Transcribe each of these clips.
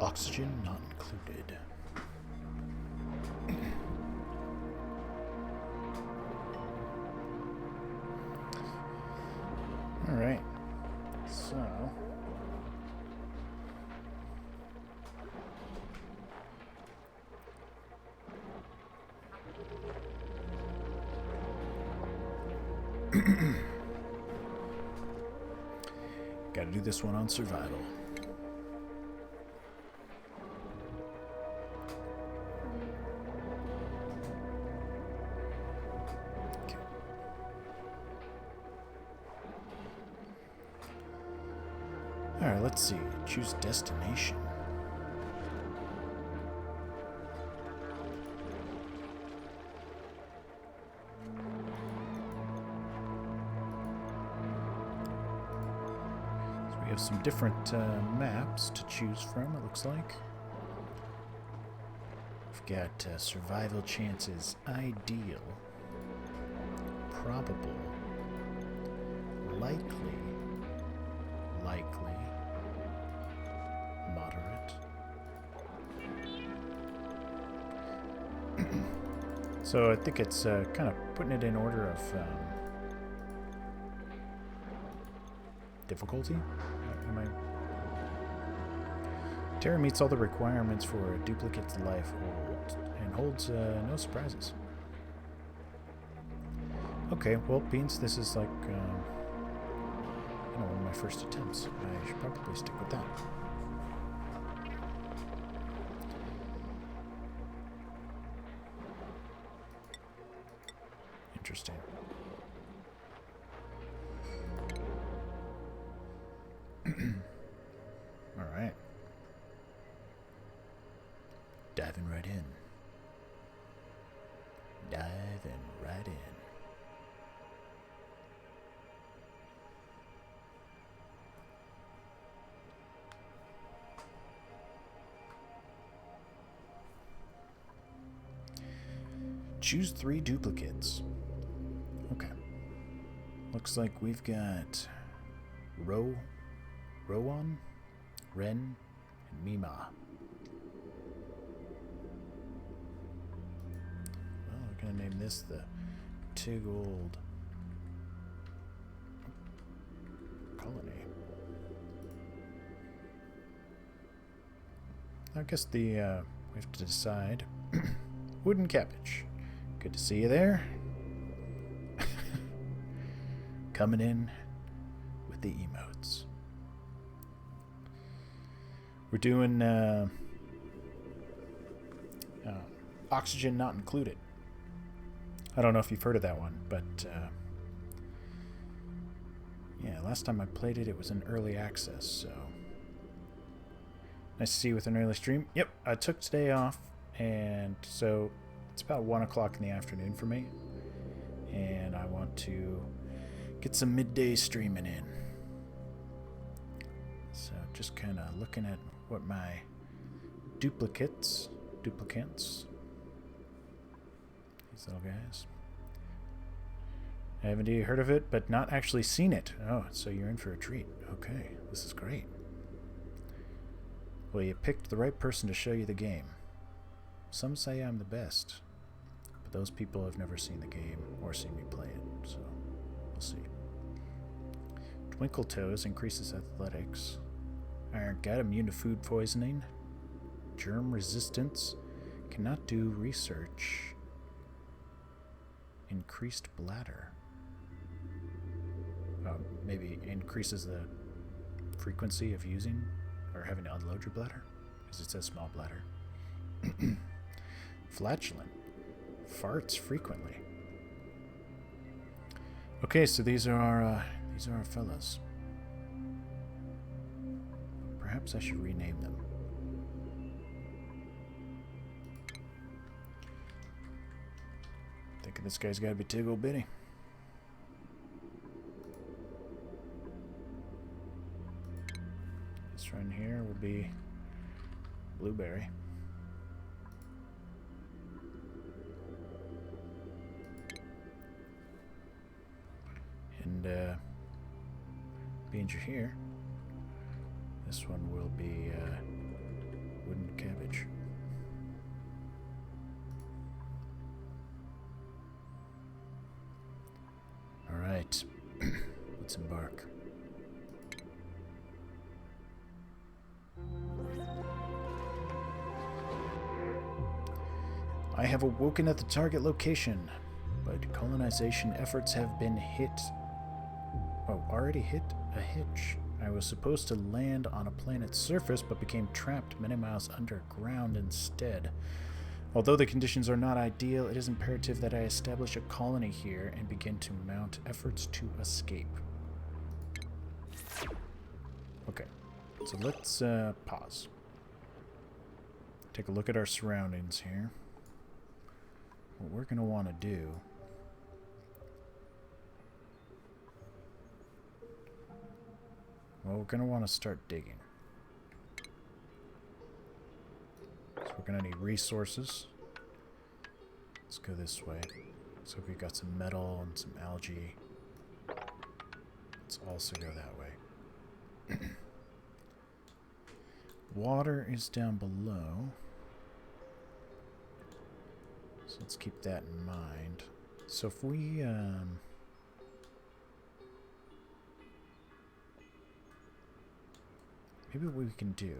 Oxygen not included. Alright. So... Gotta do this one on survival. Okay. Alright, let's see. Choose destination. We have some different maps to choose from, it looks like. We've got survival chances, ideal, probable, likely, moderate. So I think it's kind of putting it in order of difficulty. Terra meets all the requirements for a duplicate's life hold and holds no surprises. Okay, well, Beans, this is like one of my first attempts. I should probably stick with that. Interesting. All right. Diving right in. Choose 3 duplicates. Okay. Looks like we've got Rowan, Ren, and Mima. Well, we're going to name this the Tiggold Colony. I guess we have to decide. Wooden Cabbage. Good to see you there. Coming in with the emotes. We're doing Oxygen Not Included. I don't know if you've heard of that one, but yeah, last time I played it, it was in early access, so nice to see you with an early stream. Yep, I took today off, and so it's about 1 o'clock in the afternoon for me, and I want to get some midday streaming in. So just kind of looking at what my duplicants, these little guys. I haven't heard of it, but not actually seen it. Oh, so you're in for a treat. Okay, this is great. Well, you picked the right person to show you the game. Some say I'm the best, but those people have never seen the game or seen me play it, so we'll see. Twinkle Toes increases athletics. Iron Gut immune to food poisoning. Germ resistance. Cannot do research. Increased bladder. Maybe increases the frequency of using or having to unload your bladder, because it says small bladder. Flatulent. Farts frequently. Okay, so these are our fellas. Perhaps I should rename them. Thinking this guy's got to be Tiggle Bitty. This one here will be Blueberry. And being you're here, this one will be need some bark. I have awoken at the target location, but colonization efforts have been hit. Oh, already hit a hitch. I was supposed to land on a planet's surface, but became trapped many miles underground instead. Although the conditions are not ideal, it is imperative that I establish a colony here and begin to mount efforts to escape. Okay, so let's pause. Take a look at our surroundings here. What we're going to want to do well, we're going to want to start digging. So we're going to need resources. Let's go this way. So we've got some metal and some algae. Let's also go that way. Water is down below. So let's keep that in mind. So if we maybe what we can do,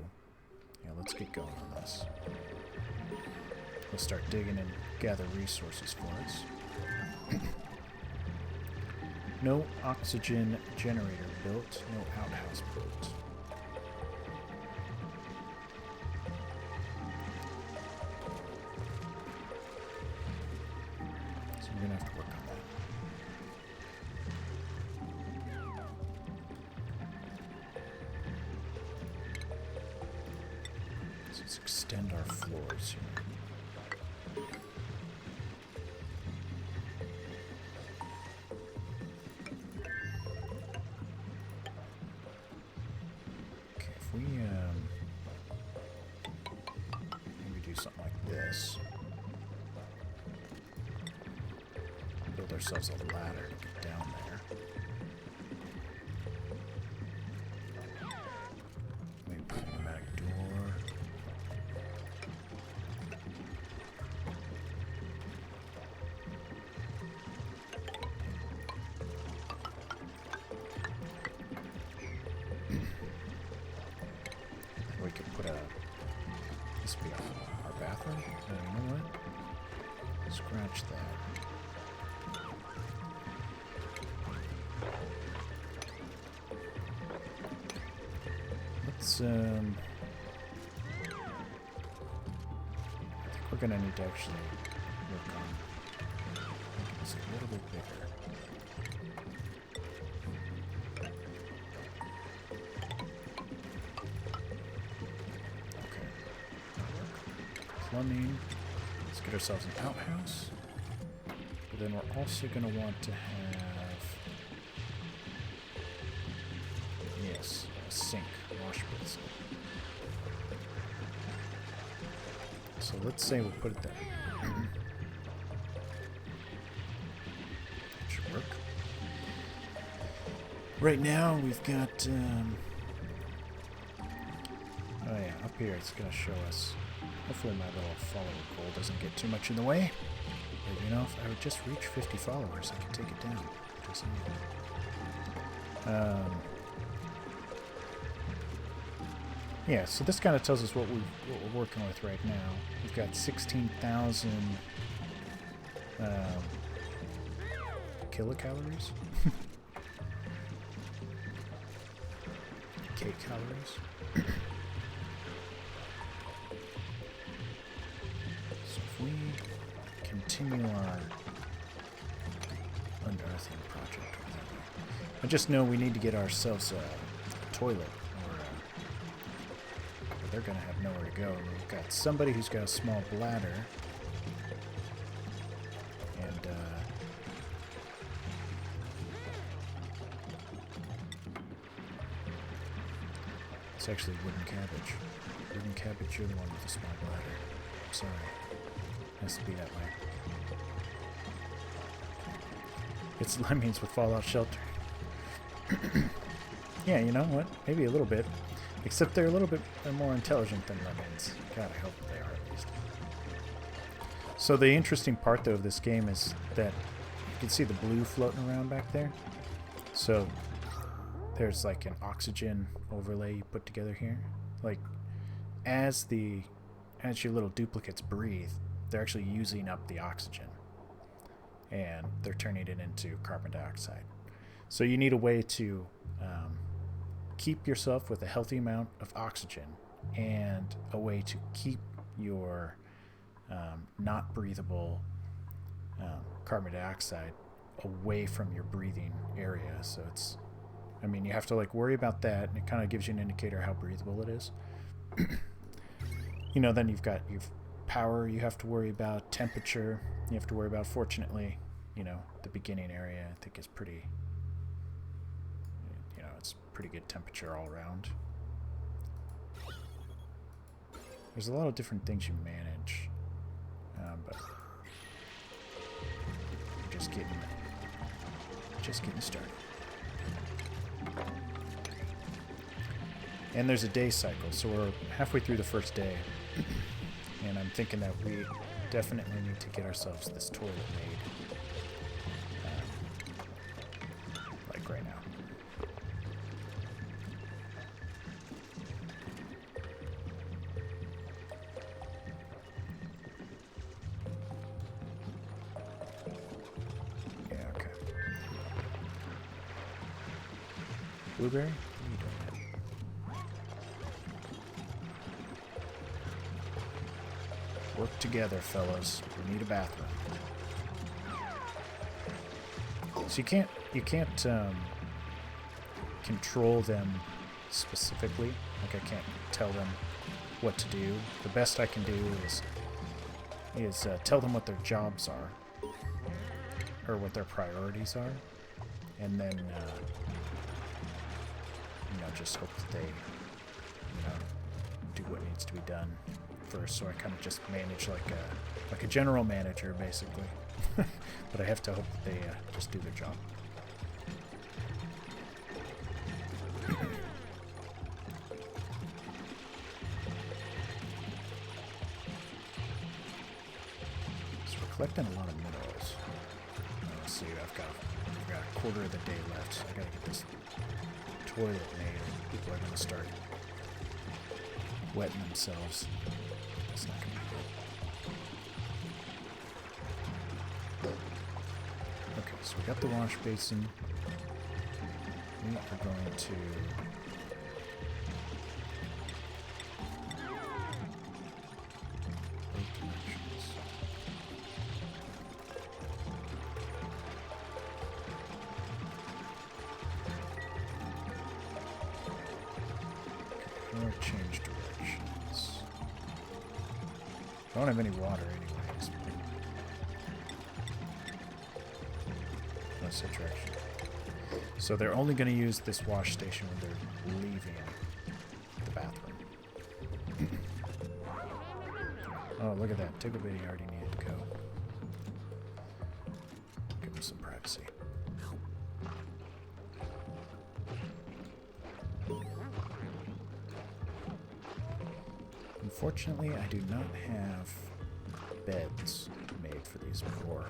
yeah, let's get going on this. We'll start digging and gather resources for us. No oxygen generator built, no outhouse built. So we're gonna have to work on that. Let's extend our floors here. Okay, if we maybe do something like this. Build ourselves a ladder to get down there. Maybe put a pneumatic door. We could put a... This would be our bathroom? You know what? Scratch that. Let's, I think we're gonna need to actually work on making this a little bit bigger. Plumbing. Let's get ourselves an outhouse. But then we're also going to want to have, yes, a sink, wash basin. So let's say we'll put it there. That should work. Right now we've got, oh yeah, up here it's going to show us. Hopefully my little follower goal doesn't get too much in the way. But you know, if I would just reach 50 followers, I could take it down. Just yeah, so this kind of tells us what we're working with right now. We've got 16,000 kilocalories. K-calories. We continue our unearthing project. I just know we need to get ourselves a toilet, or they're going to have nowhere to go. We've got somebody who's got a small bladder, and it's actually wooden cabbage. Wooden cabbage, you're the one with the small bladder. I'm sorry. Has to be that way. It's lemmings with Fallout Shelter. Yeah, you know what? Maybe a little bit. Except they're more intelligent than lemmings. God, I hope they are at least. So the interesting part, though, of this game is that you can see the blue floating around back there. So there's like an oxygen overlay you put together here. Like as your little duplicates breathe, they're actually using up the oxygen, and they're turning it into carbon dioxide. So you need a way to keep yourself with a healthy amount of oxygen, and a way to keep your not breathable carbon dioxide away from your breathing area. So it's, I mean, you have to like worry about that, and it kind of gives you an indicator how breathable it is. Then you've got your power you have to worry about, temperature you have to worry about. Fortunately, the beginning area I think is pretty, it's pretty good temperature all around. There's a lot of different things you manage, but we're just getting started. And there's a day cycle, so we're halfway through the first day, and I'm thinking that we definitely need to get ourselves this toilet made, like right now. Yeah, okay. Blueberry? What are you doing? Work together, fellas. We need a bathroom. So you can't control them specifically. Like I can't tell them what to do. The best I can do is tell them what their jobs are, or what their priorities are, and then just hope that they do what needs to be done first. So I kind of just manage like a general manager, basically. But I have to hope that they just do their job. So we're collecting a lot of minerals. Let's see, I've got a quarter of the day left, so I gotta get this toilet made. People are gonna start wetting themselves. It's not gonna be good. Okay, so we got the wash basin. We are going to change directions. I don't have any water anyways. Let's set direction. So they're only going to use this wash station when they're leaving the bathroom. Oh, look at that. Tiggle Bitty already needed to go. Give him some privacy. Unfortunately, I do not have beds made for these poor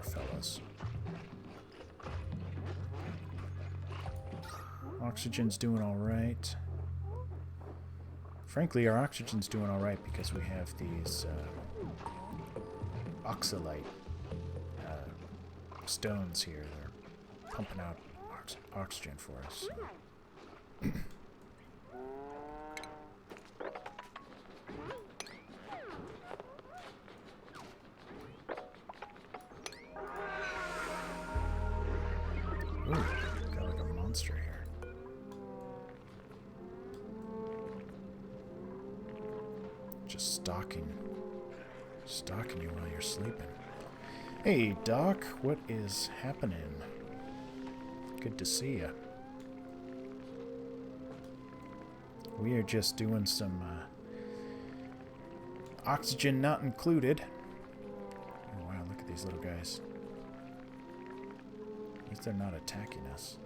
fellas. Oxygen's doing all right. Frankly, our oxygen's doing all right because we have these oxalite stones here. They're pumping out oxygen for us. Ooh, got like a monster here. Just stalking you while you're sleeping. Hey, Doc, what is happening? Good to see ya. We are just doing some oxygen not included. Oh wow, look at these little guys. At least they're not attacking us.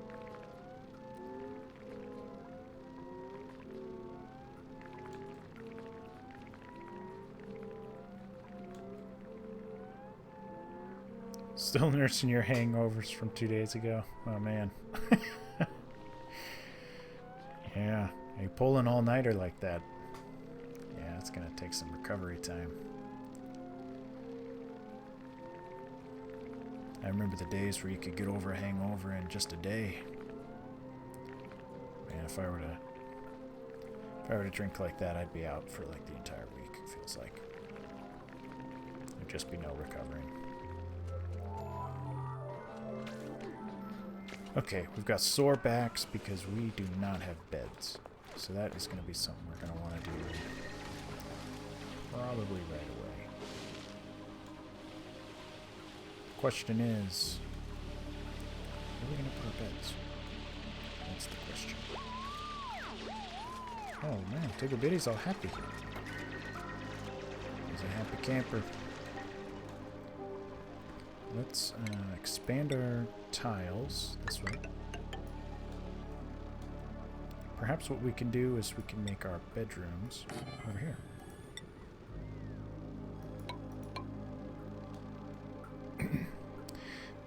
Still nursing your hangovers from 2 days ago? Oh man. Yeah, you pull an all-nighter like that. Yeah, it's gonna take some recovery time. I remember the days where you could get over a hangover in just a day. Man, if I were to drink like that, I'd be out for like the entire week, it feels like. There'd just be no recovering. Okay, we've got sore backs because we do not have beds. So that is going to be something we're going to want to do probably right away. Question is, where are we going to put our beds? That's the question. Oh man, Tigger Bitty's all happy. He's a happy camper. Let's expand our tiles this way. Perhaps what we can do is we can make our bedrooms over here.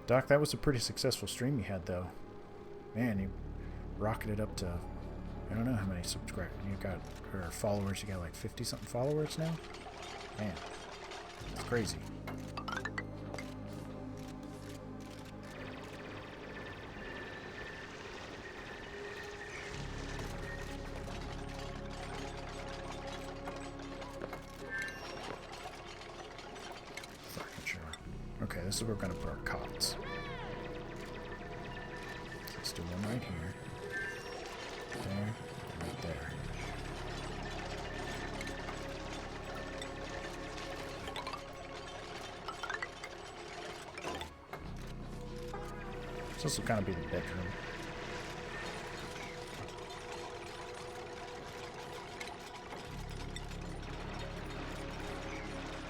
Doc, that was a pretty successful stream you had, though. Man, you rocketed up to, I don't know how many subscribers you got, or followers. You got like 50-something followers now? Man, it's crazy. Okay, this is where we're going to put our cots. Let's do one right here. There, right there. So this will kind of be the bedroom.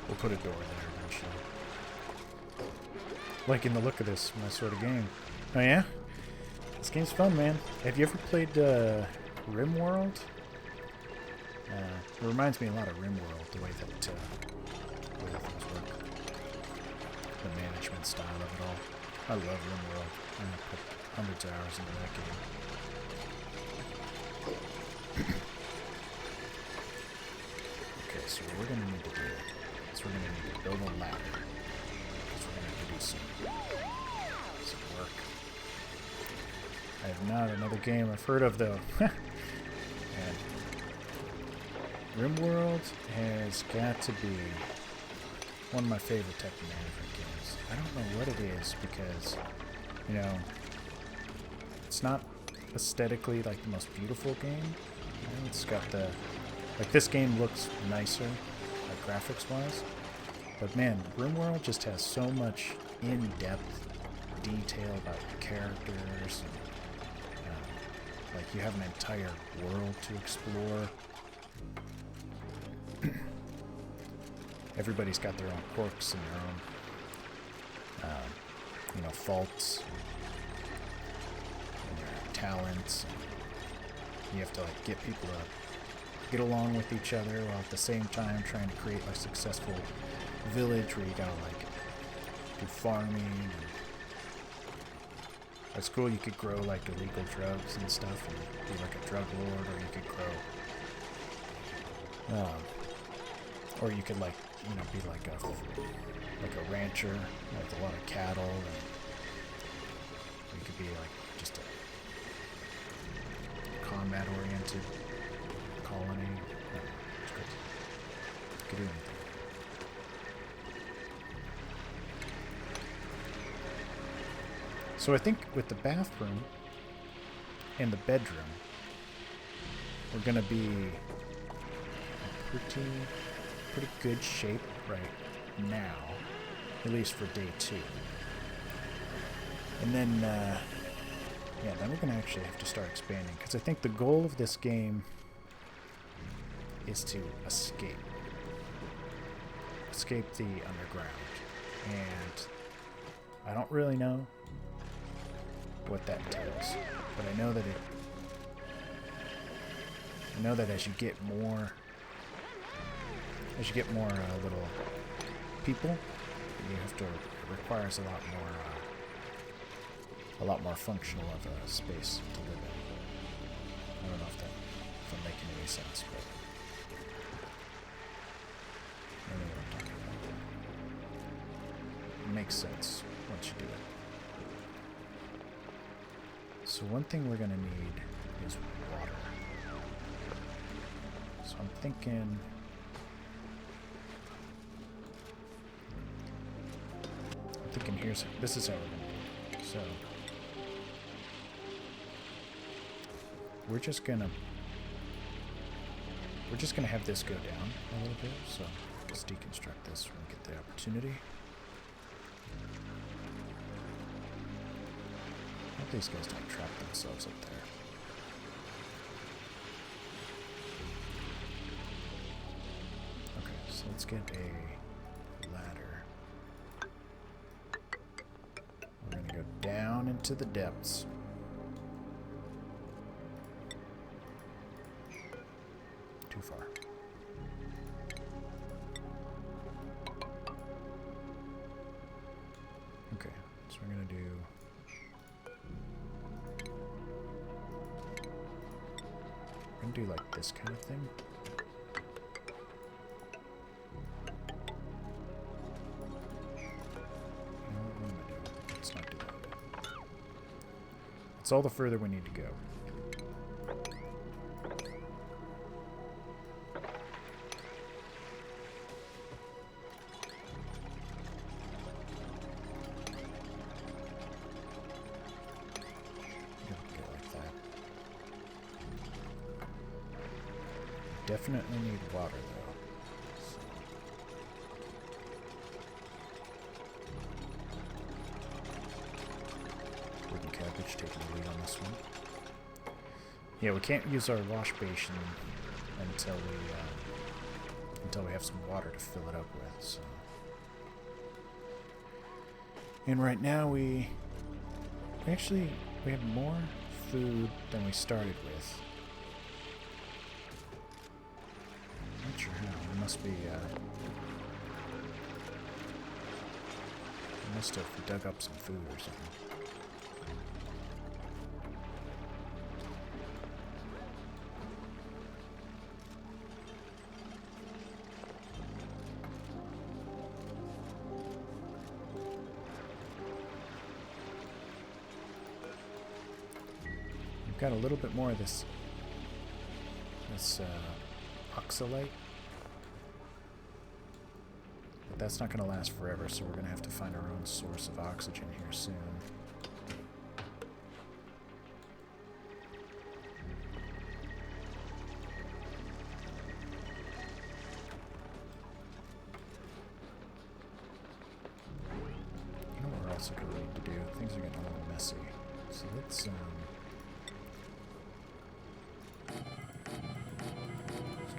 We'll put a door there eventually. Liking the look of this, my sort of game. Oh yeah? This game's fun, man. Have you ever played RimWorld? It reminds me a lot of RimWorld, the way that things work. The management style of it all. I love RimWorld. I'm gonna put hundreds of hours into that game. Okay, so what we're gonna need to do is we're gonna need to build a ladder. Some work. I have not another game I've heard of though. And RimWorld has got to be one of my favorite type of management games. I don't know what it is because, you know, it's not aesthetically like the most beautiful game. You know, it's got the, like this game looks nicer, like graphics wise. But man, RimWorld just has so much in-depth detail about the characters. And, like you have an entire world to explore. Everybody's got their own quirks and their own, you know, faults and their talents. And you have to like get people to get along with each other while at the same time trying to create a successful village where you gotta like do farming. And at school you could grow like illegal drugs and stuff and be like a drug lord, or you could grow or you could like, you know, be like a rancher with a lot of cattle, and you could be like just a combat oriented colony. It's great. You could do anything. So I think with the bathroom and the bedroom, we're going to be in pretty good shape right now, at least for day 2. And then, yeah, then we're going to actually have to start expanding, because I think the goal of this game is to escape the underground. And I don't really know what that entails, but I know that as you get more little people, you have to, it requires a lot more functional of a space to live don't know if I'm making any sense, but I don't know what I'm talking about. It makes sense once you do it. So one thing we're going to need is water. So I'm thinking... this is how we're going to do it. So we're just gonna have this go down a little bit. So let's deconstruct this when we get the opportunity. I hope these guys don't trap themselves up there. Okay, so let's get a ladder. We're gonna go down into the depths. Too far. Okay, so we're gonna do... we're gonna do like this kind of thing. It's all the further we need to go. Go like that. Definitely need water though. So. Wooden cabbage taking the lead on this one. Yeah, we can't use our wash basin until we have some water to fill it up with. So. And right now we have more food than we started with. Not sure how. It must be. We must have dug up some food or something. Got a little bit more of this oxalate, but that's not going to last forever, so we're going to have to find our own source of oxygen here soon. You know what we're also going to need to do? Things are getting a little messy, so let's get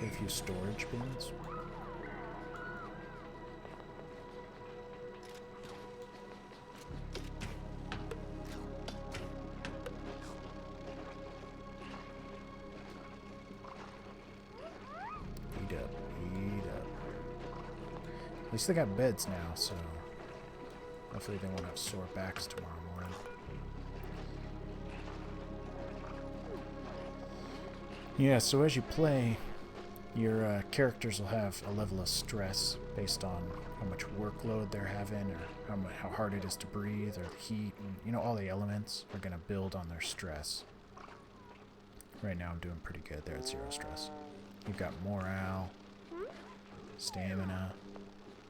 a few storage bins. Eat up, eat up. At least they got beds now, so hopefully they won't have sore backs tomorrow morning. Yeah, so as you play, your characters will have a level of stress based on how much workload they're having, or how hard it is to breathe, or the heat, and all the elements are going to build on their stress. Right now I'm doing pretty good there at 0 stress. You've got morale, stamina,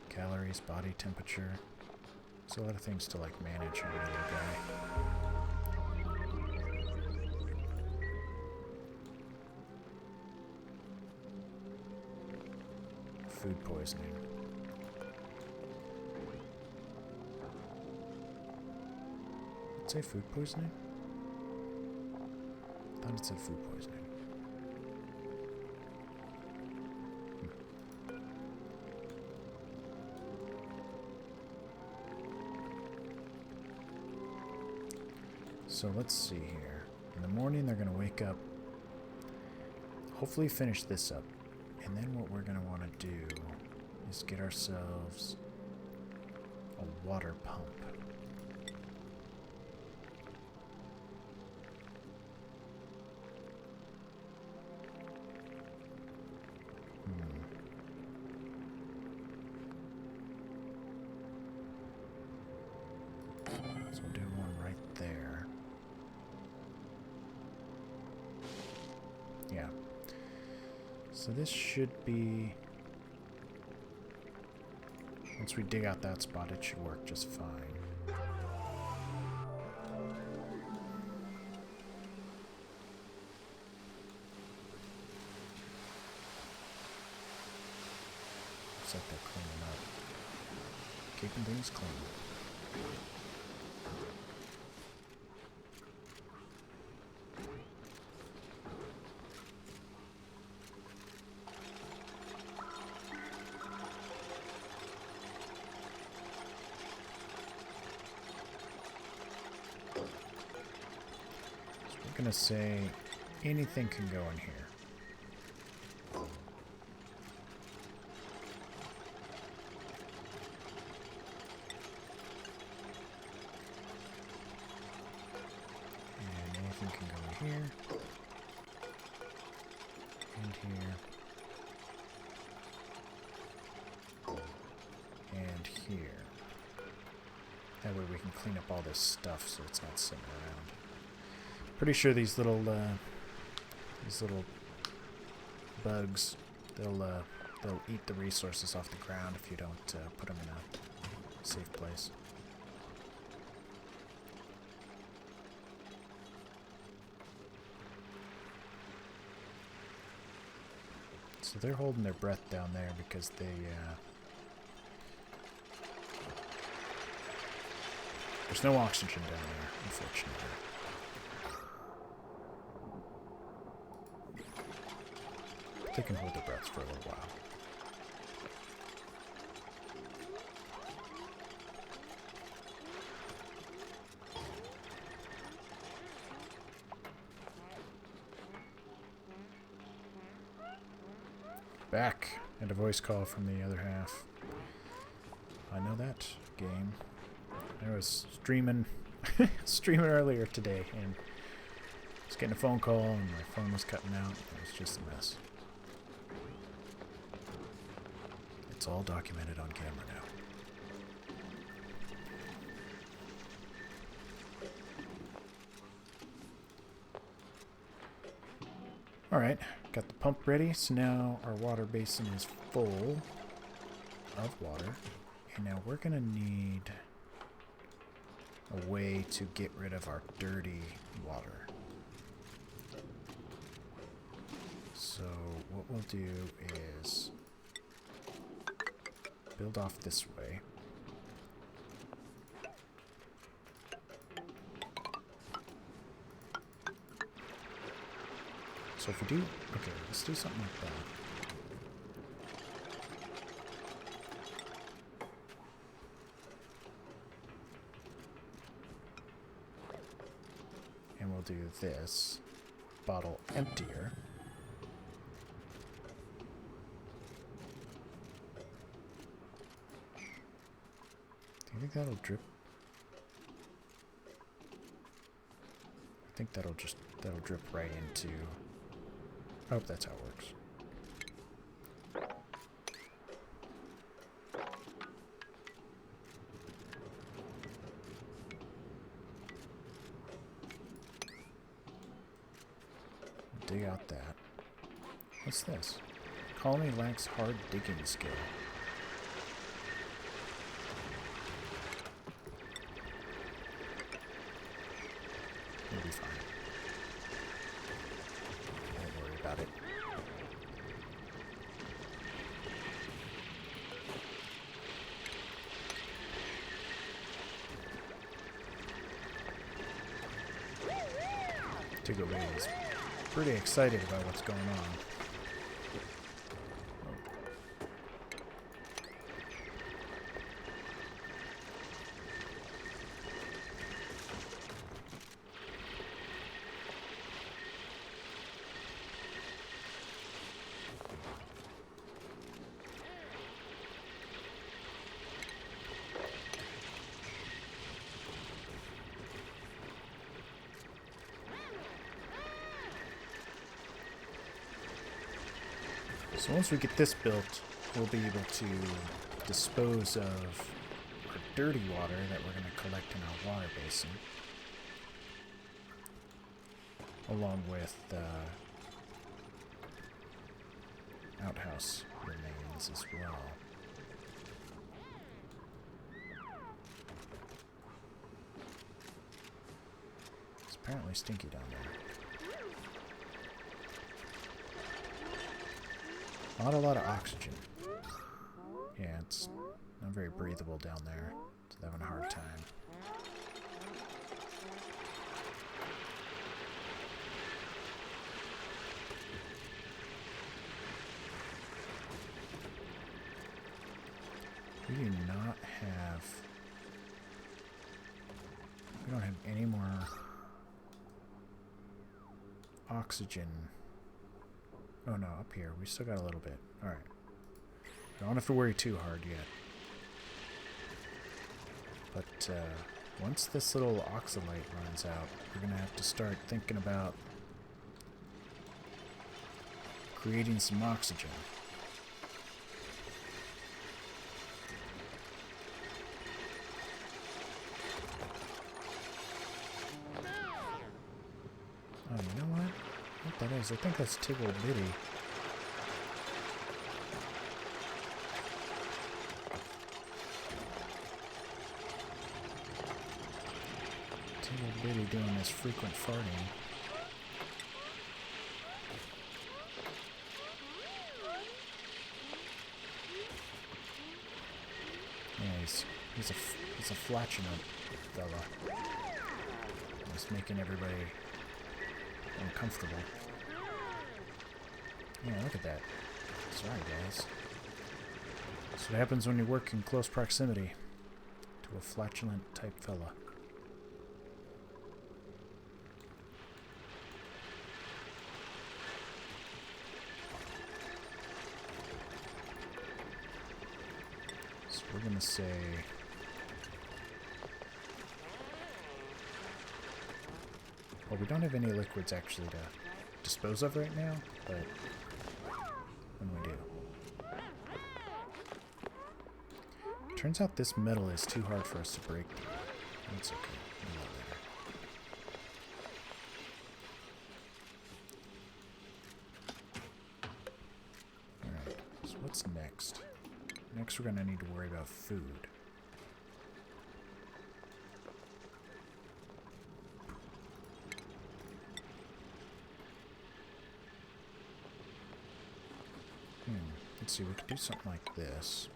calories, body temperature. There's a lot of things to manage on a guy. Food poisoning. Did it say food poisoning? I thought it said food poisoning. So let's see here. In the morning they're going to wake up, hopefully finish this up. And then what we're going to want to do is get ourselves a water pump. So we'll do one right there. Yeah. So this should be... Once we dig out that spot, it should work just fine. Looks like they're cleaning up. Keeping things clean. So we're gonna say anything can go in here. Here and here and here. That way we can clean up all this stuff so it's not sitting around. Pretty sure these little bugs, they'll eat the resources off the ground if you don't put them in a safe place. So they're holding their breath down there because there's no oxygen down there, unfortunately. But they can hold their breaths for a little while. Back, and a voice call from the other half. I know that game. I was streaming earlier today, and I was getting a phone call, and my phone was cutting out. It was just a mess. It's all documented on camera now. Alright, got the pump ready, so now our water basin is full of water. And now we're gonna need a way to get rid of our dirty water. So what we'll do is build off this way. So if we do, okay, let's do something like that. And we'll do this, bottle emptier. Do you think that'll drip? I think that'll drip right into... I hope that's how it works. Dig out that. What's this? Colony lacks hard digging skill. We'll be fine. Don't worry about it. Tiggerway is pretty excited about what's going on. So once we get this built, we'll be able to dispose of our dirty water that we're going to collect in our water basin, along with outhouse remains as well. It's apparently stinky down there. Not a lot of oxygen. Yeah, it's not very breathable down there. It's having a hard time. We do not have... We don't have any more oxygen. Oh no, up here. We still got a little bit. Alright. Don't have to worry too hard yet. But once this little oxalate runs out, we're going to have to start thinking about creating some oxygen. Oh, you know what? What that is? I think that's Tiggle Bitty. Tiggle Bitty doing this frequent farting. Yeah, he's a flatulent fella. He's making everybody uncomfortable. Yeah, look at that. Sorry, guys. That's what happens when you work in close proximity to a flatulent type fella. So we're gonna say... Well, we don't have any liquids actually to dispose of right now, but when we do. Turns out this metal is too hard for us to break. That's okay. We'll get there. Alright, so what's next? Next we're going to need to worry about food. Let's see, we could do something like this.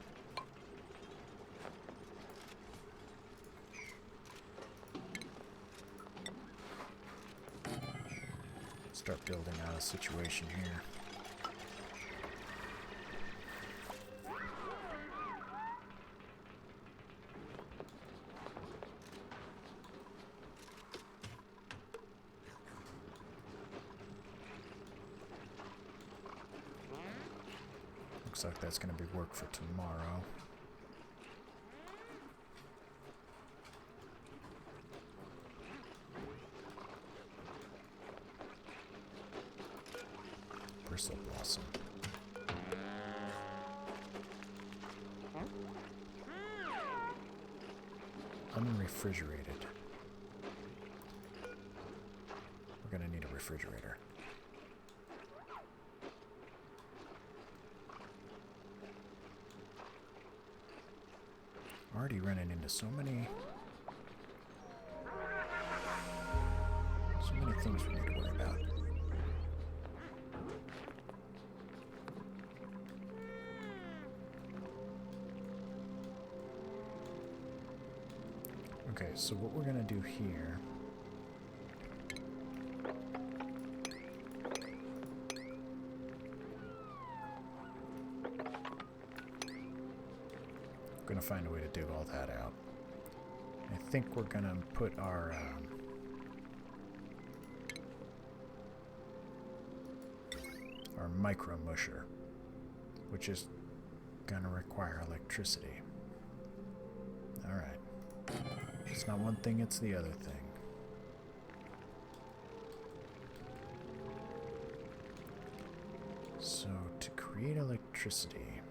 Start building out a situation here. Looks like that's going to be work for tomorrow. Bristle blossom. Unrefrigerated. We're going to need a refrigerator. Already running into so many things we need to worry about. Okay, so what we're gonna do here gonna find a way to dig all that out. I think we're gonna put our micro musher, which is gonna require electricity. Alright. It's not one thing, it's the other thing. So, to create electricity,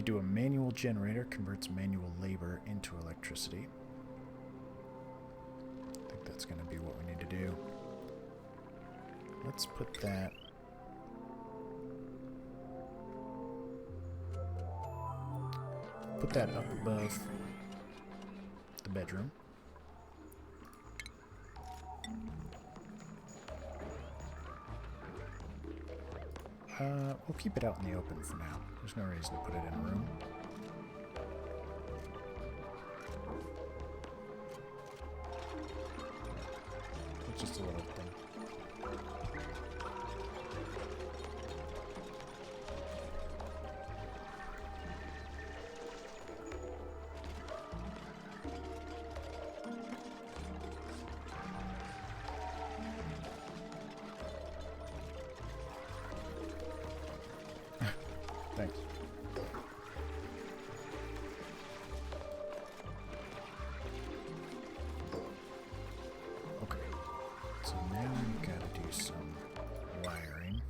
could do a manual generator, converts manual labor into electricity. I think that's going to be what we need to do. Let's put that... Put that up above the bedroom. We'll keep it out in the open for now. There's no reason to put it in a room. It's just a little thing. Thanks. Okay. So now we gotta do some wiring.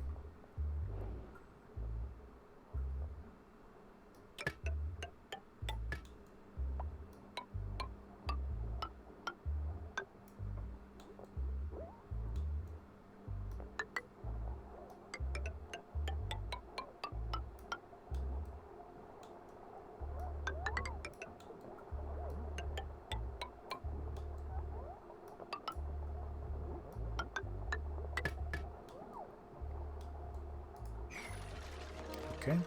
Okay.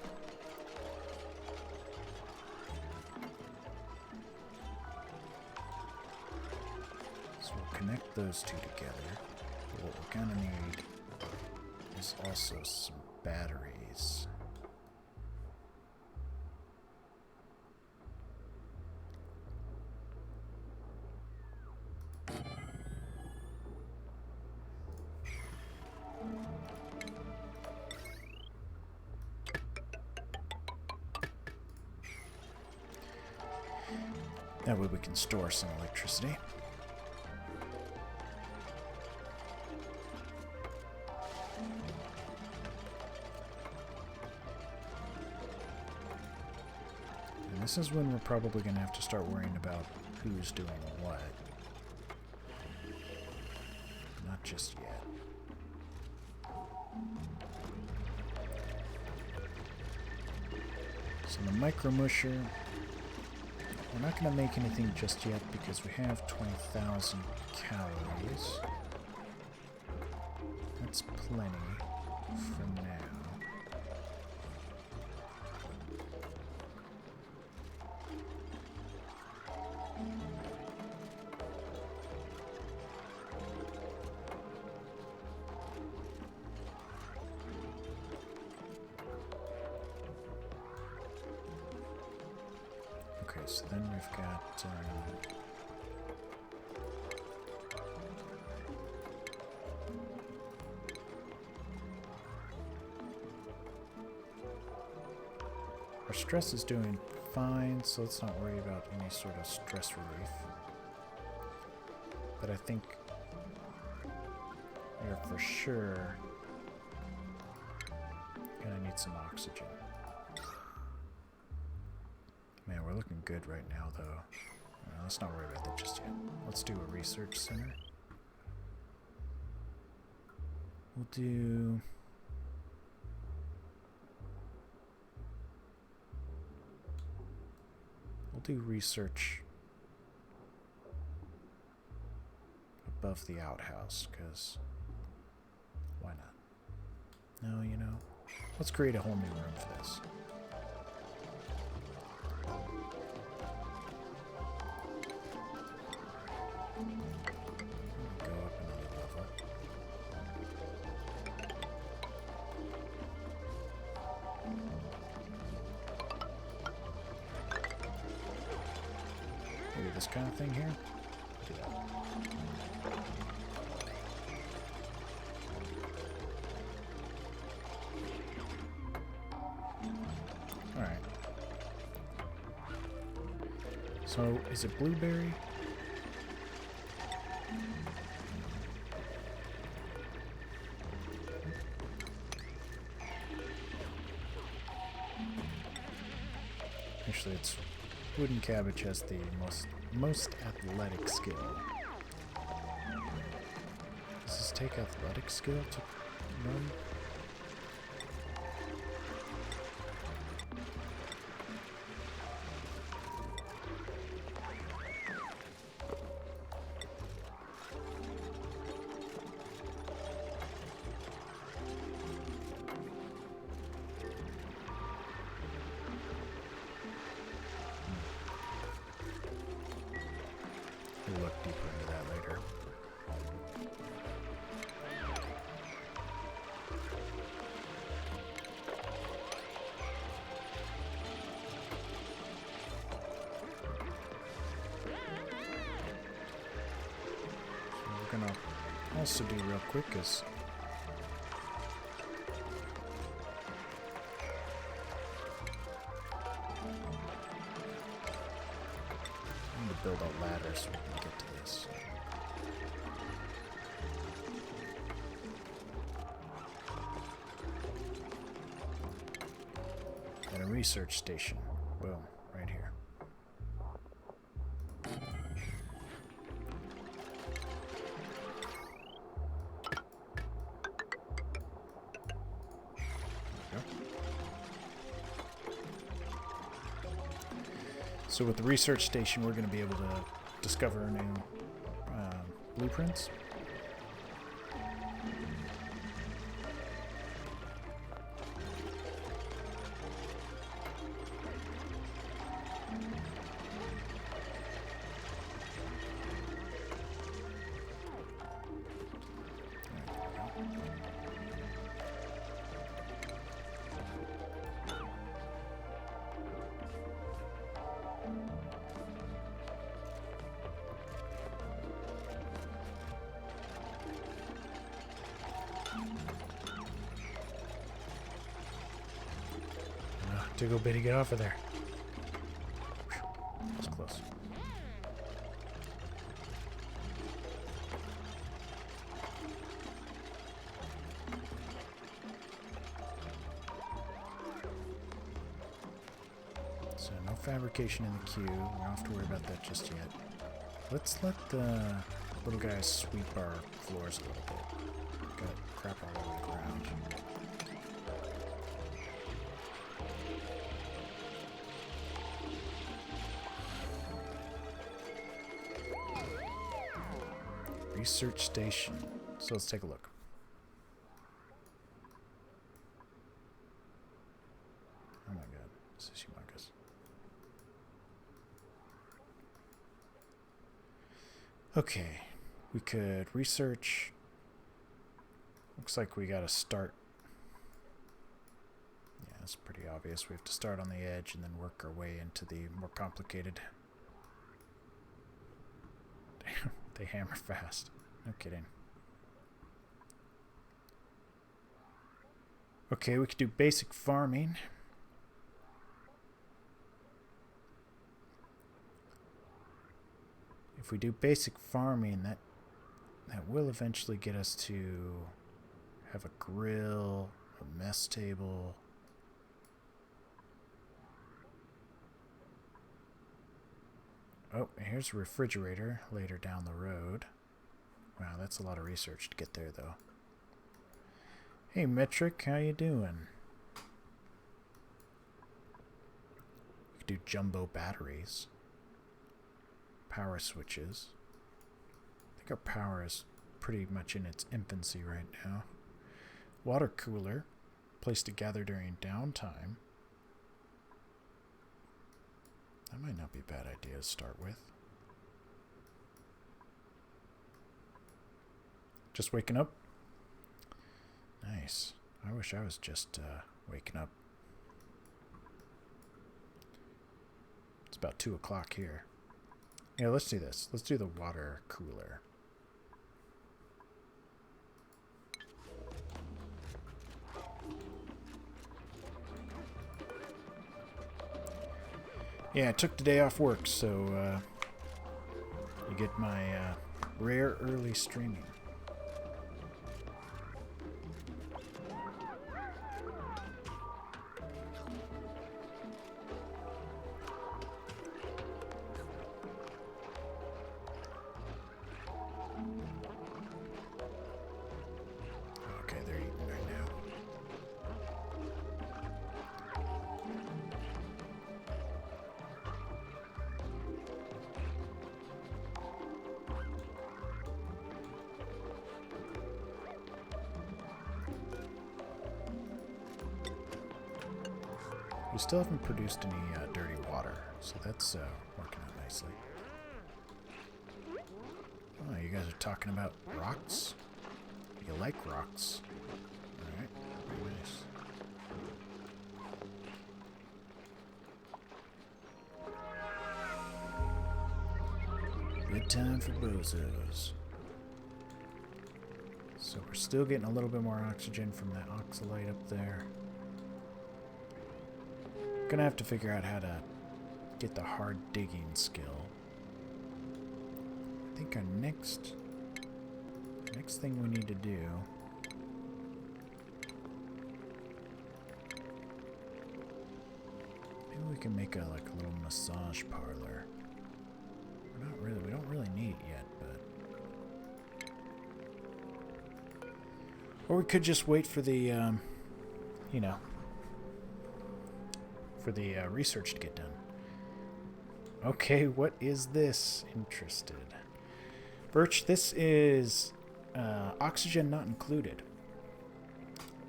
So we'll connect those two together. But what we're gonna need is also some batteries. That way we can store some electricity. And this is when we're probably going to have to start worrying about who's doing what. Not just yet. So the micro musher. We're not going to make anything just yet because we have 20,000 calories. That's plenty for now. Okay, so then we've got our stress is doing fine, so let's not worry about any sort of stress relief. But I think we're for sure gonna need some oxygen. Man, we're looking good right now, though. Let's not worry about that just yet. Let's do a research center. We'll do... research above the outhouse, because why not? No, you know, let's create a whole new room for this. Go up another level. Maybe this kind of thing here. Do that. All right. So, is it blueberry? Actually, it's Wooden Cabbage has the most athletic skill. Does this take athletic skill to run? We'll look deeper into that later. So we're gonna also do real quick is build a ladder so we can get to this. And a research station. Boom, right here. There we go. So with the research station, we're going to be able to discover new blueprints. Tickle Bitty, get off of there. Whew, that was close. So no fabrication in the queue. We don't have to worry about that just yet. Let's let the little guys sweep our floors a little bit. Got crap all over the ground. Research station. So let's take a look. Oh my god, this is humongous. Okay, we could research. Looks like we gotta start. Yeah, it's pretty obvious. We have to start on the edge and then work our way into the more complicated. Damn, they hammer fast. No kidding. Okay, we could do basic farming. If we do basic farming, that will eventually get us to have a grill, a mess table. Oh, here's a refrigerator later down the road. Wow, that's a lot of research to get there, though. Hey, Metric, how you doing? We could do jumbo batteries. Power switches. I think our power is pretty much in its infancy right now. Water cooler. Place to gather during downtime. That might not be a bad idea to start with. Just waking up? Nice. I wish I was just waking up. It's about 2 o'clock here. Yeah, let's do this. Let's do the water cooler. Yeah, I took the day off work, so you get my rare early streaming. We still haven't produced any dirty water, so that's working out nicely. Oh, you guys are talking about rocks? You like rocks. Alright, very nice. Good time for bozos. So we're still getting a little bit more oxygen from that oxalite up there. Gonna have to figure out how to get the hard digging skill. I think our next thing we need to do maybe we can make a little massage parlor. We don't really need it yet, but or we could just wait for the you know, for the research to get done. Okay, what is this? Interested. Birch, this is oxygen not included.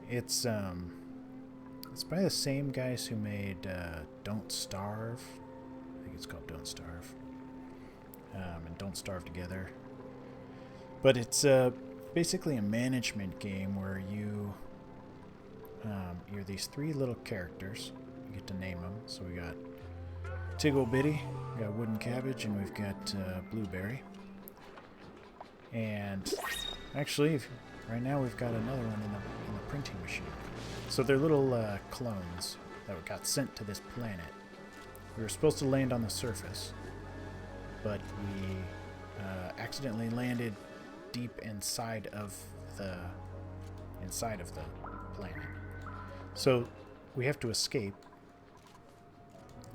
It's by the same guys who made Don't Starve. I think it's called Don't Starve. And Don't Starve Together. But it's basically a management game where you're these three little characters. You get to name them. So we got Tiggle Bitty, we got Wooden Cabbage, and we've got Blueberry. And actually, right now we've got another one in the printing machine. So they're little clones that got sent to this planet. We were supposed to land on the surface, but we accidentally landed deep inside of the planet. So we have to escape,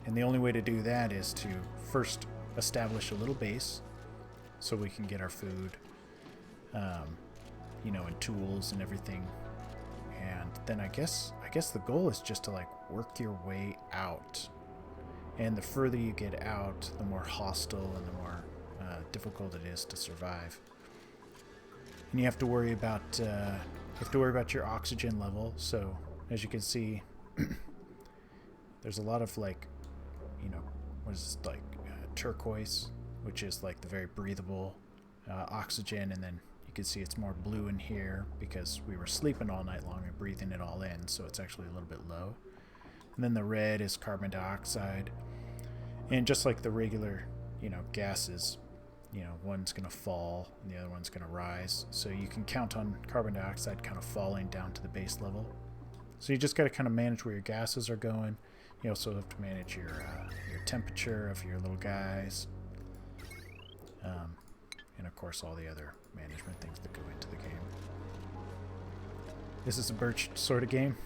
and the only way to do that is to first establish a little base so we can get our food, you know, and tools and everything. And then I guess the goal is just to work your way out. And the further you get out, the more hostile and the more difficult it is to survive. And you have to worry about your oxygen level. So as you can see, there's a lot of turquoise, which is the very breathable oxygen, and then you can see it's more blue in here because we were sleeping all night long and breathing it all in, so it's actually a little bit low. And then the red is carbon dioxide, and just like the regular, gases, one's gonna fall and the other one's gonna rise. So you can count on carbon dioxide kind of falling down to the base level. So you just got to kind of manage where your gases are going. You also have to manage your temperature of your little guys, and of course all the other management things that go into the game. This is a Birch sort of game.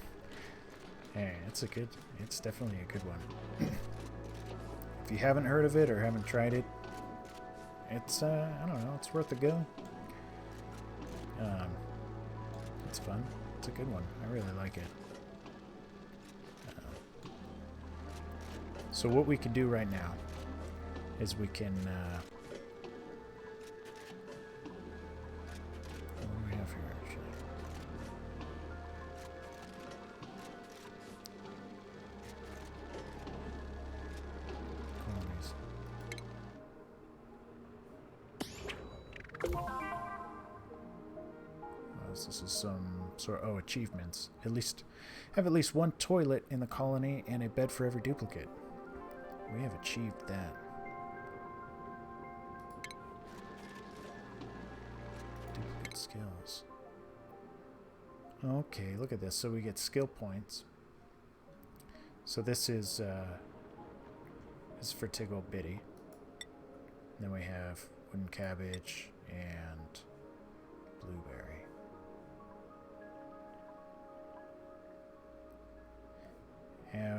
Yeah, it's definitely a good one. If you haven't heard of it or haven't tried it, it's I don't know, it's worth a go. It's fun. It's a good one. I really like it. So what we can do right now is we can what do we have here actually? This is some sort of achievements. Have at least one toilet in the colony and a bed for every duplicate. We have achieved that. Duplicate skills. Okay, look at this. So we get skill points. So this is for Tiggle Bitty. Then we have Wooden Cabbage and Blueberry.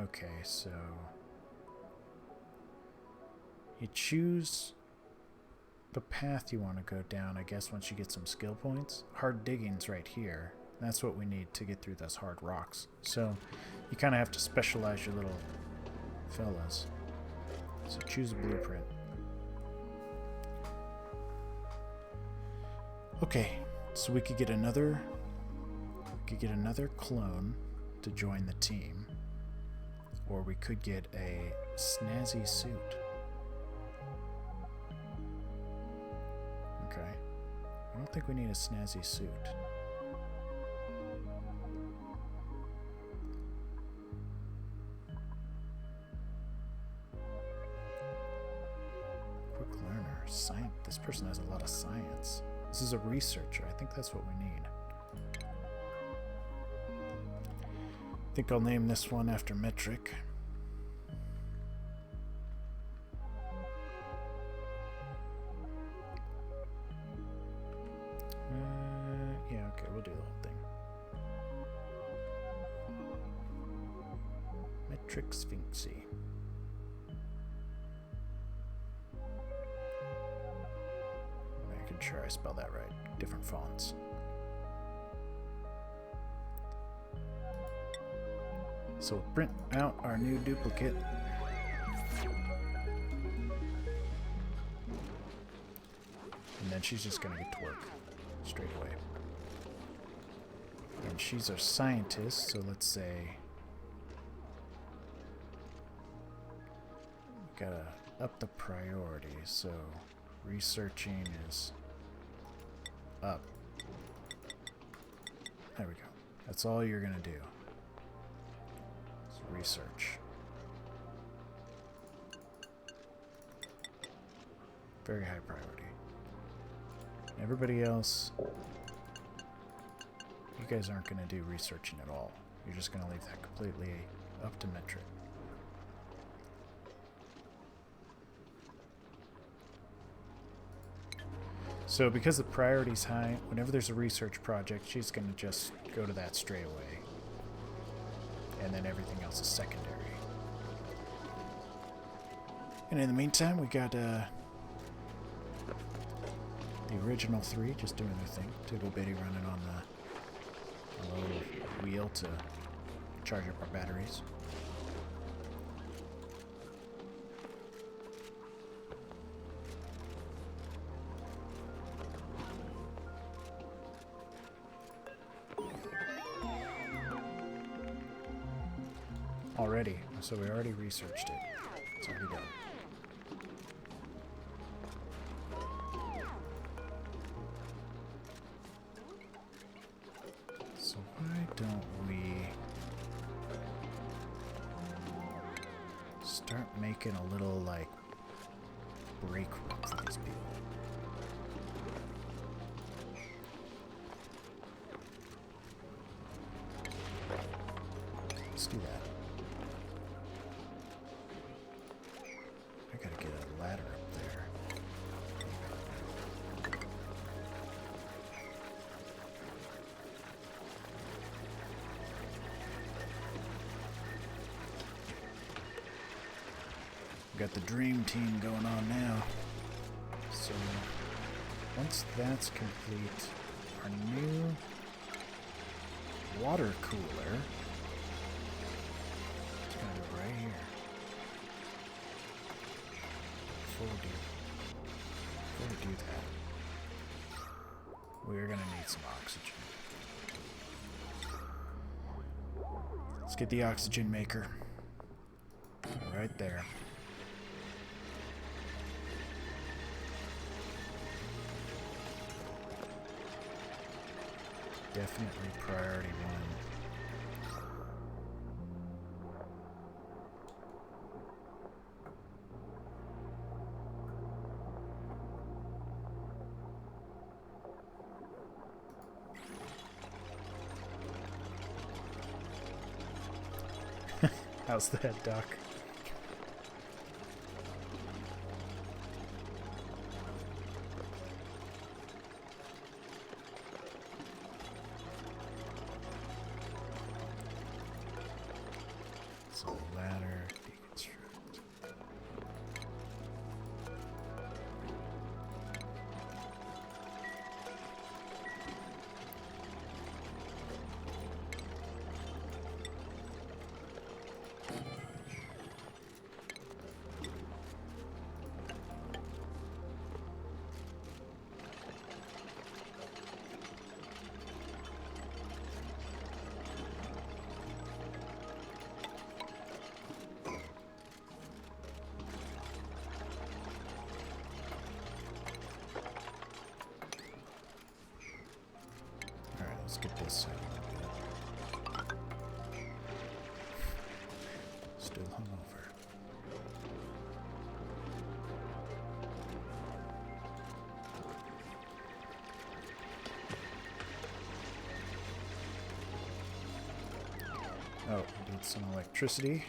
Okay, so you choose the path you want to go down, I guess, once you get some skill points. Hard digging's right here. That's what we need to get through those hard rocks. So you kind of have to specialize your little fellas. So choose a blueprint. Okay, so we could get another clone to join the team. Or we could get a snazzy suit. Okay. I don't think we need a snazzy suit. Quick learner. Science. This person has a lot of science. This is a researcher. I think that's what we need. I think I'll name this one after Metric. Yeah, okay, we'll do the whole thing. Metric Sphinxy. Making sure I spell that right. Different fonts. So we'll print out our new duplicate. And then she's just gonna get to work straight away. And she's our scientist, so let's say we gotta up the priority, so researching is up. There we go. That's all you're gonna do. Research. Very high priority. Everybody else, you guys aren't going to do researching at all. You're just going to leave that completely up to Metric. So because the priority's high, whenever there's a research project, she's going to just go to that straight away. And then everything else is secondary. And in the meantime, we got the original three just doing their thing. Tuggle Bitty running on the little wheel to charge up our batteries. Already, so we already researched it. It's already done. So why don't we start making a little, like, break room for these people? Let's do that. I gotta get a ladder up there. We got the dream team going on now. So once that's complete, our new water cooler is gonna go right here. Before we do that, we're gonna need some oxygen. Let's get the oxygen maker right there. Definitely priority one. How's that, Doc? So ladder, deconstruct. Let's get this out a little bit. Still hungover. Oh, we need some electricity.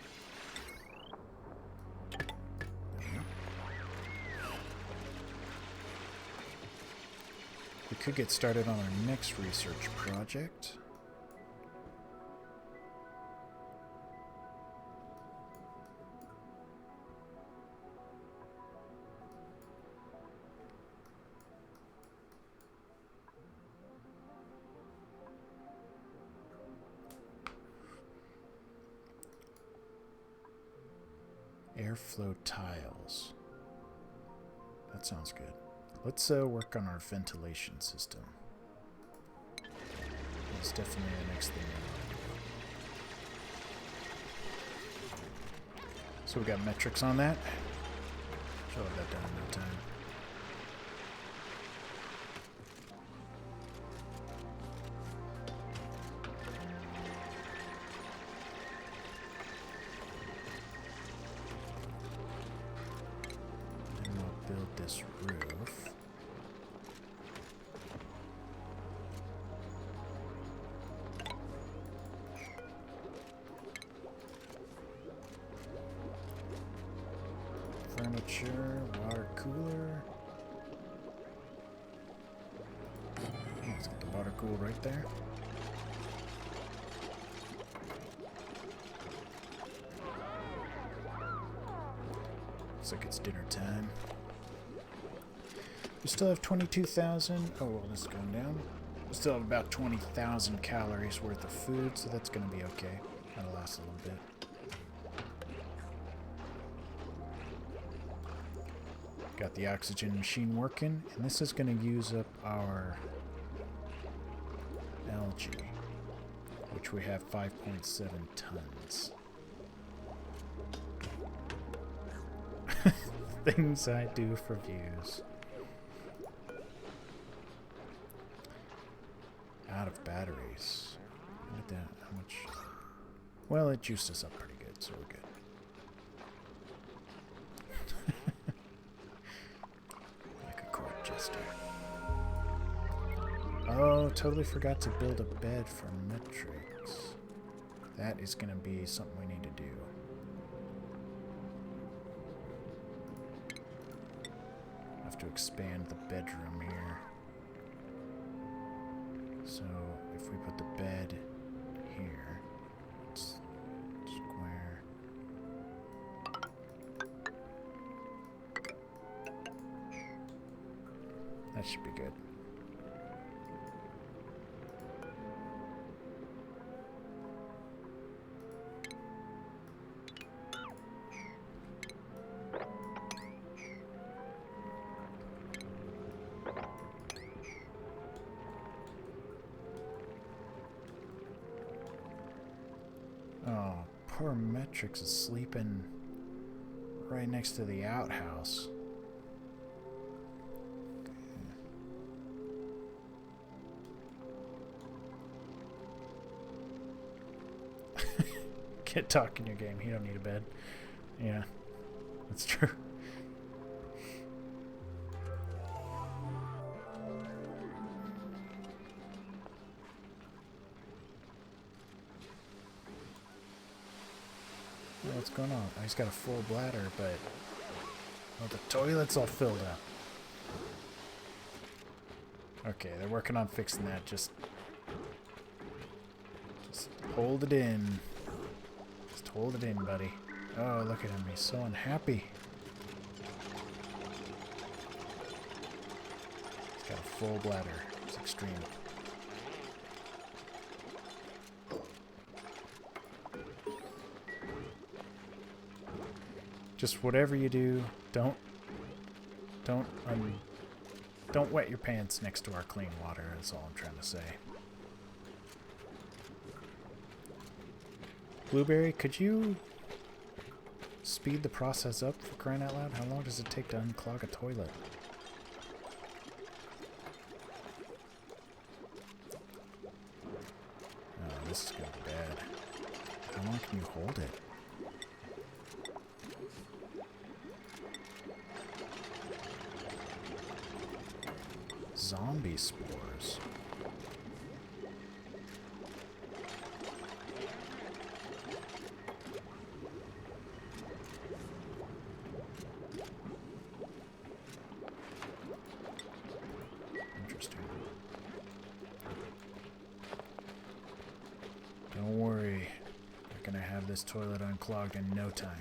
We could get started on our next research project. Airflow tiles. That sounds good. Let's work on our ventilation system. That's definitely the next thing we want to do. So we got metrics on that. Should have that done in no time. And we'll build this roof. Furniture, water cooler. Let's get the water cooled right there. Looks like it's dinner time. We still have 22,000. Oh, well, this is going down. We still have about 20,000 calories worth of food, so that's going to be okay. That'll last a little bit. Got the oxygen machine working, and this is going to use up our algae, which we have 5.7 tons. Things I do for views. Out of batteries. Look at that. How much? Well, it juiced us up pretty good, so we're good. Oh, totally forgot to build a bed for metrics. That is going to be something we need to do. I have to expand the bedroom here. So if we put the bed here, it's square. That should be good. Oh, poor Metrix is sleeping right next to the outhouse. Can't talk in your game. You don't need a bed. Yeah, that's true. What's going on? Oh, he's got a full bladder, but oh, the toilet's all filled up. Okay, they're working on fixing that. Just hold it in. Just hold it in, buddy. Oh, look at him. He's so unhappy. He's got a full bladder. It's extreme. Just whatever you do, don't wet your pants next to our clean water. That's all I'm trying to say. Blueberry, could you speed the process up for crying out loud? How long does it take to unclog a toilet? this is gonna be bad. How long can you hold it? Zombie spores. Interesting. Don't worry. We're gonna have this toilet unclogged in no time.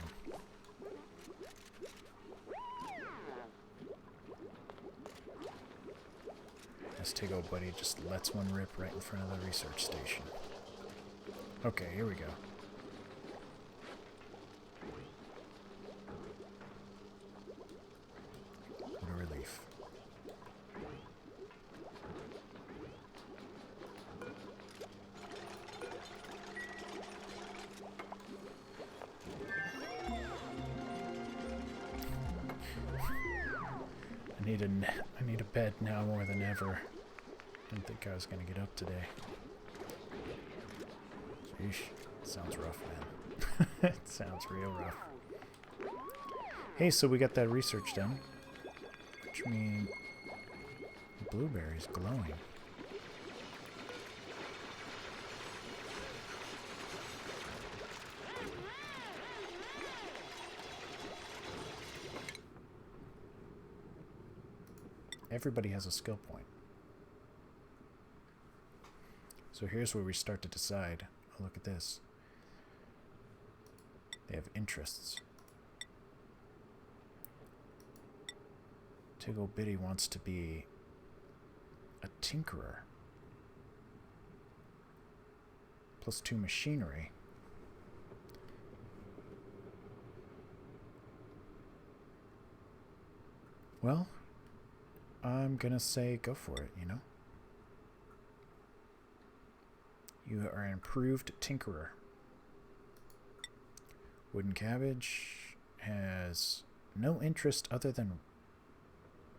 Tigo Buddy just lets one rip right in front of the research station. Okay, here we go. What a relief. I need a bed now more than ever. Didn't think I was going to get up today. Sheesh. Sounds rough, man. It sounds real rough. Hey, so we got that research done. Which means the blueberry's glowing. Everybody has a skill point. So here's where we start to decide. Oh, look at this. They have interests. Tiggle Bitty wants to be a tinkerer. +2 machinery. Well, I'm gonna say go for it, you know? You are an improved tinkerer. Wooden Cabbage has no interest other than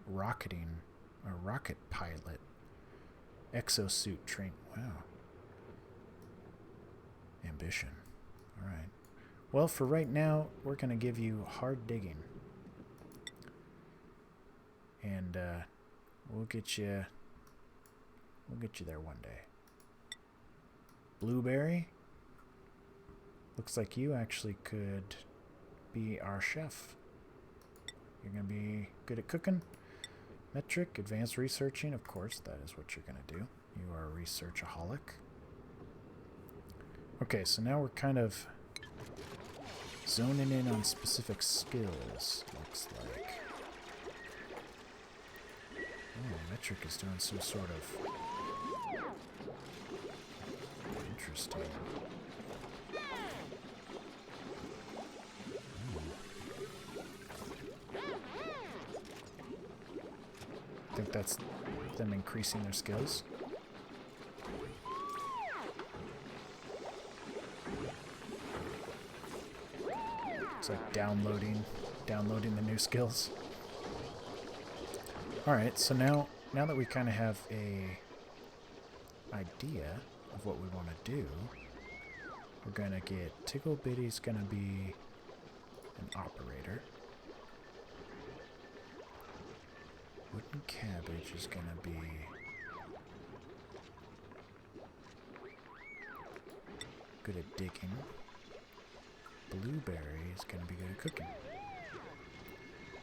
rocketing, a rocket pilot. Exosuit train. Wow. Ambition. Alright. Well, for right now, we're going to give you hard digging. And we'll get you there one day. Blueberry, looks like you actually could be our chef. You're going to be good at cooking. Metric, advanced researching, of course, that is what you're going to do. You are a researchaholic. Okay, so now we're kind of zoning in on specific skills, looks like. Oh, Metric is doing some sort of... Interesting. I think that's them increasing their skills. It's like downloading the new skills. Alright, so now that we kind of have a idea of what we want to do, we're going to get Tiggle Bitty's going to be an operator. Wooden Cabbage is going to be good at digging. Blueberry is going to be good at cooking.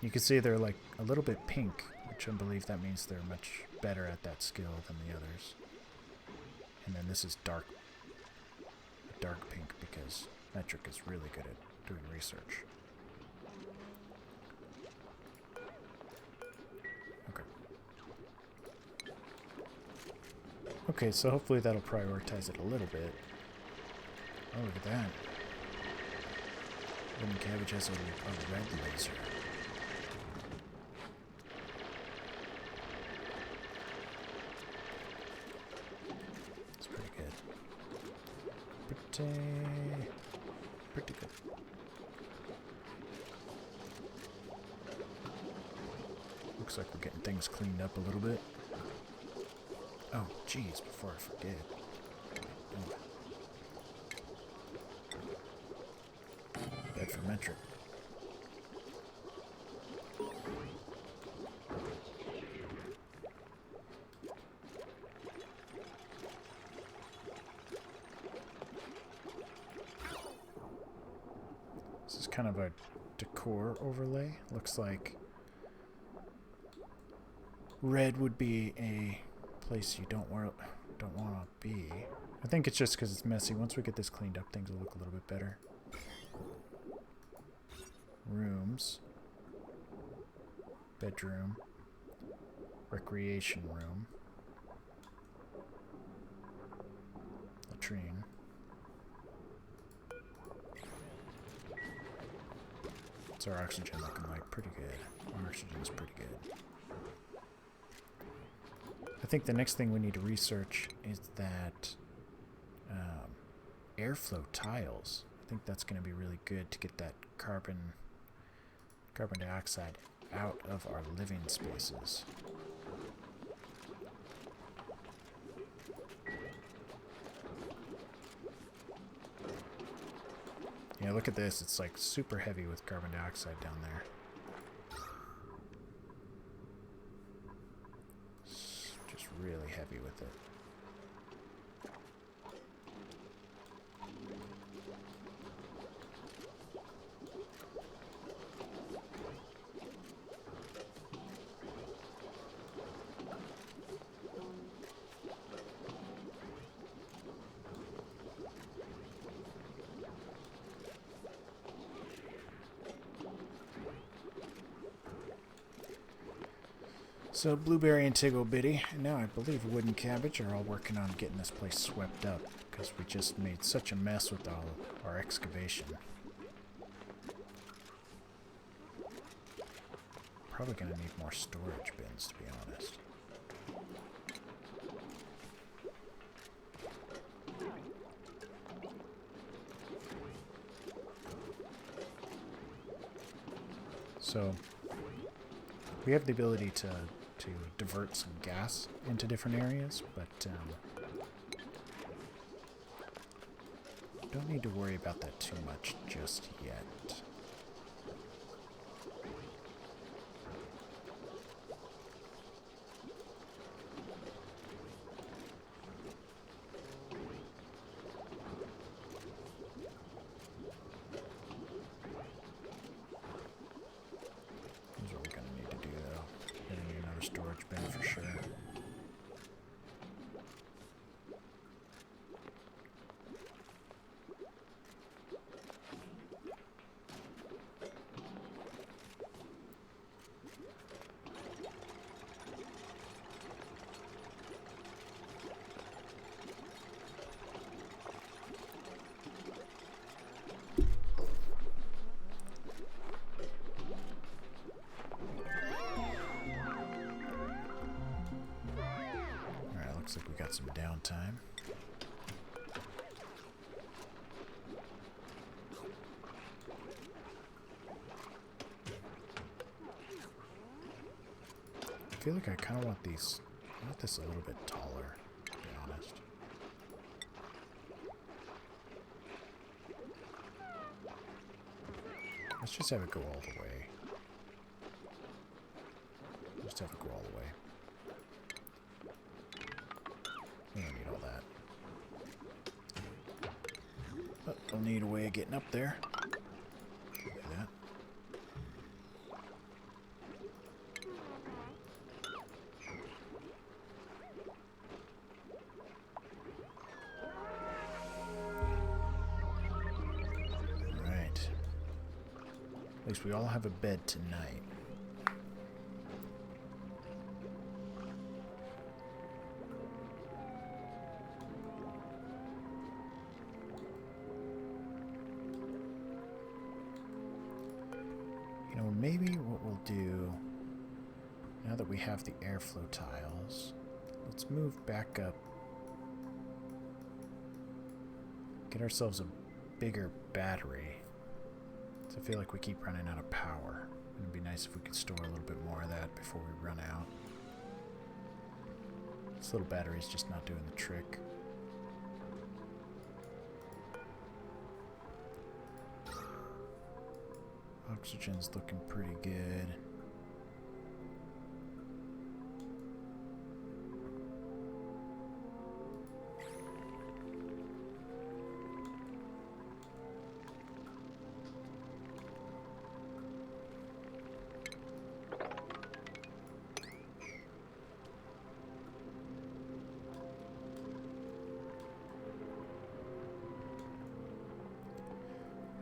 You can see they're like a little bit pink, which I believe that means they're much better at that skill than the others. And then this is a dark pink because Metric is really good at doing research. Okay. Okay, so hopefully that'll prioritize it a little bit. Oh, look at that. Wooden Cabbage has a red laser. It's pretty good. Pretty good. Looks like we're getting things cleaned up a little bit. Oh, geez, before I forget. Metric. This is kind of a decor overlay. Looks like red would be a place you don't want to be. I think it's just because it's messy. Once we get this cleaned up, things will look a little bit better. Rooms. Bedroom. Recreation room. Latrine. What's our oxygen looking like? Pretty good. Our oxygen is pretty good. I think the next thing we need to research is that airflow tiles. I think that's going to be really good to get that carbon dioxide out of our living spaces. Yeah, look at this. It's like super heavy with carbon dioxide down there. Just really heavy with it. So Blueberry and Tiggle Bitty, and now I believe Wood and Cabbage are all working on getting this place swept up, because we just made such a mess with all our excavation. Probably going to need more storage bins, to be honest. So we have the ability to divert some gas into different areas, but don't need to worry about that too much just yet. Storage bin for sure. Looks like we got some downtime. I feel like I kind of want these. I want this a little bit taller, to be honest. Let's just have it go all the way. Just have it go all the way. We don't need all that. But we'll need a way of getting up there. Do that. Alright. At least we all have a bed tonight. Maybe what we'll do, now that we have the airflow tiles, let's move back up. Get ourselves a bigger battery. So I feel like we keep running out of power. It'd be nice if we could store a little bit more of that before we run out. This little battery's just not doing the trick. Oxygen's looking pretty good.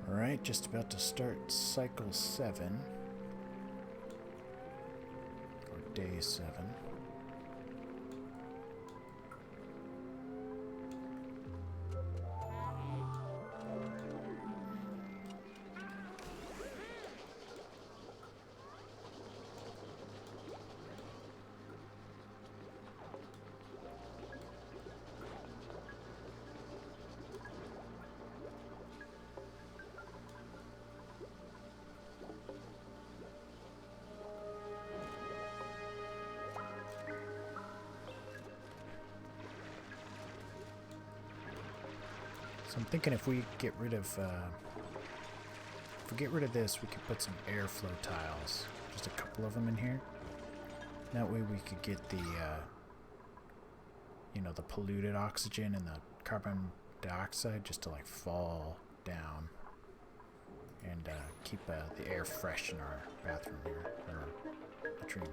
Alright, just about to start cycle 7. Or day 7. So I'm thinking if we get rid of this, we could put some airflow tiles, just a couple of them in here. That way we could get the, you know, the polluted oxygen and the carbon dioxide just to like fall down and keep the air fresh in our bathroom here, or latrine.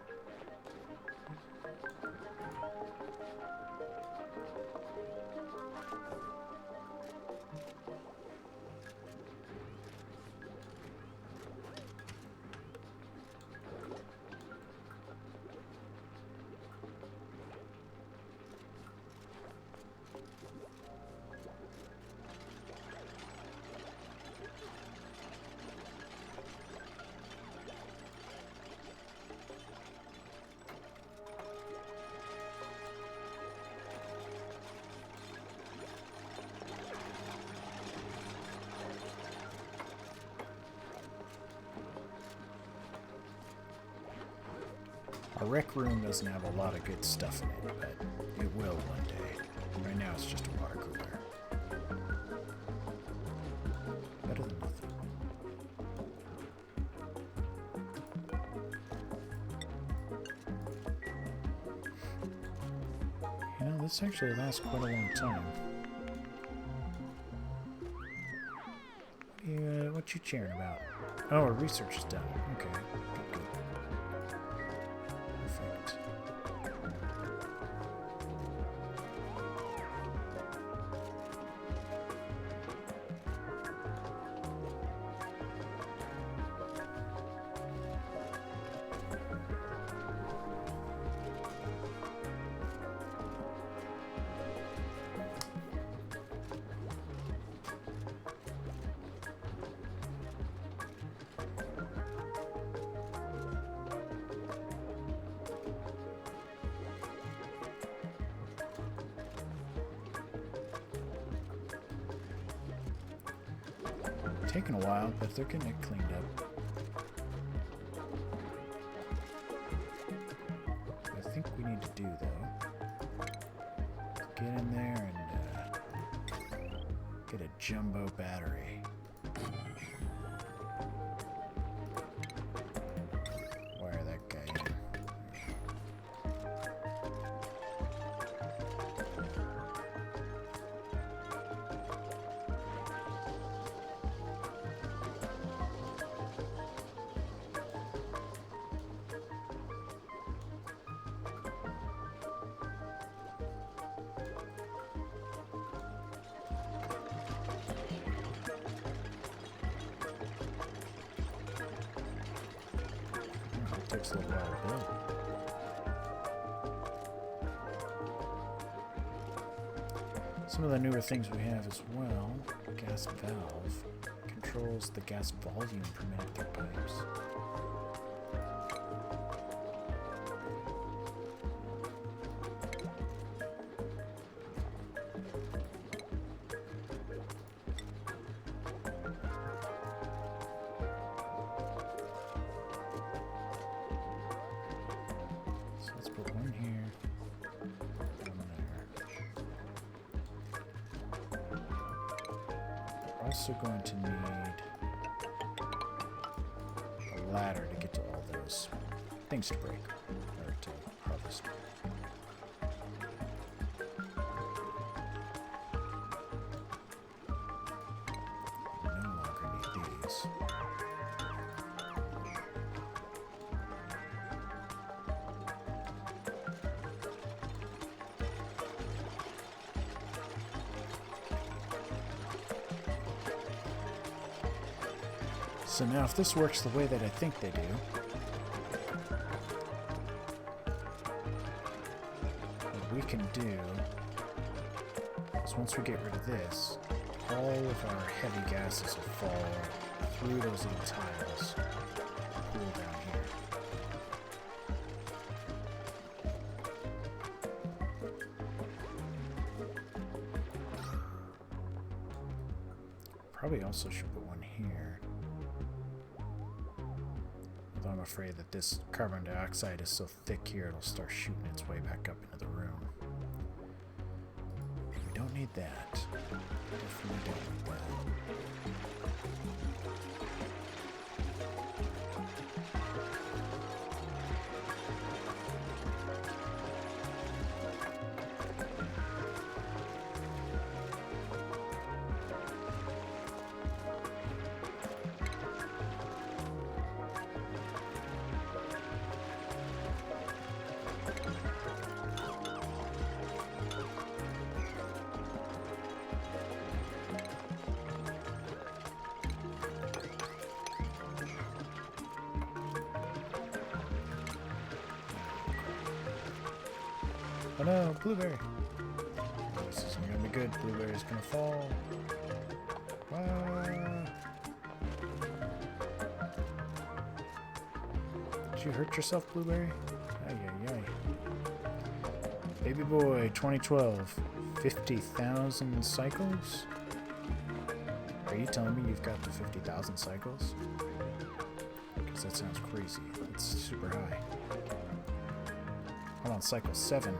Our rec room doesn't have a lot of good stuff in it, but it will one day. Right now it's just a water cooler. Better than nothing. You know, this actually lasts quite a long time. What you cheering about? Oh, our research is done. Okay, good, good. Perfect. Taking a while, but they're getting it cleaned up. What I think we need to do, though, is get in there and get a jumbo battery. Wire that guy in. Takes a little while to build. Some of the newer things we have as well. Gas valve controls the gas volume permitted through pipes. Also going to need ladder to get to all those things to break, or to harvest. No longer need these. So now if this works the way that I think they do, what we can do is once we get rid of this, all of our heavy gases will fall through those little tiles and pool down here. Probably also should put one here. Although I'm afraid that this carbon dioxide is so thick here it'll start shooting its way back up into the room. We don't need that. Definitely don't need that. Oh no, blueberry! This isn't gonna be good. Blueberry's gonna fall. Ah. Did you hurt yourself, blueberry? Ay, ay, ay. Baby boy, 2012. 50,000 cycles? Are you telling me you've got the 50,000 cycles? Because that sounds crazy. That's super high. I'm on cycle 7.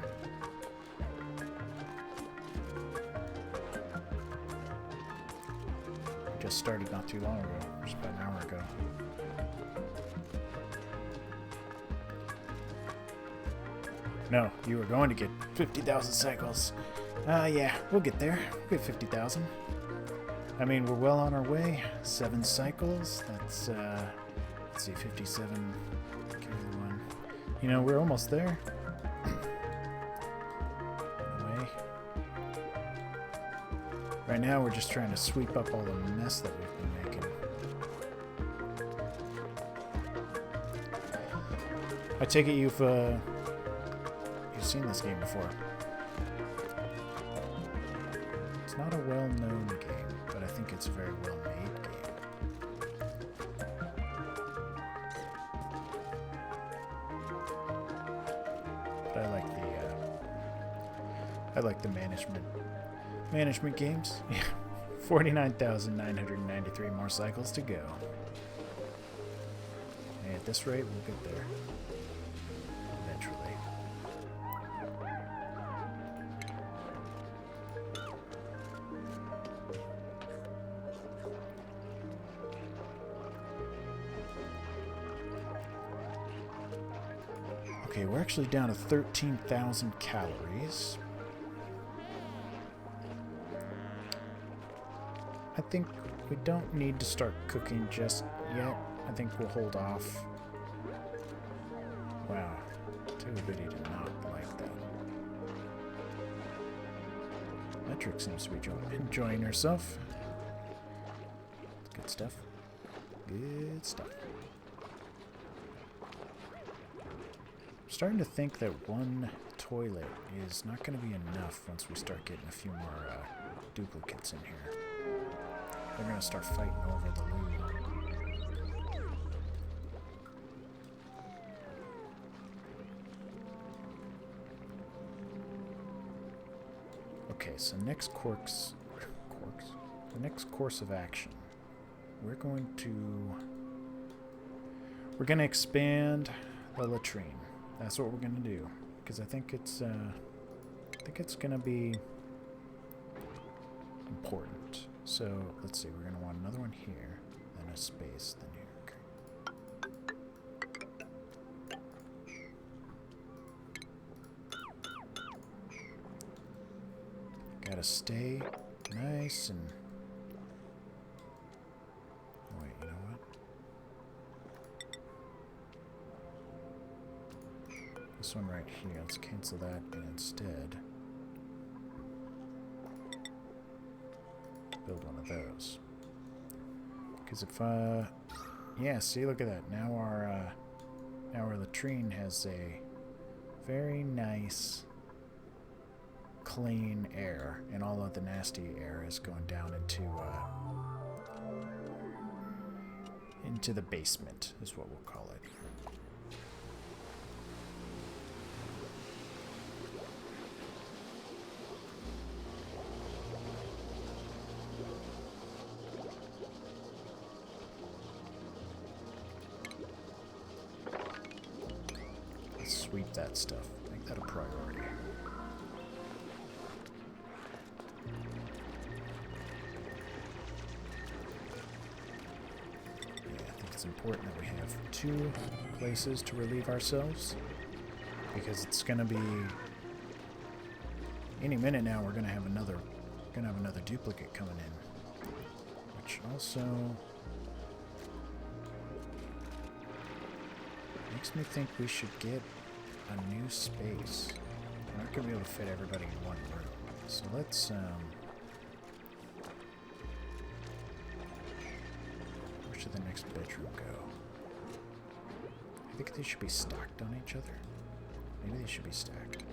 Just started not too long ago, just about an hour ago. No, you were going to get 50,000 cycles. Yeah, we'll get there. We'll get 50,000. I mean, we're well on our way. 7 cycles. That's, let's see, 57. Carry the 1. You know, we're almost there. Right now, we're just trying to sweep up all the mess that we've been making. I take it you've seen this game before. It's not a well-known game, but I think it's a very well-made game. But I like the management games. 49,993 more cycles to go. And at this rate, we'll get there. Eventually. Okay, we're actually down to 13,000 calories. I think we don't need to start cooking just yet. I think we'll hold off. Wow, Tubity did not like that. Metric seems to be enjoying herself. Good stuff. Good stuff. I'm starting to think that one toilet is not going to be enough once we start getting a few more duplicates in here. They're gonna start fighting over the loot. Okay, so the next course of action, we're gonna expand the latrine. That's what we're gonna do, because I think it's gonna be important. So let's see, we're going to want another one here, then a space, then here. Okay. gotta stay nice and... Wait, you know what? This one right here, let's cancel that and instead build one of those. Because if, yeah, see, look at that. Now our latrine has a very nice, clean air, and all of the nasty air is going down into the basement, is what we'll call it. Sweep that stuff. Make that a priority. Yeah, I think it's important that we have 2 places to relieve ourselves, because it's gonna be any minute now. We're gonna have another duplicate coming in, which also makes me think we should get a new space. We're not going to be able to fit everybody in one room. So let's, where should the next bedroom go? I think they should be stacked on each other. Maybe they should be stacked.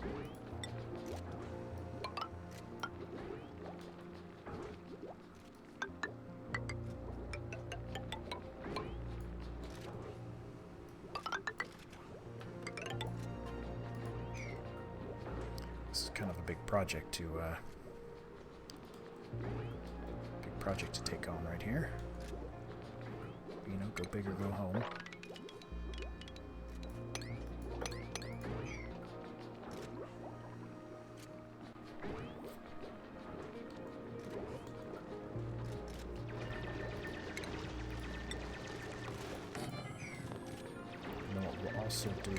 Project to take on right here. You know, go big or go home. And then what we'll also do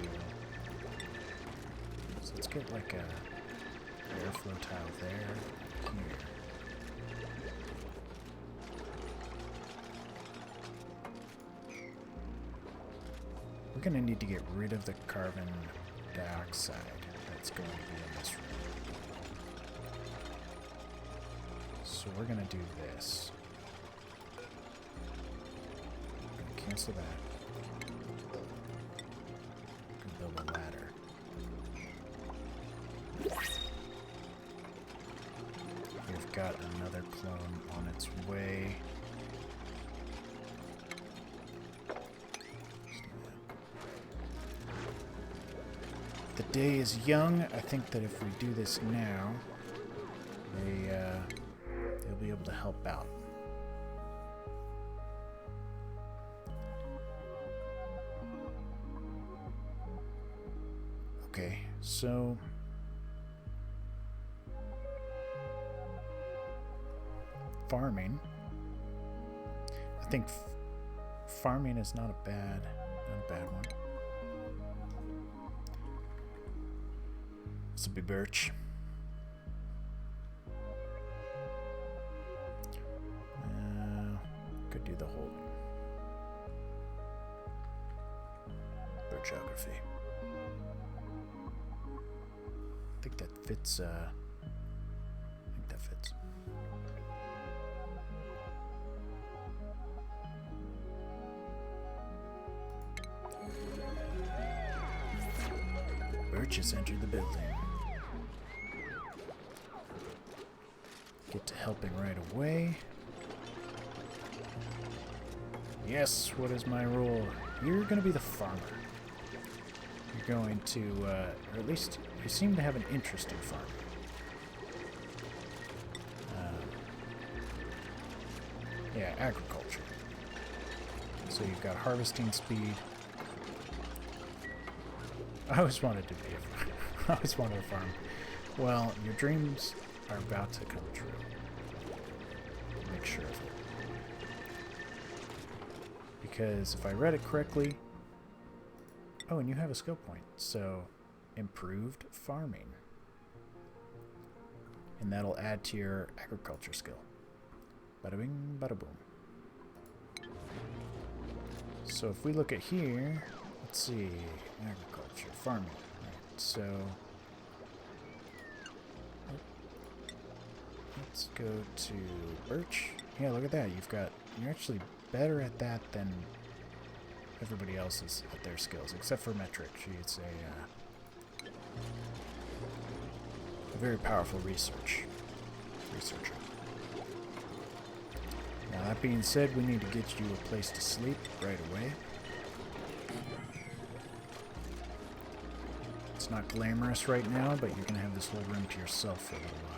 is let's get like a airflow tile there, here. We're going to need to get rid of the carbon dioxide that's going to be in this room. So we're going to do this. We're going to cancel that. We're going to build a ladder. We've got another clone on its way. The day is young. I think that if we do this now, they'll be able to help out. Okay, so farming. I think farming is not a bad one. This will be birch. Could do the whole birchography. I think that fits. I think that fits. Birch has entered the building. Get to helping right away. Yes, what is my role? You're going to be the farmer. You're going to, or at least you seem to have an interest in farming. Yeah, agriculture. So you've got harvesting speed. I always wanted to be I always wanted to farm. Well, your dreams are about to come true. Make sure of it. Because if I read it correctly... Oh, and you have a skill point. So, improved farming. and that'll add to your agriculture skill. Bada bing, bada boom. So if we look at here, let's see, agriculture, farming. Right, so let's go to birch. Yeah, look at that. You're actually better at that than everybody else is at their skills, except for Metric. She's a very powerful researcher. Now that being said, we need to get you a place to sleep right away. It's not glamorous right now, but you're gonna have this whole room to yourself for a little while.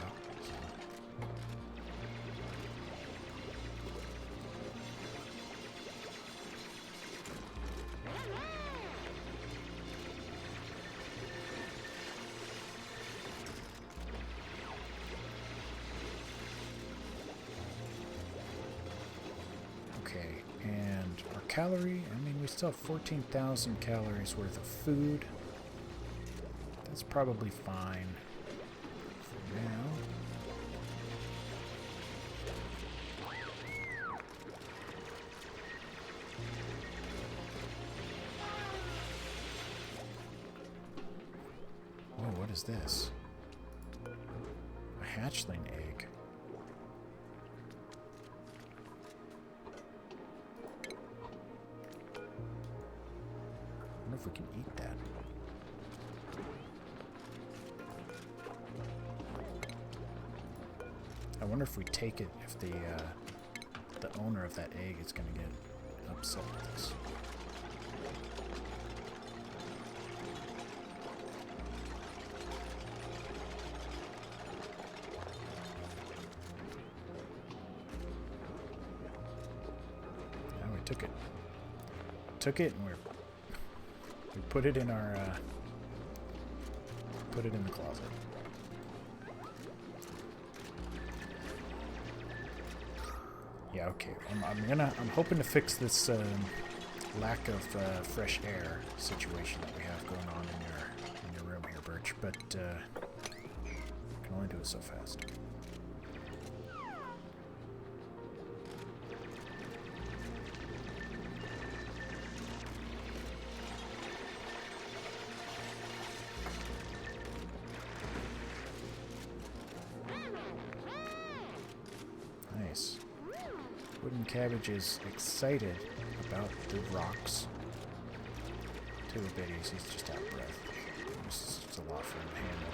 Okay, and our calorie, I mean, we still have 14,000 calories worth of food. That's probably fine for now. Whoa, what is this? A hatchling egg. I wonder if we can eat that. I wonder if we take it, if the owner of that egg is going to get upset with us. Yeah, we took it. Took it, and we put it in our put it in the closet. Yeah, okay. I'm hoping to fix this lack of fresh air situation that we have going on in your room here, Birch. But I can only do it so fast. Nice. Wooden Cabbage is excited about the rocks. Two biddies, he's just out of breath. It's just a lot for him to handle.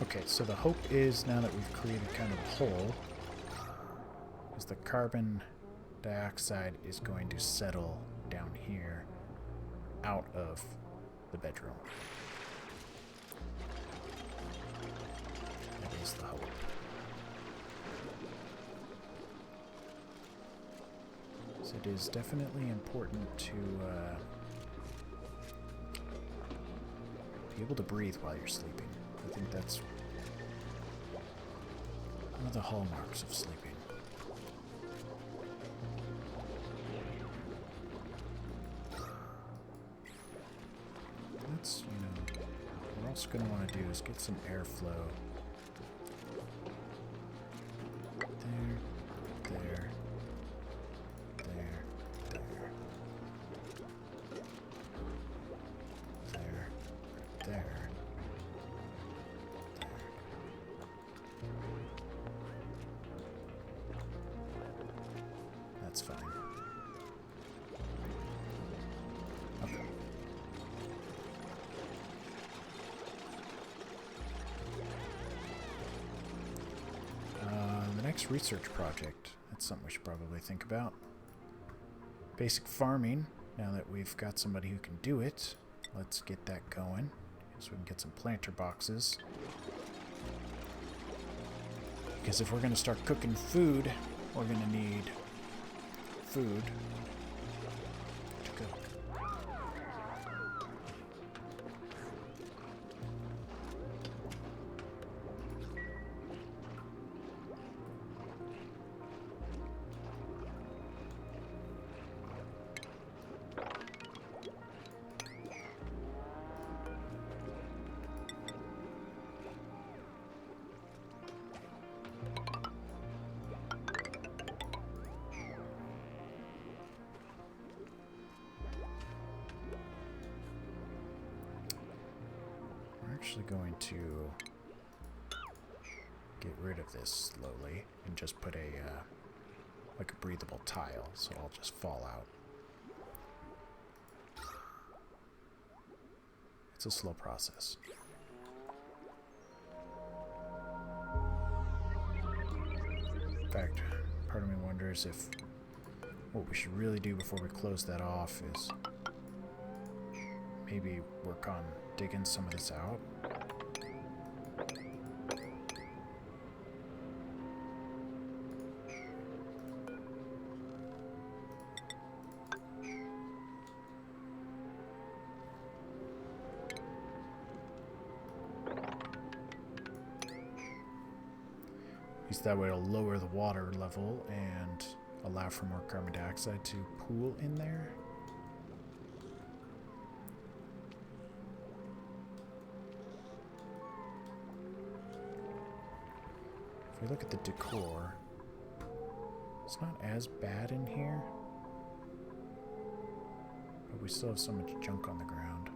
Okay, so the hope is, now that we've created kind of a hole, is the carbon dioxide is going to settle down here out of the bedroom. That is the hope. So it is definitely important to be able to breathe while you're sleeping. I think that's one of the hallmarks of sleeping. That's, what we're also going to want to do is get some airflow. There, there, there, there, there. That's fine. Okay. The next research project, that's something we should probably think about. Basic farming, now that we've got somebody who can do it, let's get that going so we can get some planter boxes. Because if we're going to start cooking food, we're going to need food to cook. actually going to get rid of this slowly and just put a like a breathable tile, so it'll just fall out. It's a slow process. In fact, part of me wonders if what we should really do before we close that off is maybe work on digging some of this out. That way it'll lower the water level and allow for more carbon dioxide to pool in there. If we look at the decor, it's not as bad in here, but we still have so much junk on the ground.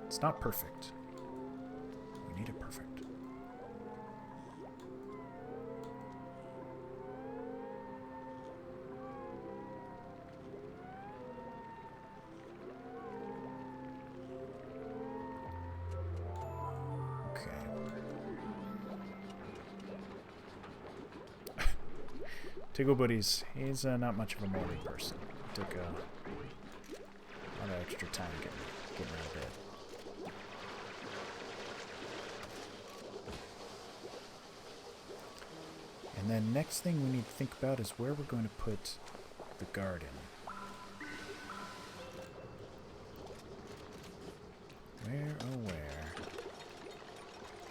It's not perfect. We need it perfect. Tiggle Buddies, he's not much of a morning person. Took a lot of extra time getting out of bed. And then next thing we need to think about is where we're going to put the garden. Where, oh where,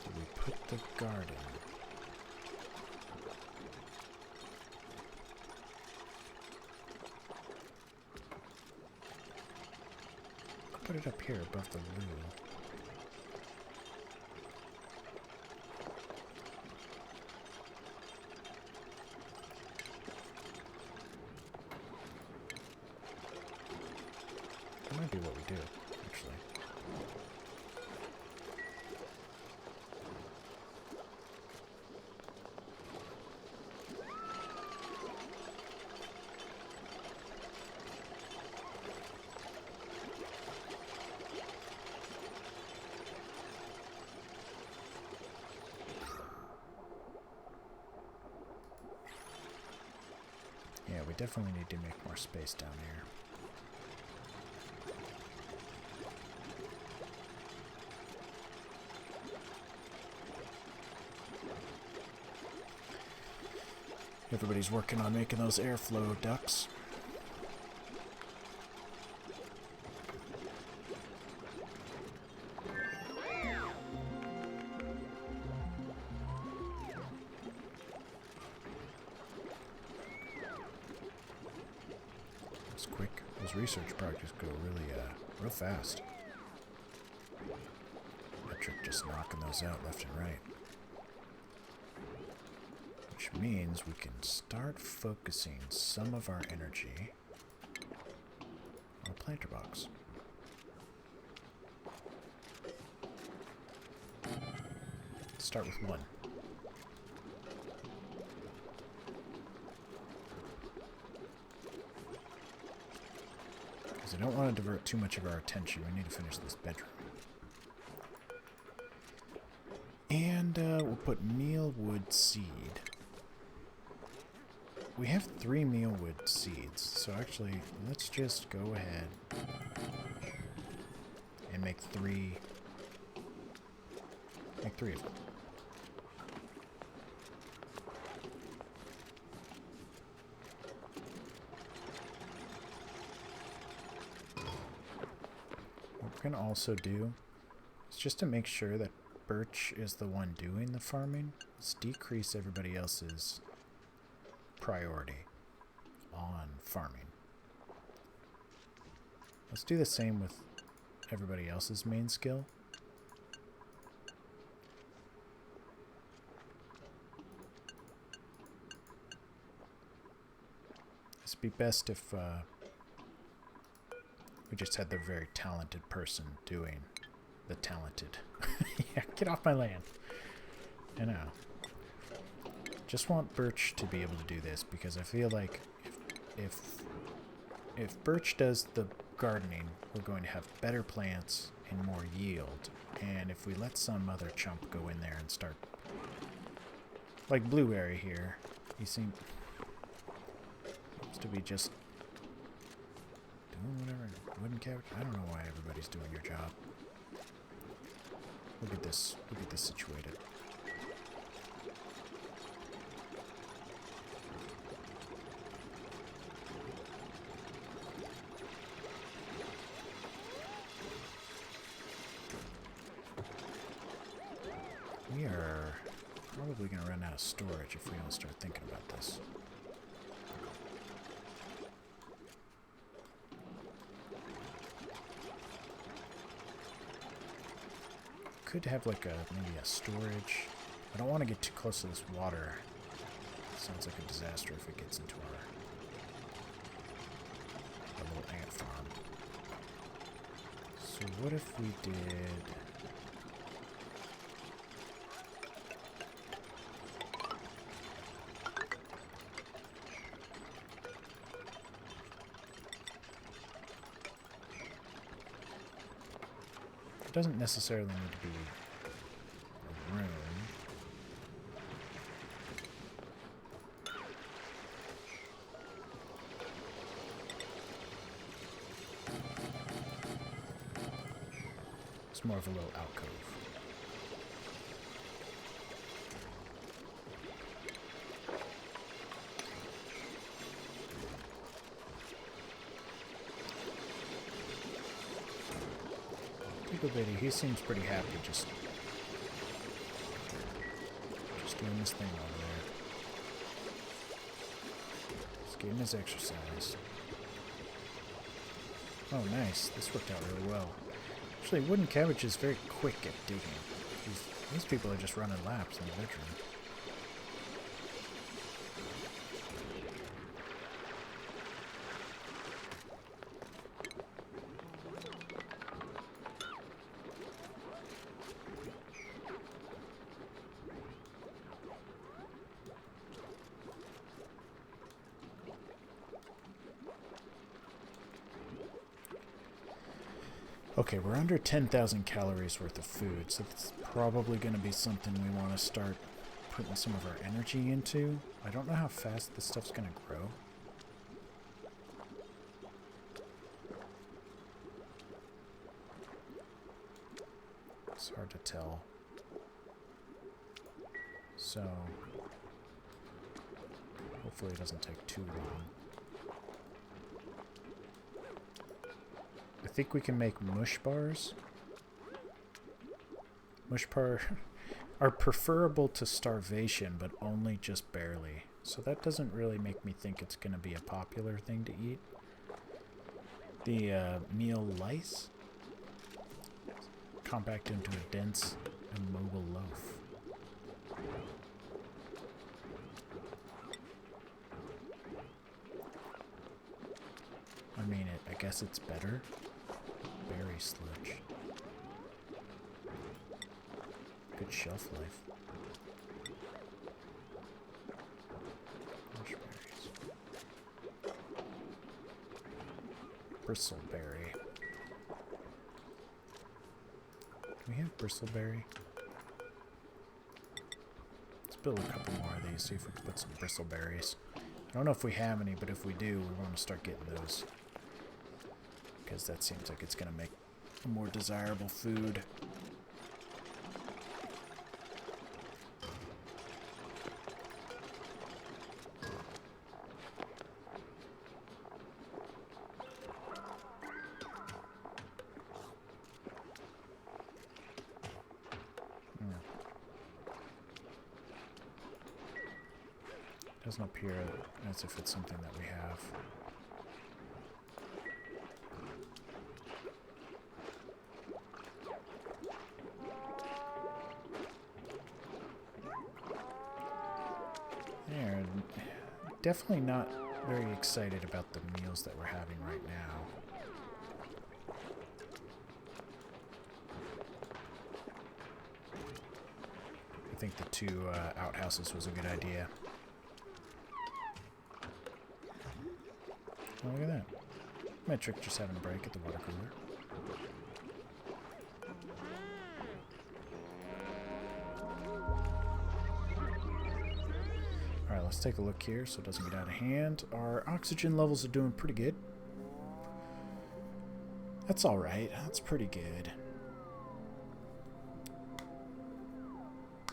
do we put the garden? Put it up here above the loo. That might be what we do, actually. Yeah, we definitely need to make more space down here. Everybody's working on making those airflow ducts. It's quick. Those research projects go really, real fast. Metric just knocking those out left and right. Which means we can start focusing some of our energy on a planter box. Let's start with one. Because I don't want to divert too much of our attention. We need to finish this bedroom. And we'll put mealwood seed. We have 3 mealwood seeds, so actually, let's just go ahead and make 3 of them. What we're going to also do is just to make sure that Birch is the one doing the farming, let's decrease everybody else's priority on farming. Let's do the same with everybody else's main skill. It'd be best if we just had the very talented person doing the talented. Yeah, get off my land. I know. Just want Birch to be able to do this because I feel like if Birch does the gardening, we're going to have better plants and more yield. And if we let some other chump go in there and start, like Blueberry here, he seems to be just doing whatever. Wooden cabbage. I don't know why everybody's doing your job. Look at this. Look at this situated. We are probably going to run out of storage if we don't start thinking about this. Could have like maybe a storage. I don't want to get too close to this water. Sounds like a disaster if it gets into our little ant farm. So what if we did... It doesn't necessarily need to be a room. It's more of a little alcove. He seems pretty happy just doing this thing over there. Just getting his exercise. Oh, nice. This worked out really well. Actually, Wooden Cabbage is very quick at digging. These people are just running laps in the bedroom. Okay, we're under 10,000 calories worth of food, so that's probably going to be something we want to start putting some of our energy into. I don't know how fast this stuff's going to grow. It's hard to tell. So, hopefully it doesn't take too long. I think we can make mush bars. Mush bar are preferable to starvation, but only just barely. So that doesn't really make me think it's going to be a popular thing to eat. The meal lice compact into a dense and mobile loaf. I mean, I guess it's better. Berry sludge. Good shelf life. Marshberries. Bristleberry. Do we have bristleberry? Let's build a couple more of these, see if we can put some bristleberries. I don't know if we have any, but if we do, we want to start getting those. Because that seems like it's going to make a more desirable food. Doesn't appear as if it's something that we have. They're definitely not very excited about the meals that we're having right now. think the two outhouses was a good idea. Oh, look at that. Metric just having a break at the water cooler. Alright, let's take a look here so it doesn't get out of hand. Our oxygen levels are doing pretty good. That's alright. That's pretty good.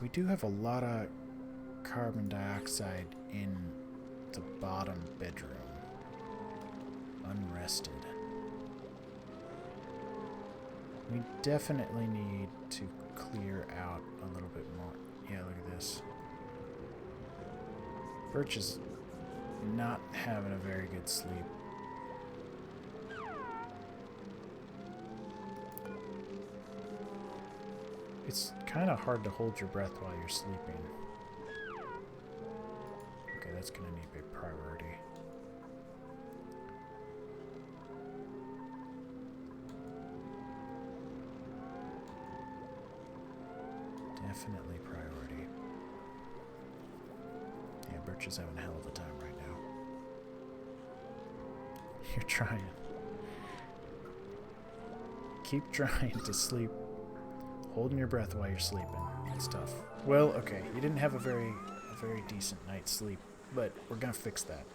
We do have a lot of carbon dioxide in the bottom bedroom. Unrested. We definitely need to clear out a little bit more. Yeah, look at this. Birch is not having a very good sleep. It's kind of hard to hold your breath while you're sleeping. Okay, that's going to need a priority. Definitely priority. Yeah, Birch is having a hell of a time right now. You're trying. Keep trying to sleep. Holding your breath while you're sleeping. It's tough. Well, okay, you didn't have a very decent night's sleep, but we're gonna fix that.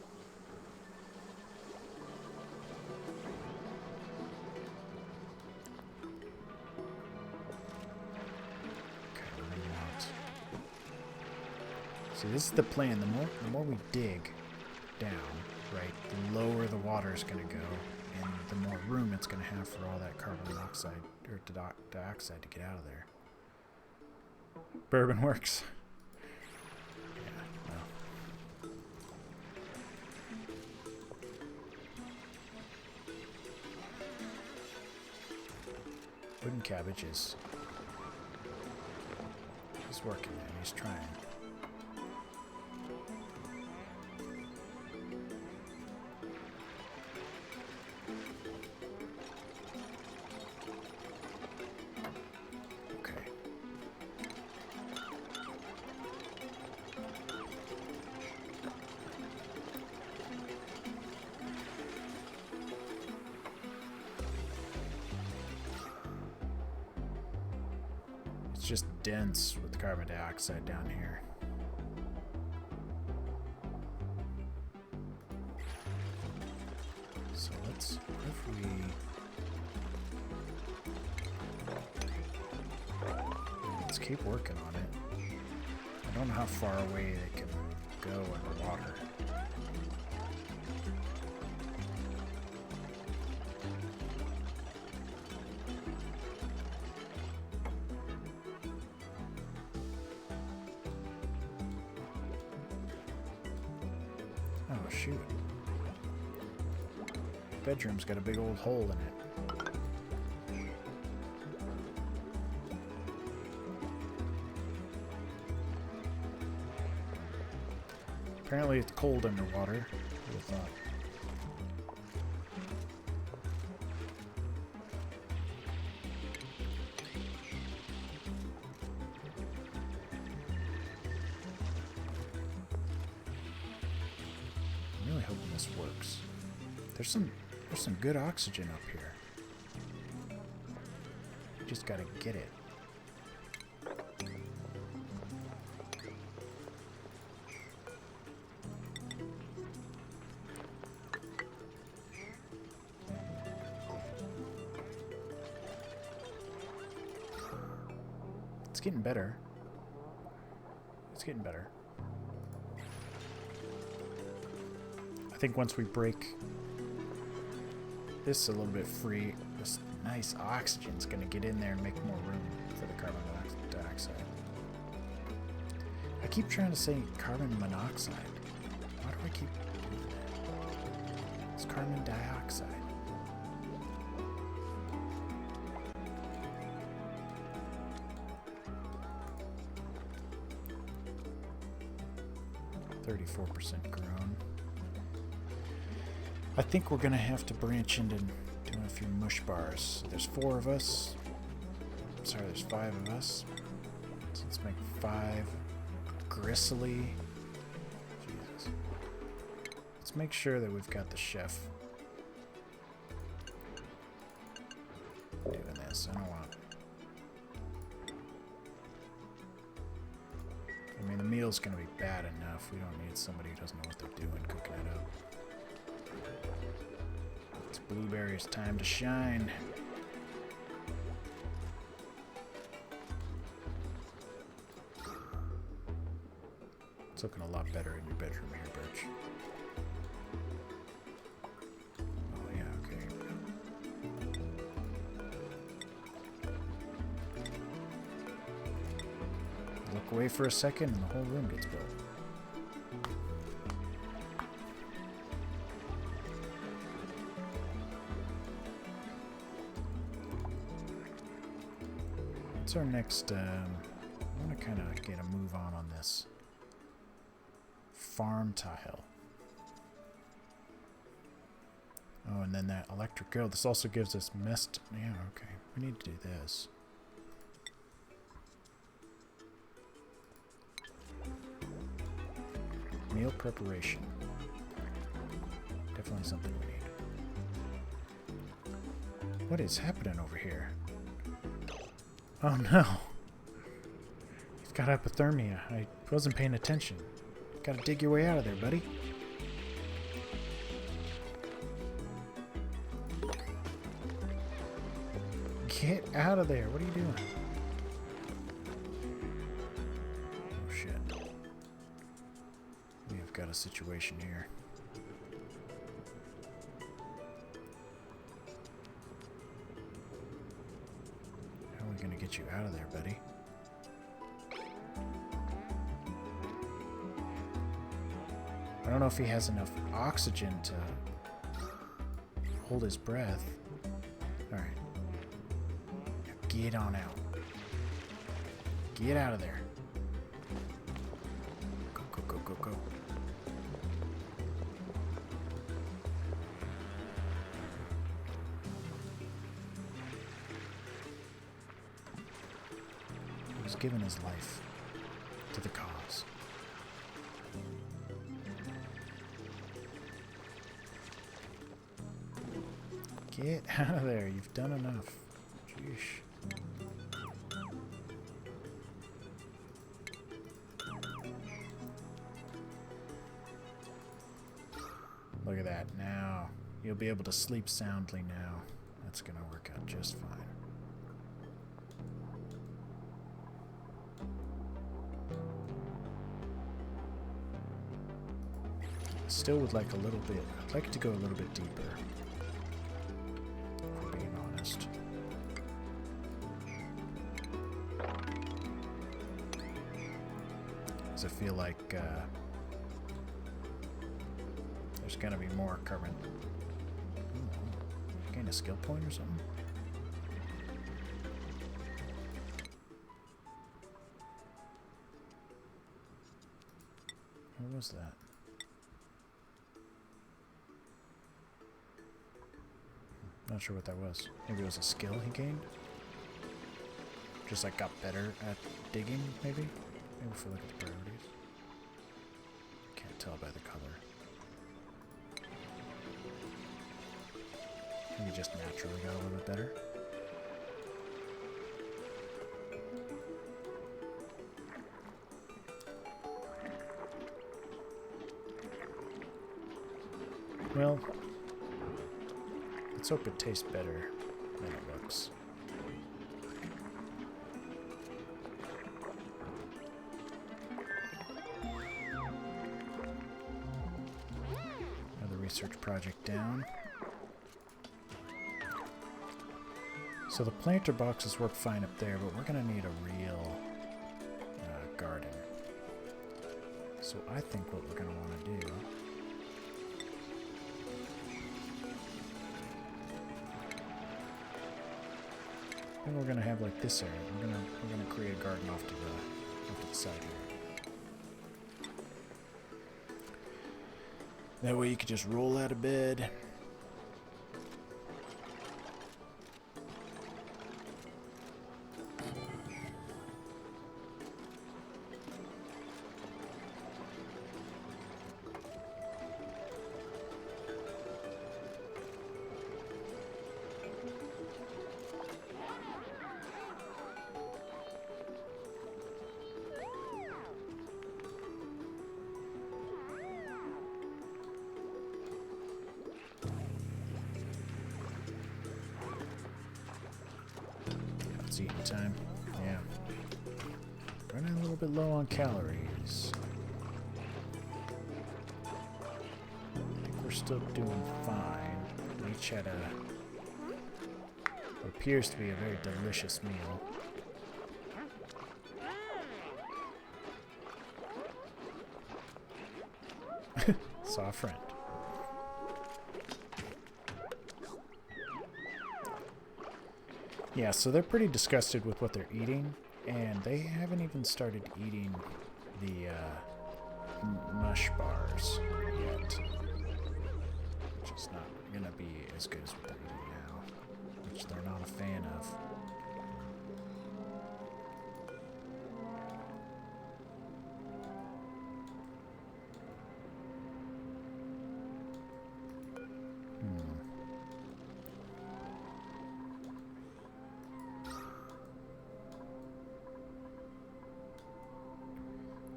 Okay, we're running out. See, this is the plan. The more we dig down, right, the lower the water is gonna go, and the more room it's gonna have for all that carbon monoxide or dioxide to get out of there. Bourbon works. Yeah, well. Wooden cabbage is... He's working and he's trying. It's just dense with carbon dioxide down here. So let's, what if we... Let's keep working on it. I don't know how far away it can go underwater. Oh, shoot. Bedroom's got a big old hole in it. Apparently it's cold underwater. Who would have thought? I'm really hoping this works. There's some good oxygen up here. You just gotta get it. It's getting better. It's getting better. I think once we break this a little bit free, this nice oxygen's going to get in there and make more room for the carbon dioxide. I keep trying to say carbon monoxide. Why do I keep doing that? It's carbon dioxide. .34% grown. I think we're gonna have to branch into doing a few mush bars. There's 4 of us. Sorry, there's 5 of us. So let's make 5 gristly. Jesus. Let's make sure that we've got the chef doing this. I don't want. I mean, the meal's gonna be bad enough. We don't need somebody who doesn't know what they're doing cooking it up. It's Blueberry's time to shine. It's looking a lot better in your bedroom here, Birch. Oh, yeah, okay. Look away for a second and the whole room gets built. What's our next, I want to kind of get a move on this. Farm tile. Oh, and then that electric grill. This also gives us mist. Yeah, okay. We need to do this. Meal preparation. Definitely something we need. What is happening over here? Oh no. He's got hypothermia. I wasn't paying attention. Gotta dig your way out of there, buddy. Get out of there. What are you doing? Oh, shit. We have got a situation here. How are we gonna get you out of there, buddy? I don't know if he has enough oxygen to hold his breath. Alright. Get on out. Get out of there. Go, go, go, go, go. He's given his life to the cause. Get out of there. You've done enough. Jeesh. Look at that. Now you'll be able to sleep soundly now. That's going to work out just fine. Still would like a little bit. I'd like to go a little bit deeper. I feel like there's gonna be more carbon. Gain a skill point or something? What was that? Not sure what that was. Maybe it was a skill he gained? Just like got better at digging, maybe? Maybe if we look at the priorities. Can't tell by the color. Maybe just naturally got a little bit better. Well, let's hope it tastes better than it looks. Research project down. So the planter boxes work fine up there, but we're going to need a real garden. So I think what we're going to want to do and we're going to have like this area. We're going to create a garden off to the side here. That way you could just roll out of bed. eating time. Yeah. Running a little bit low on calories. I think we're still doing fine. We each had what appears to be a very delicious meal. Saw a friend. Yeah, so they're pretty disgusted with what they're eating, and they haven't even started eating the mush bars yet, which is not gonna be as good as what they're eating now, which they're not a fan of.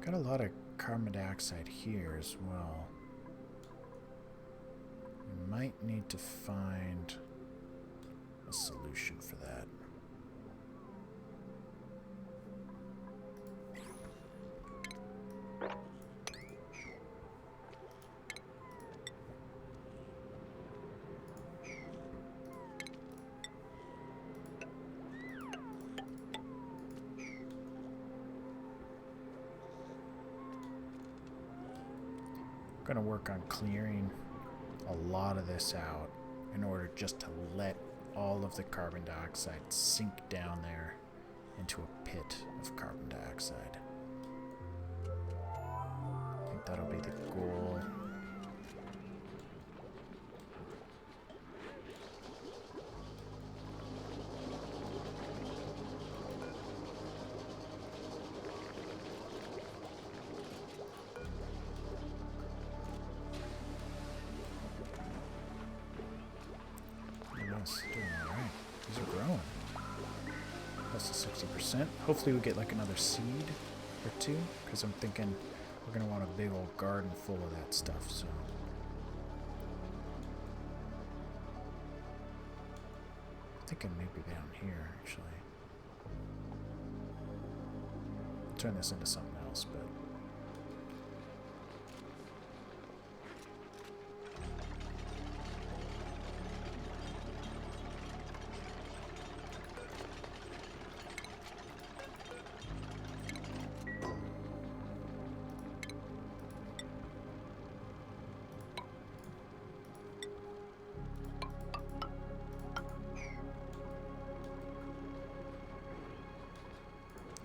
Got a lot of carbon dioxide here as well. We might need to find a solution for that. Going to work on clearing a lot of this out in order just to let all of the carbon dioxide sink down there into a pit of carbon dioxide. I think that'll be the goal. Doing alright. These are growing. Plus 60%. Hopefully we get like another seed or two, because I'm thinking we're going to want a big old garden full of that stuff, so. I'm thinking maybe down here, actually. I'll turn this into something else, but.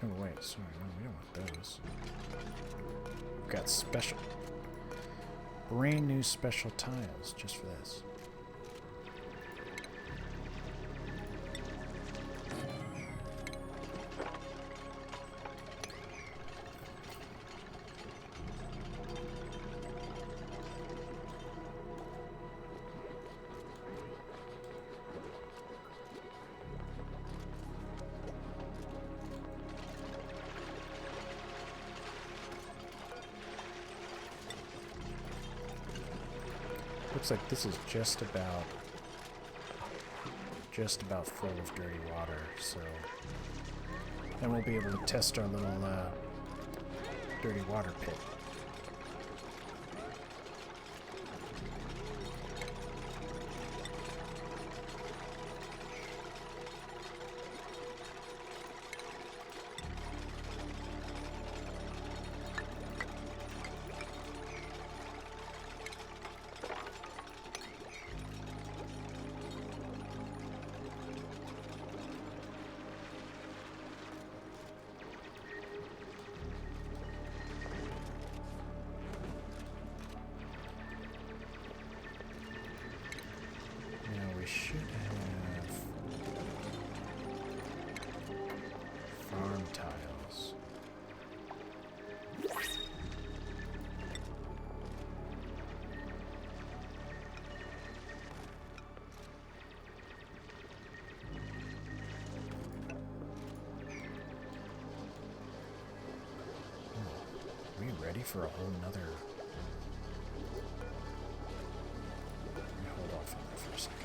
Oh wait, sorry, no, we don't want those. We've got special, brand new special tiles just for this. Looks like this is just about full of dirty water, so then we'll be able to test our little dirty water pit. We should have farm tiles. Are we ready for a whole nother? Let me hold off on that for a second.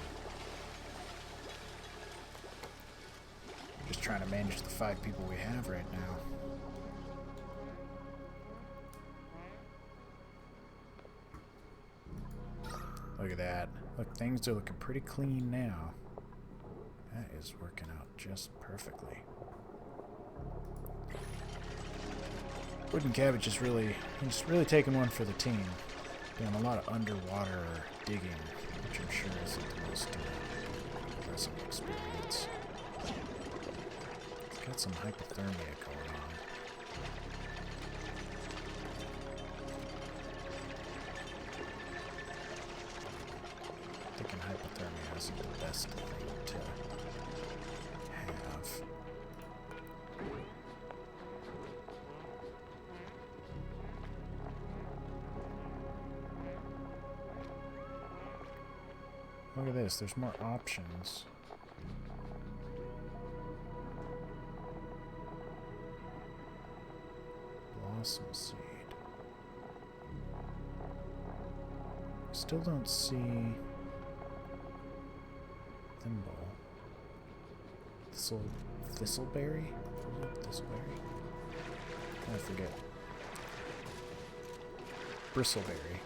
Just trying to change the 5 people we have right now. Look at that. Look, things are looking pretty clean now. That is working out just perfectly. Wooden Cabbage is really, he's really taking one for the team. Doing a lot of underwater digging, which I'm sure isn't the most pleasant experience. It's got some hypothermia going on. Thinking hypothermia isn't the best thing to have. Look at this, there's more options. Blossom seed. Still don't see thimble. Thistleberry? Thistleberry? I forget. Bristleberry.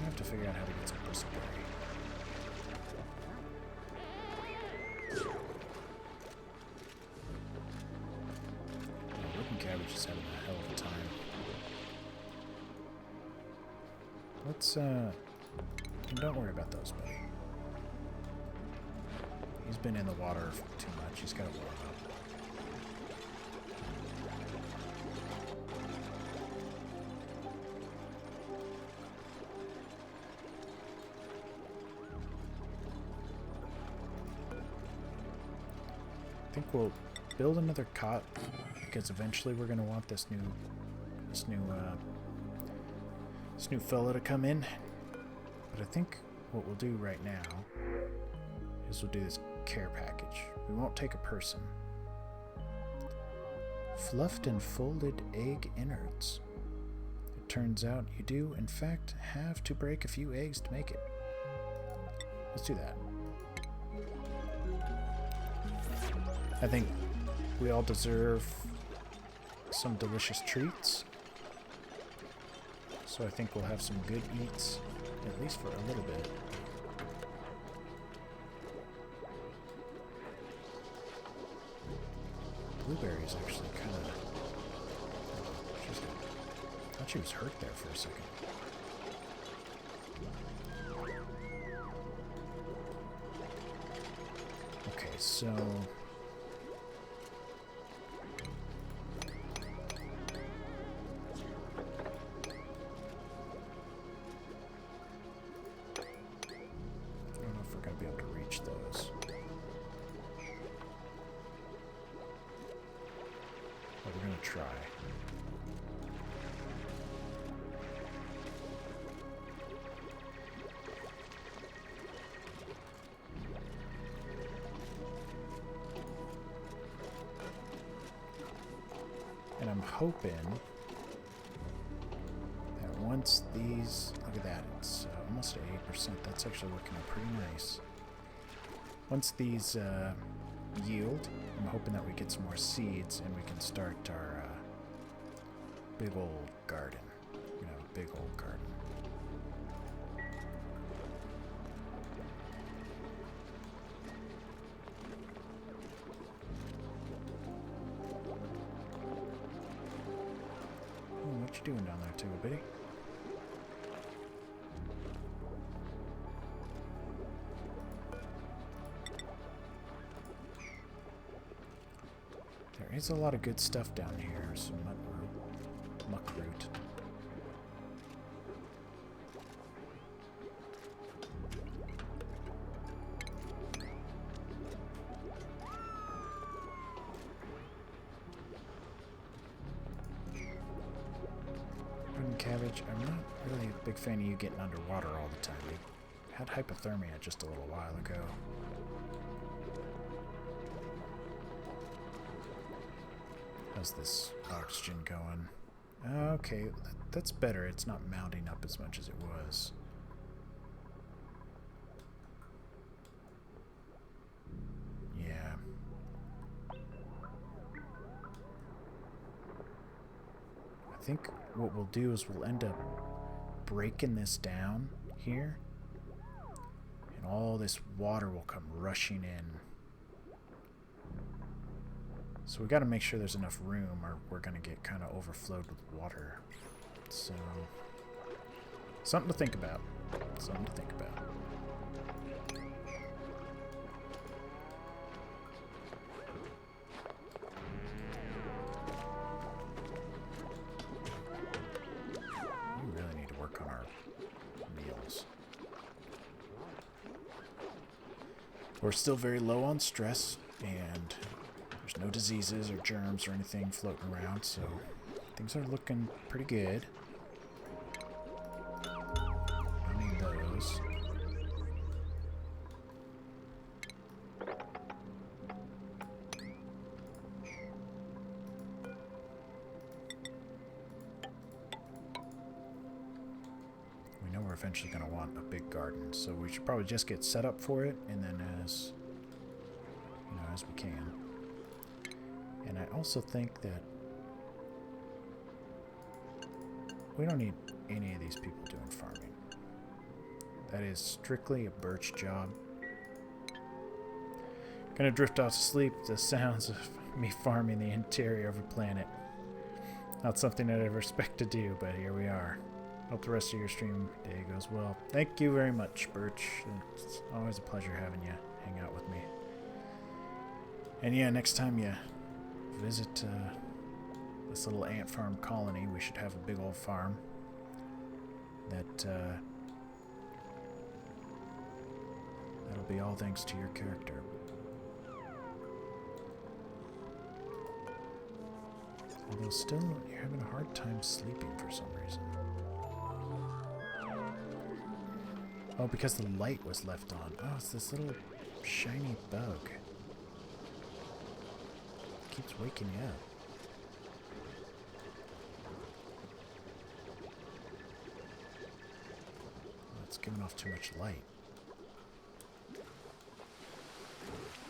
I have to figure out how to get some bristleberry. Wooden Cabbage is having a hell of a time. Let's, don't worry about those, buddy. He's been in the water too much. He's got to warm up. I think we'll build another cot because eventually we're going to want this new fella to come in. But I think what we'll do right now is we'll do this care package. We won't take a person. Fluffed and folded egg innards. It turns out you do, in fact, have to break a few eggs to make it. Let's do that. I think we all deserve some delicious treats. So I think we'll have some good eats, at least for a little bit. Blueberry's actually kind of... I thought she was hurt there for a second. Okay, so... try. And I'm hoping that once these, look at that, it's almost at 8%. That's actually working out pretty nice. Once these yield, I'm hoping that we get some more seeds and we can start our big old garden. You know, big old garden. Oh, what you doing down there too, Biddy? There is a lot of good stuff down here. Some muck root. Wooden Cabbage, I'm not really a big fan of you getting underwater all the time. You had hypothermia just a little while ago. How's this oxygen going? Okay, that's better. It's not mounting up as much as it was. Yeah. think what we'll do is we'll end up breaking this down here, and all this water will come rushing in. So we got to make sure there's enough room, or we're going to get kind of overflowed with water. So, something to think about. Something to think about. We really need to work on our meals. We're still very low on stress, and there's no diseases or germs or anything floating around, so things are looking pretty good. I need those. We know we're eventually going to want a big garden, so we should probably just get set up for it, and then as we can. And I also think that we don't need any of these people doing farming. That is strictly a Birch job. Gonna drift off to sleep to the sounds of me farming the interior of a planet. Not something I'd ever expect to do, but here we are. Hope the rest of your stream day goes well. Thank you very much, Birch. It's always a pleasure having you hang out with me. And yeah, next time you visit this little ant farm colony, we should have a big old farm that that'll be all thanks to your character. Although still, you're having a hard time sleeping for some reason. Oh, because the light was left on. Oh, it's this little shiny bug. Keeps waking you up. Well, it's giving off too much light.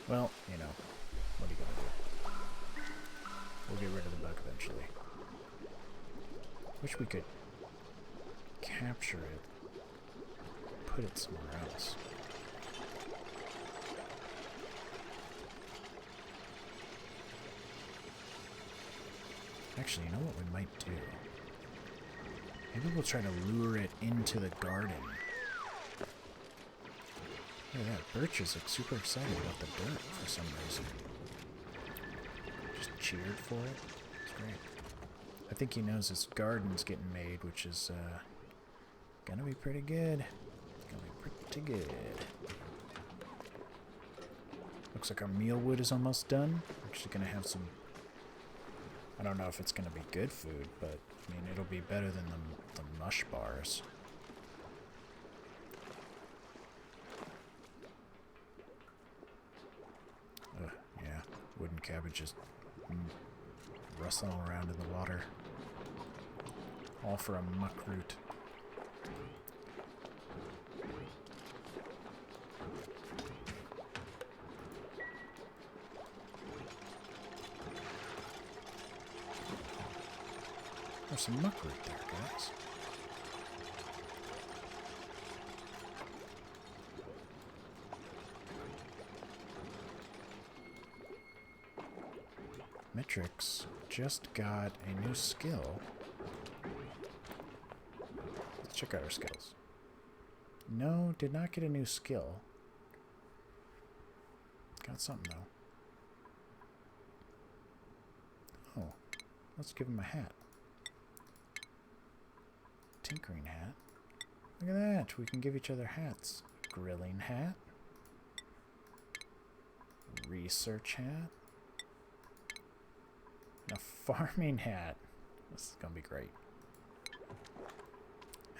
Well, you know, what are you gonna do? We'll get rid of the bug eventually. Wish we could capture it, put it somewhere else. Actually, you know what we might do? Maybe we'll try to lure it into the garden. Look at that. Birch is like super excited about the dirt for some reason. Just cheered for it. It's great. I think he knows his garden's getting made, which is gonna be pretty good. It's gonna be pretty good. Looks like our mealwood is almost done. We're actually gonna have some... I don't know if it's going to be good food, but, I mean, it'll be better than the mush bars. Yeah, wooden cabbages rustling around in the water. All for a muck root. There's some muckroot there, guys. Metrix just got a new skill. Let's check out our skills. No, did not get a new skill. Got something, though. Oh, let's give him a hat. Tinkering hat. Look at that. We can give each other hats. Grilling hat. Research hat. And a farming hat. This is going to be great.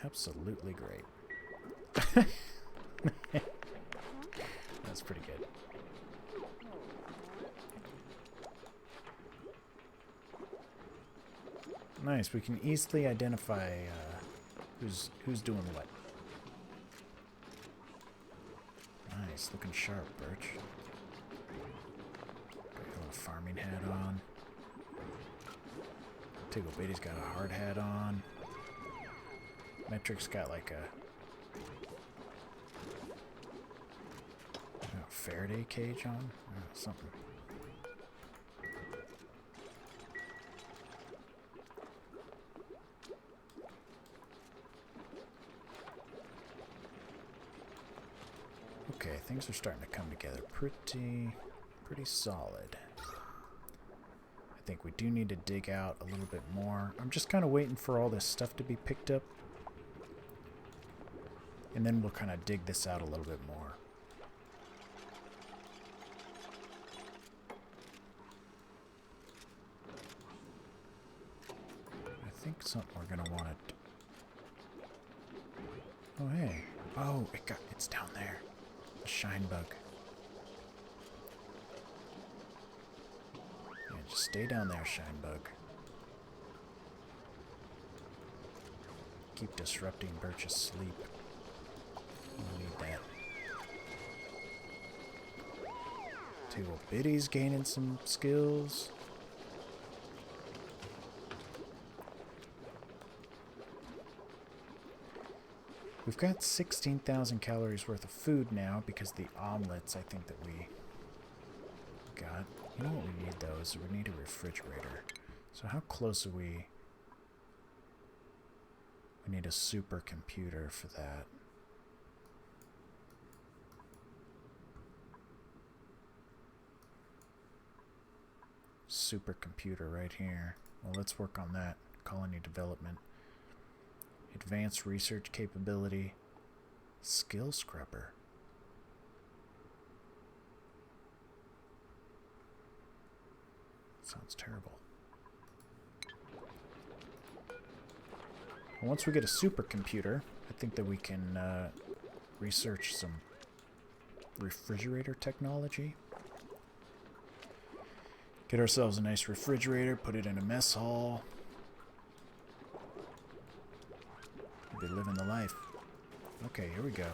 Absolutely great. That's pretty good. Nice. We can easily identify who's doing what. Nice, looking sharp, Birch. Got a little farming hat on. Tiggle Bitty's got a hard hat on. Metric's got like a Faraday cage on. Something. Okay, things are starting to come together pretty solid. I think we do need to dig out a little bit more. I'm just kind of waiting for all this stuff to be picked up. And then we'll kind of dig this out a little bit more. I think something we're going to want to... Oh, hey. Oh, it's down there. A shine bug. Yeah, just stay down there, shine bug. Keep disrupting Birch's sleep. We need that. Tiggle Bitty's gaining some skills. We've got 16,000 calories worth of food now because the omelets I think that we got. You know what we need though is we need a refrigerator. So how close are we? We need a supercomputer for that. Supercomputer right here. Well, let's work on that. Colony development. Advanced research capability. Skill scrubber. Sounds terrible. Once we get a supercomputer, I think that we can research some refrigerator technology. Get ourselves a nice refrigerator, put it in a mess hall. Be living the life. Okay, here we go.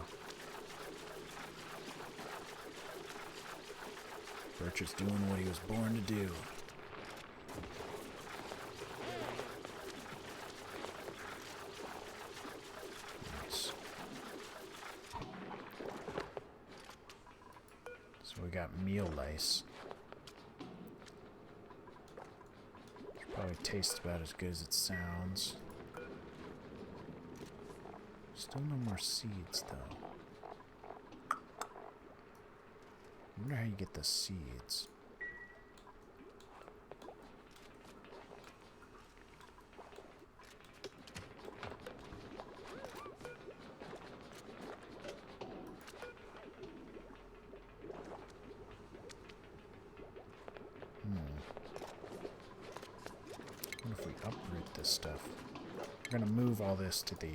Birch is doing what he was born to do. Nice. So we got meal lice. Probably tastes about as good as it sounds. Still no more seeds, though. I wonder how you get the seeds. What if we uproot this stuff? We're gonna move all this to the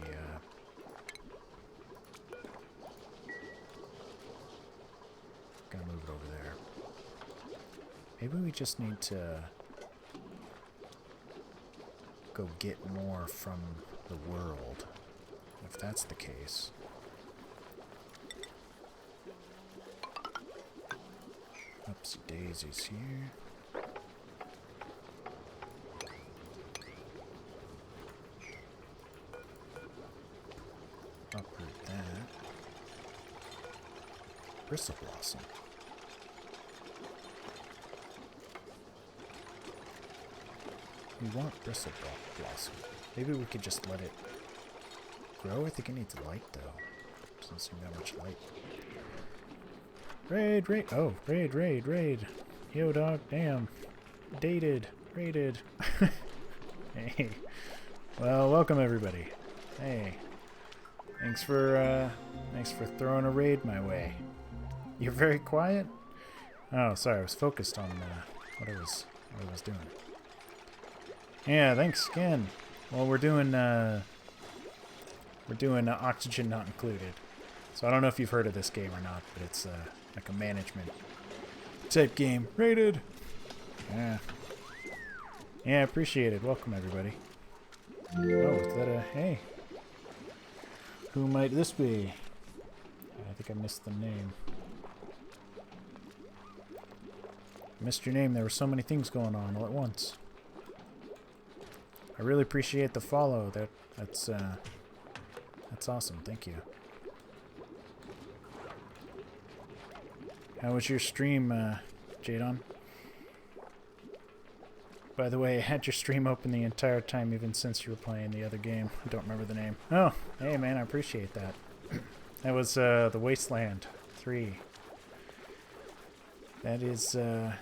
gonna move it over there. Maybe we just need to go get more from the world. If that's the case. Oopsie daisies here. Uproot that. Bristle blossom. We want bristle blossom. Maybe we could just let it grow. I think it needs light though. Doesn't seem that much light. Raid, raid. Oh, raid, raid, raid. Yo, dog. Damn. Dated. Raided. Hey. Well, welcome everybody. Hey. Thanks for throwing a raid my way. You're very quiet? Oh, sorry. I was focused on what I was doing. Yeah, thanks again. Well, we're doing Oxygen Not Included. So I don't know if you've heard of this game or not, but it's like a management type game. Rated. Yeah. Yeah, appreciate it. Welcome everybody. Oh, is that a hey? Who might this be? I think I missed the name. Missed your name. There were so many things going on all at once. I really appreciate the follow. That's awesome. Thank you. How was your stream, Jadon? By the way, I had your stream open the entire time, even since you were playing the other game. I don't remember the name. Oh, hey man, I appreciate that. That was the Wasteland 3. That is, yeah,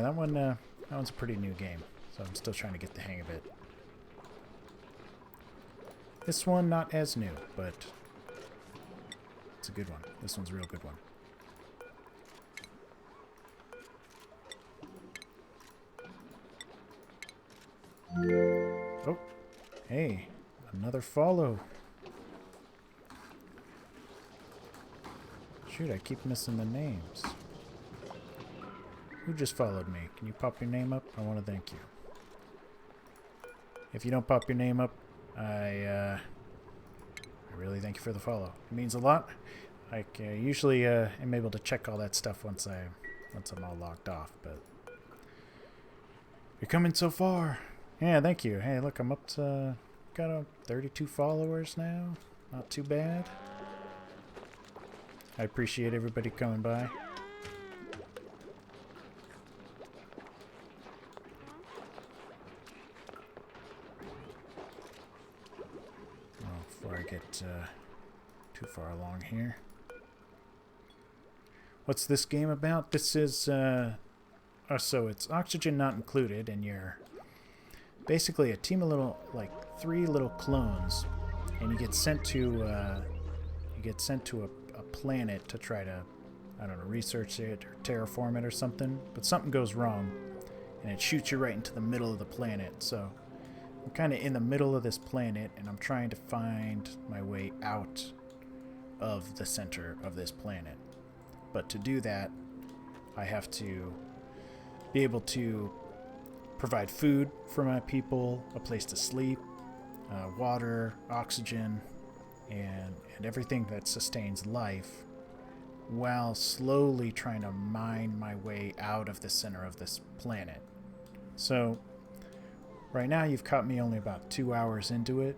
that one's a pretty new game, so I'm still trying to get the hang of it. This one, not as new, but it's a good one. This one's a real good one. Oh, hey, another follow. Shoot, I keep missing the names. Who just followed me? Can you pop your name up? I want to thank you. If you don't pop your name up, I really thank you for the follow. It means a lot. I usually am able to check all that stuff once I'm all logged off, but you're coming so far. Yeah, thank you. Hey, look, I'm up to got 32 followers now. Not too bad. I appreciate everybody coming by. Well, before I get too far along here. What's this game about? This is, so it's oxygen not included, and you're basically a team of like 3 little clones, and you get sent to a planet to try to, I don't know, research it or terraform it or something, but something goes wrong, and it shoots you right into the middle of the planet. So I'm kind of in the middle of this planet, and I'm trying to find my way out of the center of this planet. But to do that, I have to be able to provide food for my people, a place to sleep, water, oxygen, and everything that sustains life, while slowly trying to mine my way out of the center of this planet. So right now you've caught me only about 2 hours into it,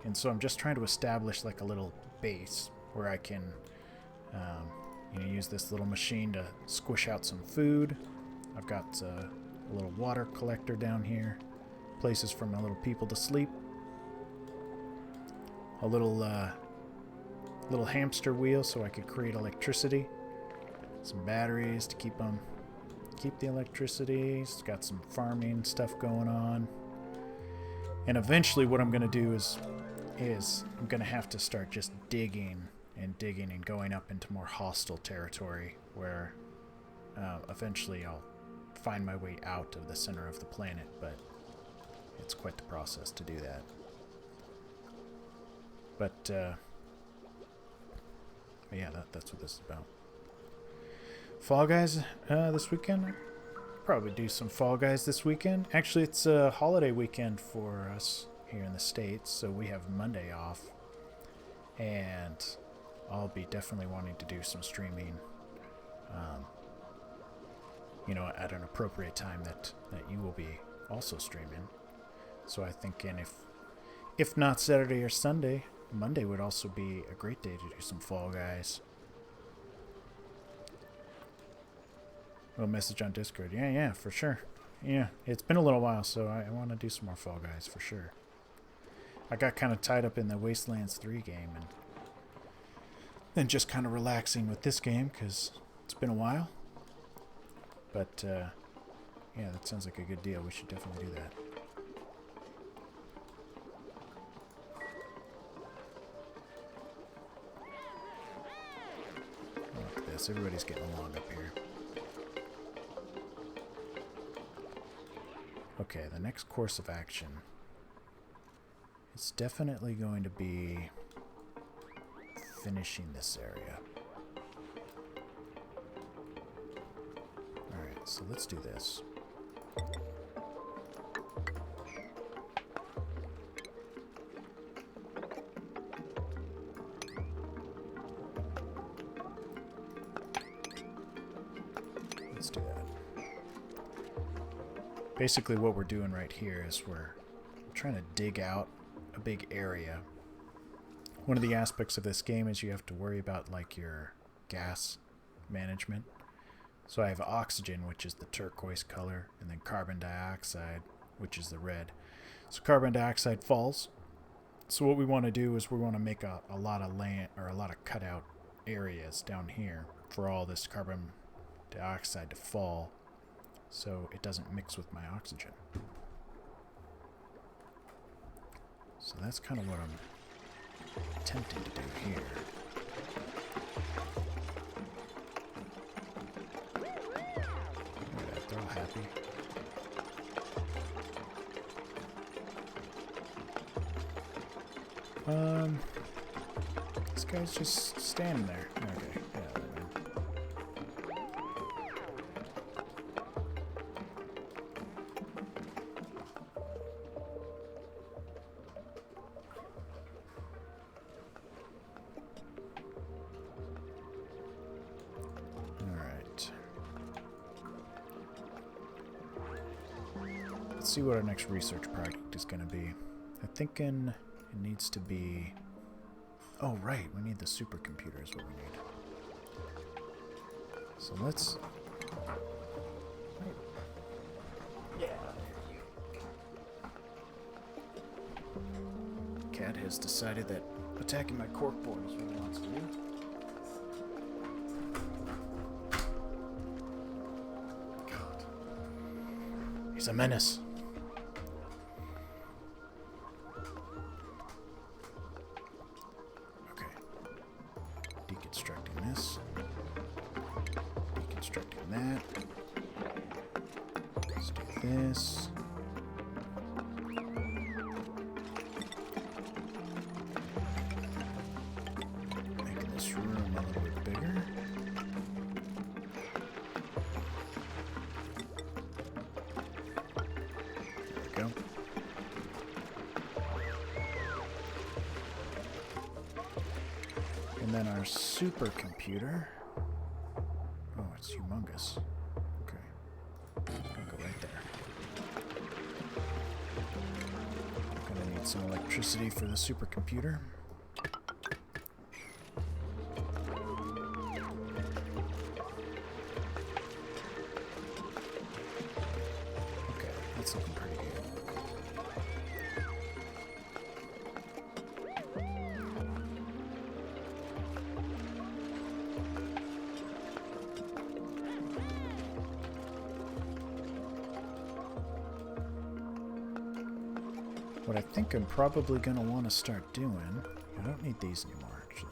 and so I'm just trying to establish like a little base where I can use this little machine to squish out some food. I've got a little water collector down here, places for my little people to sleep, a little hamster wheel so I could create electricity, some batteries to keep the electricity. It's got some farming stuff going on, and eventually what I'm gonna do is I'm gonna have to start just digging and going up into more hostile territory where eventually I'll find my way out of the center of the planet, but it's quite the process to do that. But yeah, that's what this is about. Fall Guys this weekend? Probably do some Fall Guys this weekend. Actually, it's a holiday weekend for us here in the States, so we have Monday off, and I'll be definitely wanting to do some streaming, at an appropriate time that you will be also streaming. So I think, and if not Saturday or Sunday, Monday would also be a great day to do some Fall Guys. A message on Discord. Yeah, for sure. Yeah, it's been a little while, so I want to do some more Fall Guys for sure. I got kind of tied up in the Wastelands 3 game, and then just kind of relaxing with this game because it's been a while. But yeah, that sounds like a good deal. We should definitely do that. Look at this. Everybody's getting along up here. Okay, the next course of action is definitely going to be finishing this area. Alright, so let's do this. Let's do that. basically what we're doing right here is we're trying to dig out a big area. One of the aspects of this game is you have to worry about like your gas management. So I have oxygen, which is the turquoise color, and then carbon dioxide, which is the red. So carbon dioxide falls. So what we want to do is we want to make a lot of land, or a lot of cutout areas down here for all this carbon dioxide to fall, so it doesn't mix with my oxygen. So that's kind of what I'm attempting to do here. Look at that, they're all happy. This guy's just standing there. Okay, yeah, alright. Let's see what our next research project is going to be. I'm thinking it needs to be... Oh, right, we need the supercomputer is what we need. So let's... Yeah. Cat has decided that attacking my corkboard is what he wants to do. God. He's a menace. Deconstructing this. Deconstructing that. Let's do this. Making this room a little bit bigger. There we go. And then our supercomputer. Oh, it's humongous. Okay. It's gonna go right there. Gonna need some electricity for the supercomputer. Okay, that's looking pretty good. What I think I'm probably going to want to start doing... I don't need these anymore, actually.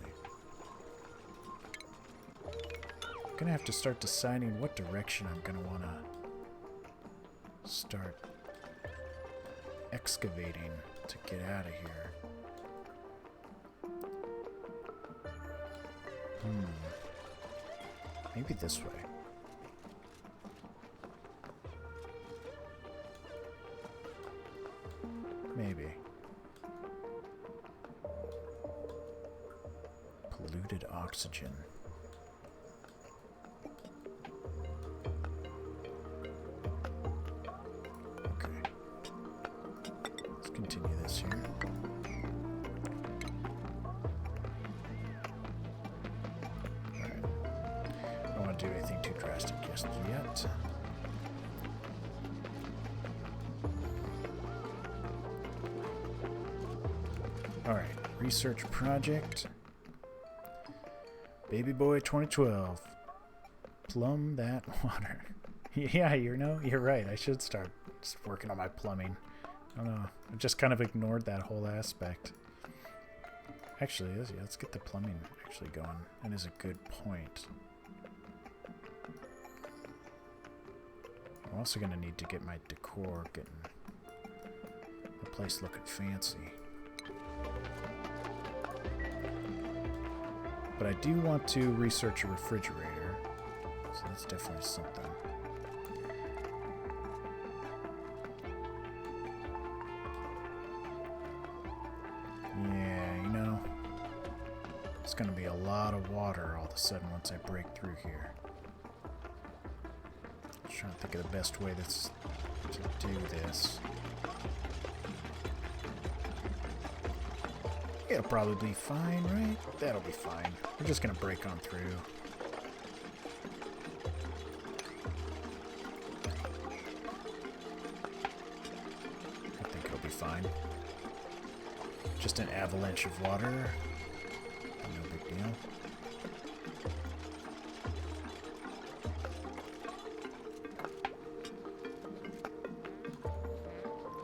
I'm going to have to start deciding what direction I'm going to want to start excavating to get out of here. Maybe this way. Maybe. Polluted oxygen. Okay. Let's continue this here. Alright. I don't want to do anything too drastic just yet. Alright, research project. Baby Boy 2012. Plumb that water. Yeah, you're right. I should start working on my plumbing. I don't know. I just kind of ignored that whole aspect. Actually, let's get the plumbing actually going. That is a good point. I'm also going to need to get my decor, getting the place looking fancy. But I do want to research a refrigerator, so that's definitely something. Yeah, you know, it's going to be a lot of water all of a sudden once I break through here. Let's trying to think of the best way to do this. It'll probably be fine, right? That'll be fine. We're just gonna break on through. I think it'll be fine. Just an avalanche of water. No big deal.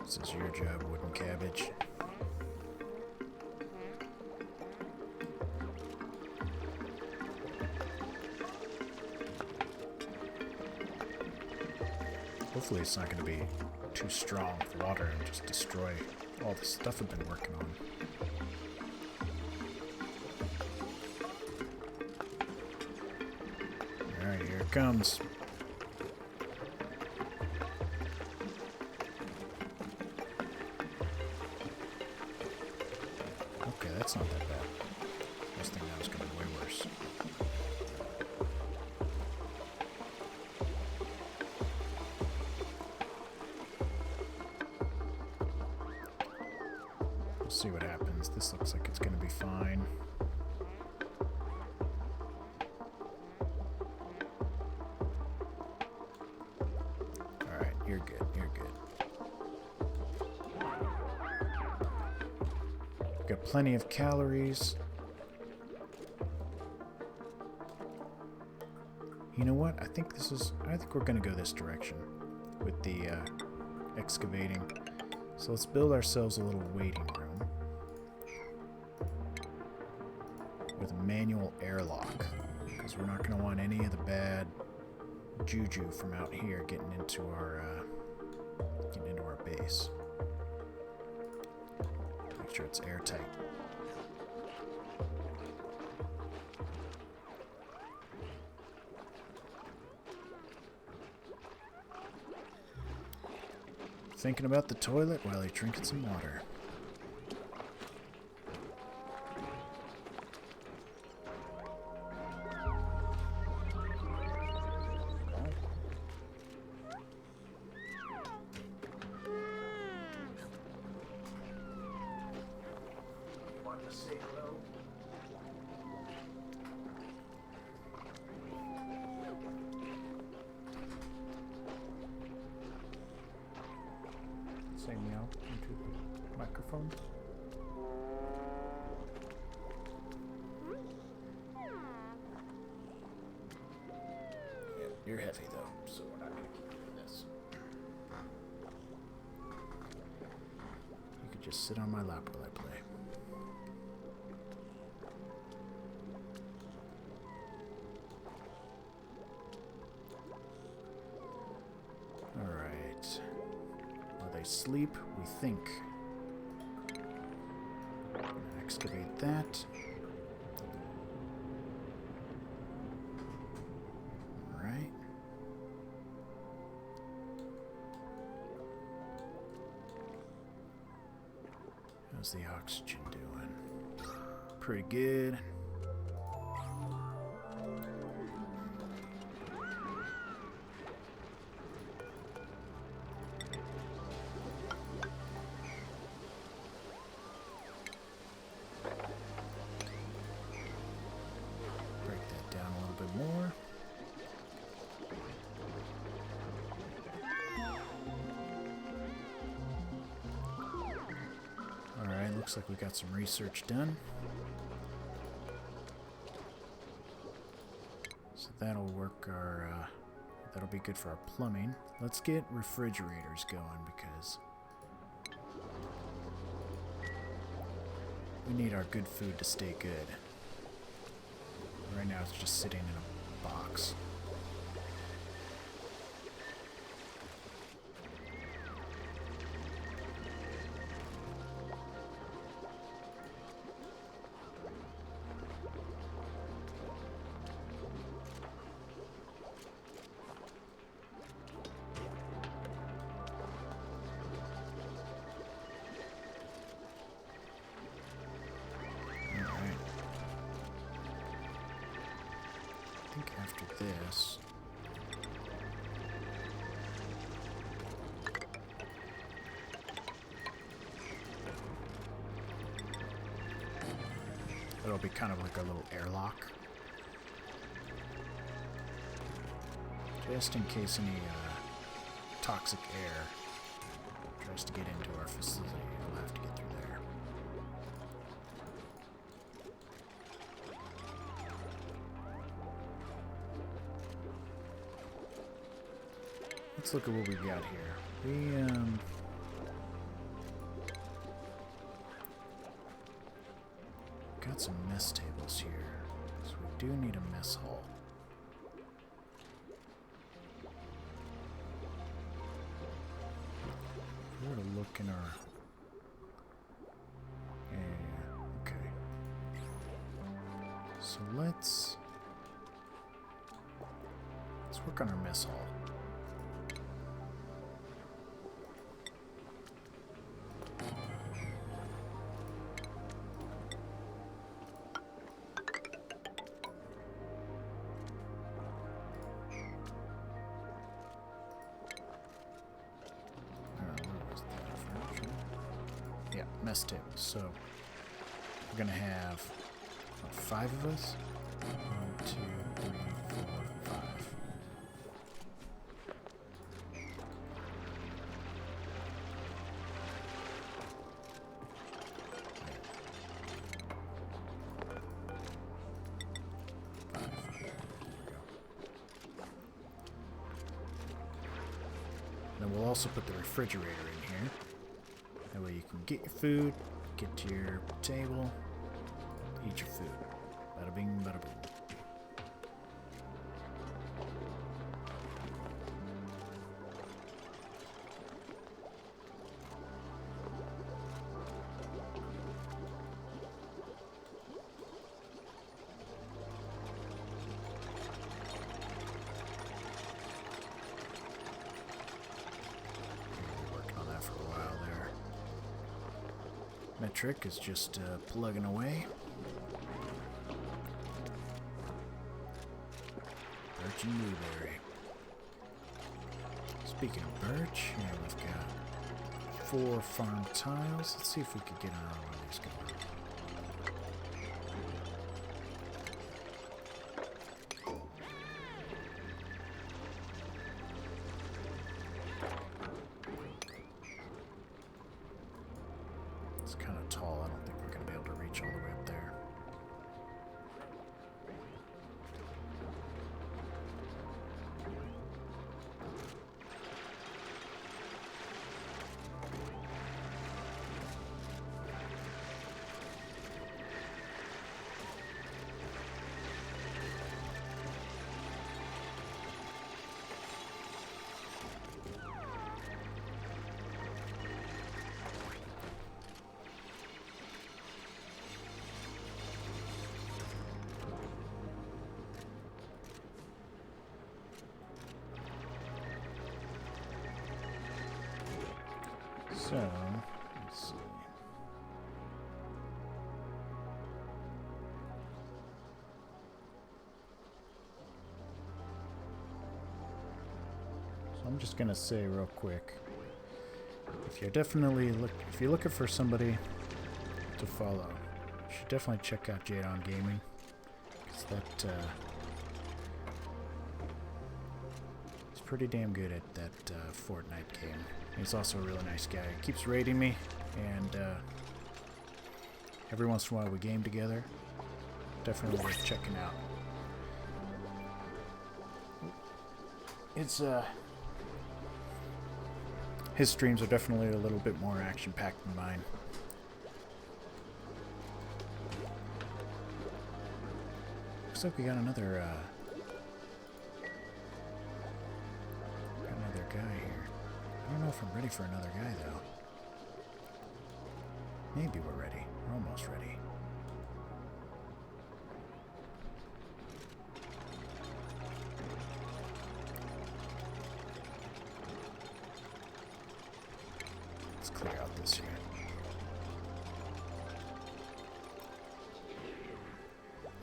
This is your job, wooden cabbage. Hopefully it's not going to be too strong with water and just destroy all the stuff I've been working on. Alright, here it comes. Okay, that's not that bad. I was thinking that was going to be way worse. See what happens. This looks like it's going to be fine. Alright, you're good. You're good. Got plenty of calories. You know what? I think we're going to go this direction with the excavating. So let's build ourselves a little waiting room. With a manual airlock, because we're not going to want any of the bad juju from out here getting into our base. Make sure it's airtight. Thinking about the toilet while you're drinking some water. Say meow into the microphone. Yeah, you're heavy though, so we're not going to keep doing this. You could just sit on my lap while I play. Sleep, we think. Excavate that. Alright. How's the oxygen doing? Pretty good. Looks like we got some research done. So that'll work that'll be good for our plumbing. Let's get refrigerators going because we need our good food to stay good. Right now it's just sitting in a box. After this, there'll be kind of like a little airlock. Just in case any toxic air tries to get into our facility, we'll have to get through there. Let's look at what we got here. We got some mess tables here, so we do need a mess hall. If we were to look in our... Yeah, okay. So let's work on our mess hall. Mess table. So we're gonna have what, 5 of us. 1, 2, 3, 4, 5. Then we'll also put the refrigerator in here. That way you can get your food, get to your table, eat your food. Bada bing, bada boom. Metric is just plugging away. Birch and blueberry. Speaking of birch, here we've got 4 farm tiles. Let's see if we could get another one of these going. It's kind of tall. I don't think we're going to be able to reach all the way up there. So, let's see. So I'm just gonna say real quick, if you're looking for somebody to follow, you should definitely check out Jadon Gaming, because he's pretty damn good at that Fortnite game. He's also a really nice guy. He keeps raiding me, and every once in a while we game together. Definitely worth checking out. It's his streams are definitely a little bit more action-packed than mine. Looks like we got another guy here. I don't know if I'm ready for another guy, though. Maybe we're ready. We're almost ready. Let's clear out this here.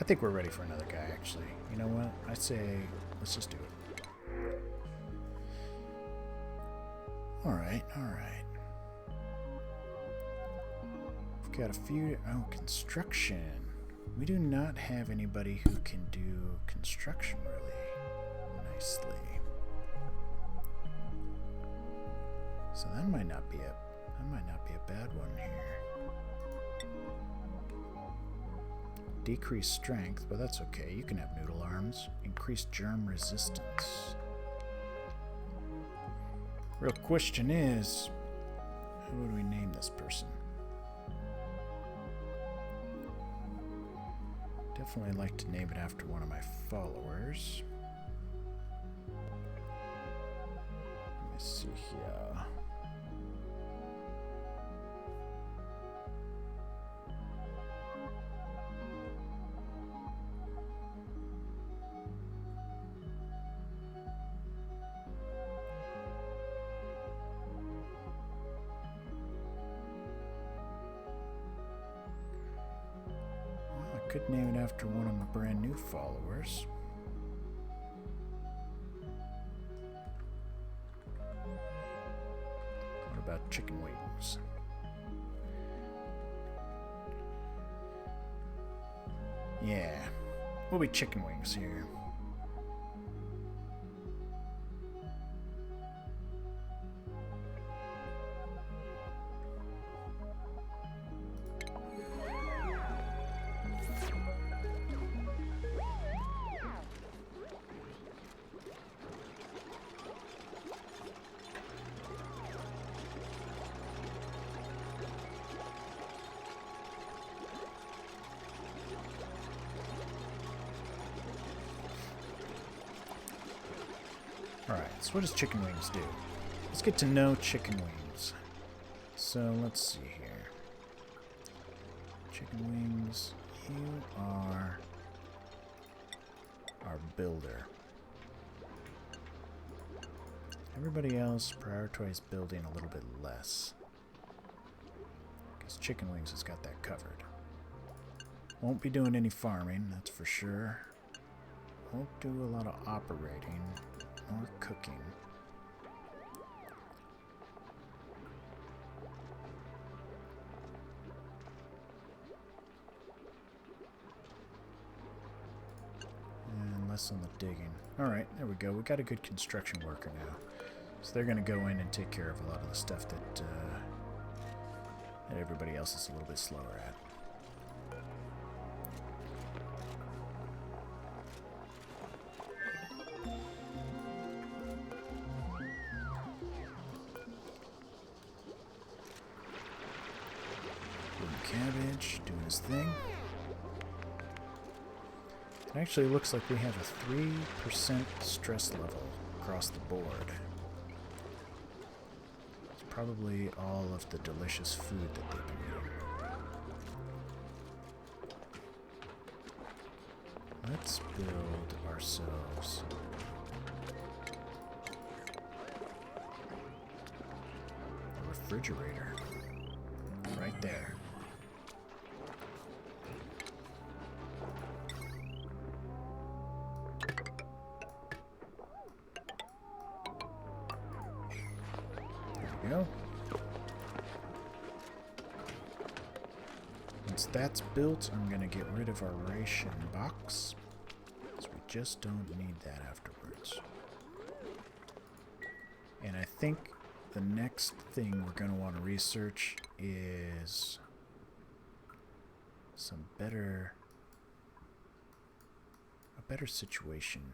I think we're ready for another guy, actually. You know what? I say, let's just do it. Alright, alright. We've got a few... Oh, construction. We do not have anybody who can do construction really nicely. So that might not be a bad one here. Decreased strength, but that's okay. You can have noodle arms. Increased germ resistance. Real question is, who would we name this person? Definitely like to name it after one of my followers. Let me see here. Could name it after one of my brand new followers. What about chicken wings? Yeah, we'll be chicken wings here. Alright, so what does chicken wings do? Let's get to know chicken wings. So let's see here. Chicken wings, you are our builder. Everybody else prioritize building a little bit less, because chicken wings has got that covered. Won't be doing any farming, that's for sure. Won't do a lot of operating or cooking. And less on the digging. Alright, there we go. We got a good construction worker now. So they're going to go in and take care of a lot of the stuff that, that everybody else is a little bit slower at. Cabbage doing his thing. It actually looks like we have a 3% stress level across the board. It's probably all of the delicious food that they've been eating. Let's build ourselves a refrigerator right there. Go. Once that's built, I'm going to get rid of our ration box, because we just don't need that afterwards. And I think the next thing we're going to want to research is a better situation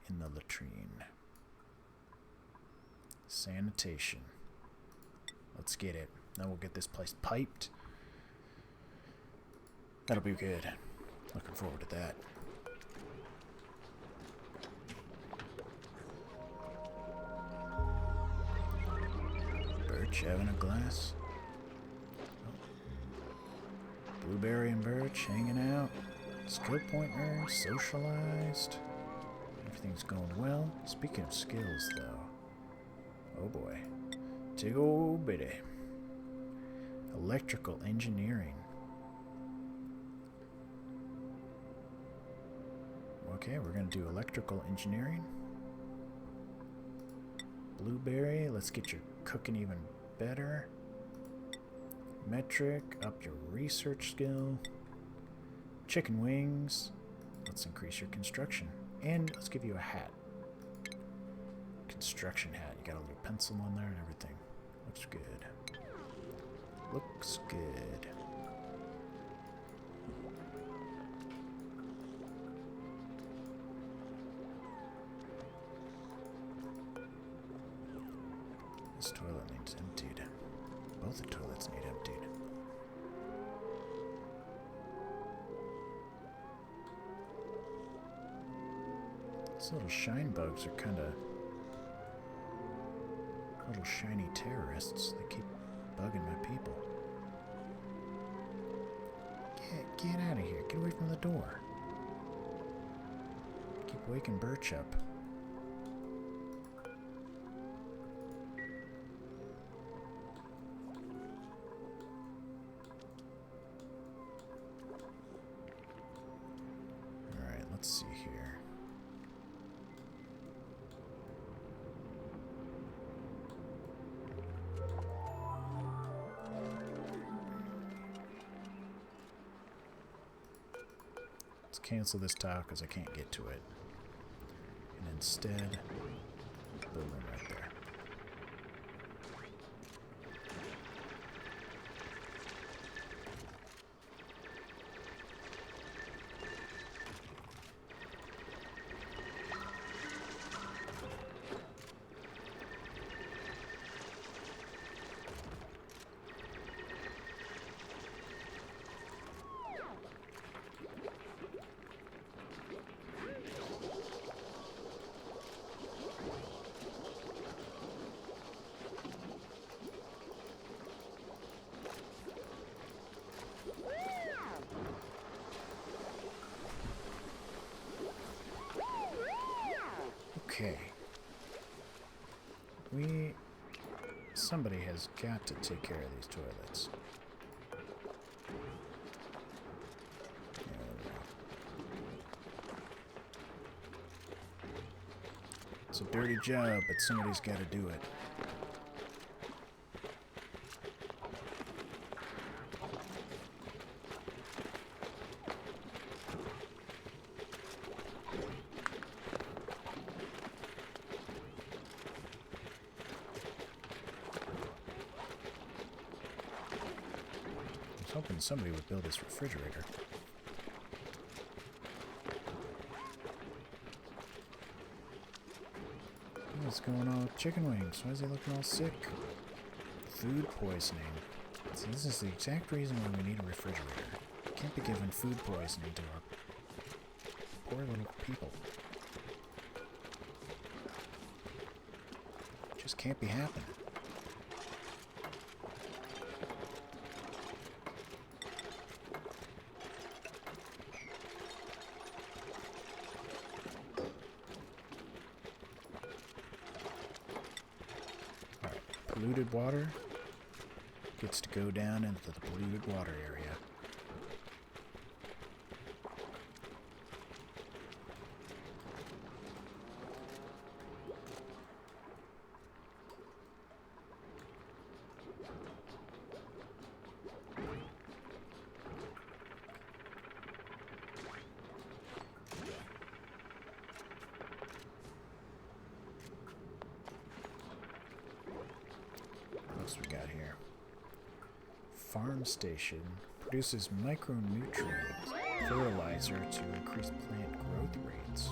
in the latrine. Sanitation. Let's get it. Then we'll get this place piped. That'll be good. Looking forward to that. Birch having a glass. Oh. Blueberry and Birch hanging out. Skill point earned. Socialized. Everything's going well. Speaking of skills, though. Oh boy. Tig old bitty. Electrical engineering. Okay, we're going to do electrical engineering. Blueberry, let's get your cooking even better. Metric, up your research skill. chicken wings. Let's increase your construction. And let's give you a hat. Construction hat. You got a little pencil on there and everything. Looks good. Looks good. This toilet needs emptied. Both the toilets need emptied. These little shine bugs are kind of little shiny terrorists. They keep bugging my people. Get out of here. Get away from the door. Keep waking Birch up. Alright, let's see here. Let's cancel this tile because I can't get to it. And instead, boom, right there. Okay. Somebody has got to take care of these toilets. It's a dirty job, but somebody's got to do it. I was hoping somebody would build this refrigerator. What's going on with chicken wings? Why is he looking all sick? Food poisoning. See, this is the exact reason why we need a refrigerator. We can't be giving food poisoning to our poor little people. It just can't be happening. Polluted water gets to go down into the polluted water area. We got here. Farm station produces micronutrients, fertilizer to increase plant growth rates.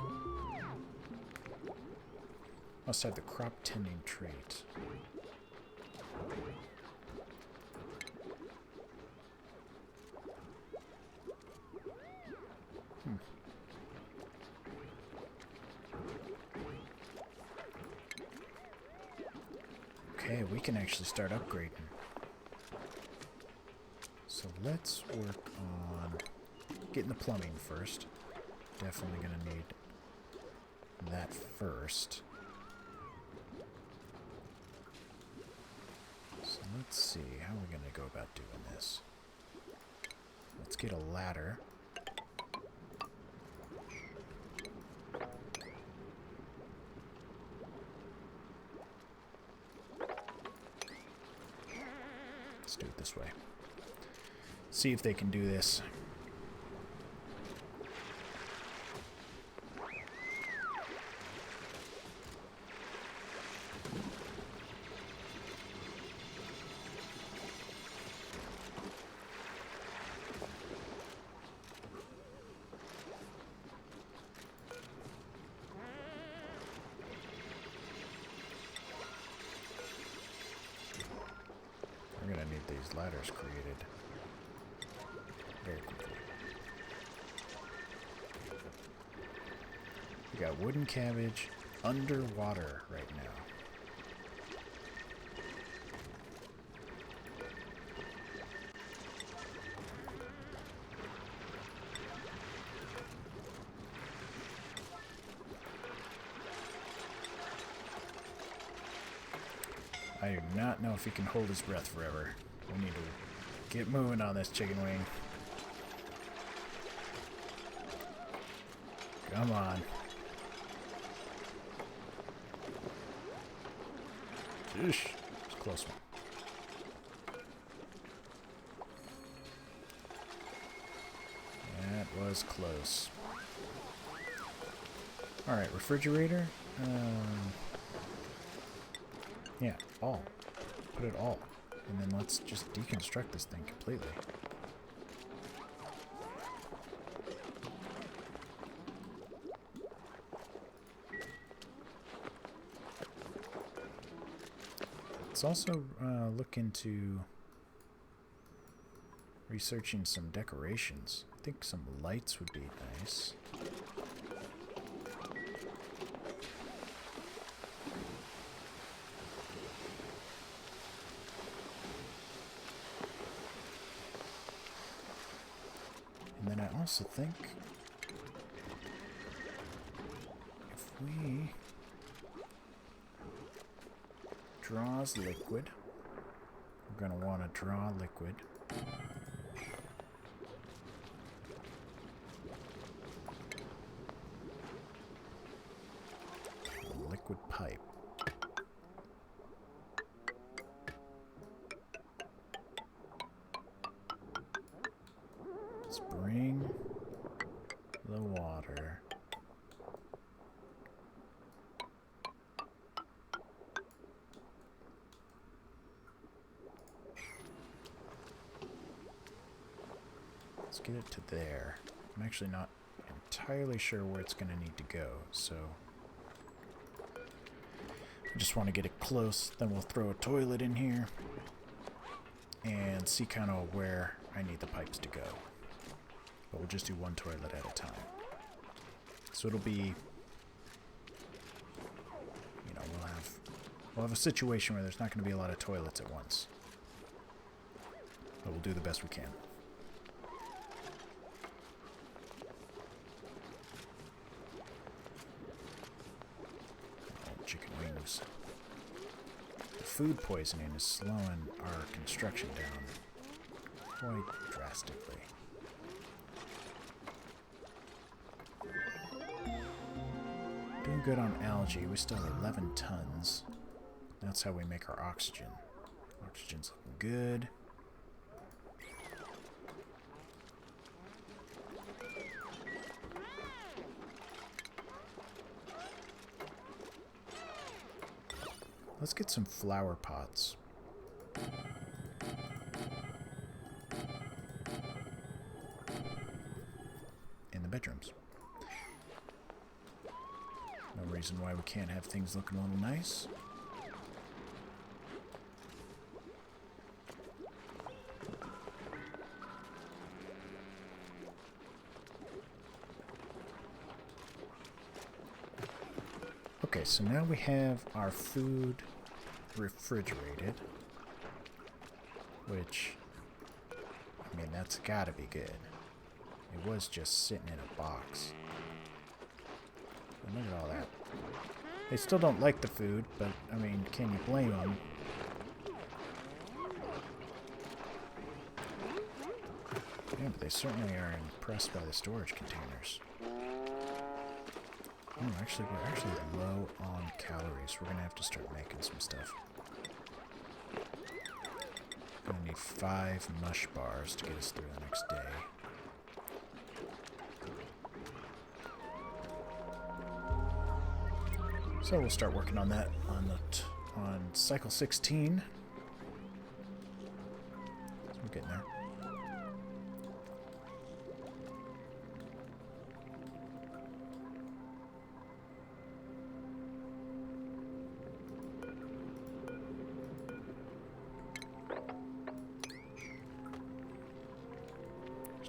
Must have the crop tending trait. Okay, we can actually start upgrading. So let's work on getting the plumbing first. Definitely going to need that first. So let's see, how are we going to go about doing this? Let's get a ladder. Let's do it this way. See if they can do this. get these ladders created very quickly. We got wooden cabbage underwater right now. I do not know if he can hold his breath forever. We need to get moving on this chicken wing. Come on. Sheesh. It's a close one. That was close. Alright, refrigerator. Yeah, all. Put it all. And then let's just deconstruct this thing completely. Let's also look into researching some decorations. I think some lights would be nice. And then I also think if we draws liquid, we're going to want to draw liquid. Liquid pipe. Let's bring the water. Let's get it to there. I'm actually not entirely sure where it's going to need to go, so I just want to get it close. Then we'll throw a toilet in here and see kind of where I need the pipes to go. But we'll just do one toilet at a time. So it'll be, you know, we'll have a situation where there's not going to be a lot of toilets at once. But we'll do the best we can. Oh, chicken wings. The food poisoning is slowing our construction down quite drastically. Doing good on algae. We still have 11 tons. That's how we make our oxygen. Oxygen's looking good. Let's get some flower pots. In the bedrooms. No reason why we can't have things looking a little nice. Okay, so now we have our food refrigerated, which, I mean, that's gotta be good. It was just sitting in a box. And look at all that. They still don't like the food, but, I mean, can you blame them? Yeah, but they certainly are impressed by the storage containers. Oh, actually, we're actually low on calories. We're gonna have to start making some stuff. Gonna need 5 mush bars to get us through the next day. So we'll start working on that on cycle 16. So we're getting there.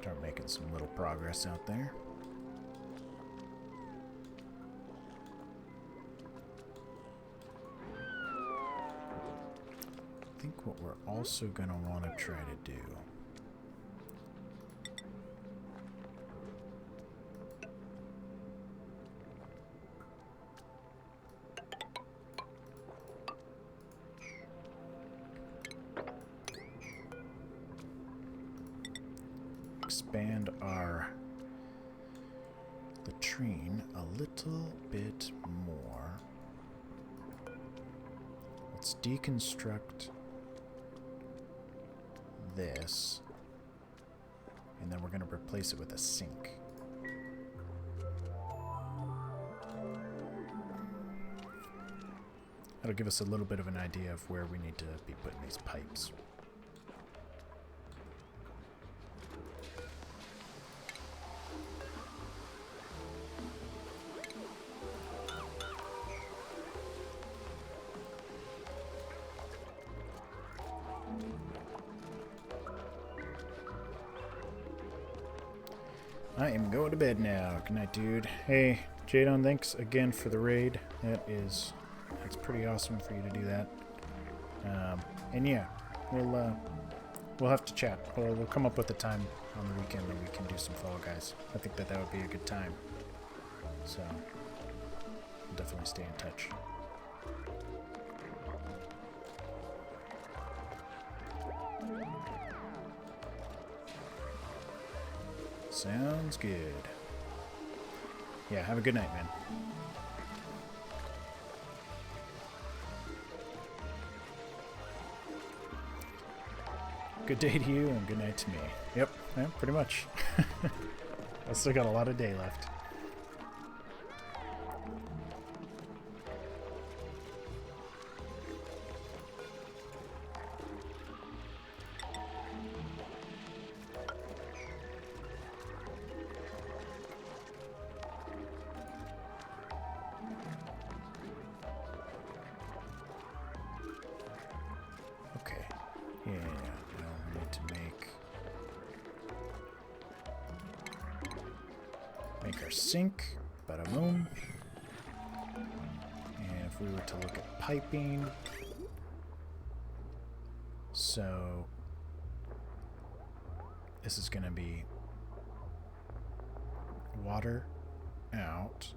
Start making some little progress out there. I think what we're also going to want to try to do expand our latrine a little bit more. Let's deconstruct this, and then we're going to replace it with a sink. That'll give us a little bit of an idea of where we need to be putting these pipes. I am going to bed now. Good night, dude. Hey, Jadon, thanks again for the raid. That's pretty awesome for you to do that. And yeah, we'll have to chat. We'll come up with a time on the weekend that we can do some Fall Guys. I think that would be a good time. So we'll definitely stay in touch. Sounds good. Yeah, have a good night, man. Good day to you and good night to me. Yep, yeah, pretty much. I still got a lot of day left. Make our sink, bada boom. And if we were to look at piping, so this is going to be water out,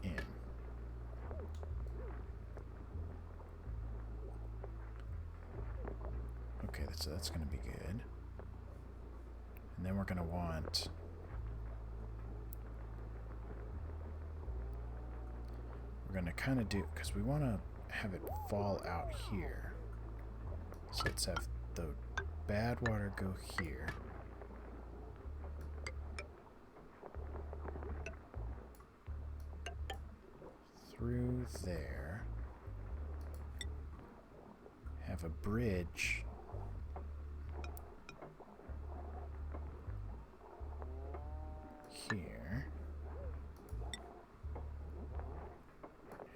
in. Okay, that's going to be good. And then we're going to want kind of do, because we want to have it fall out here. So let's have the bad water go here. Through there. Have a bridge here.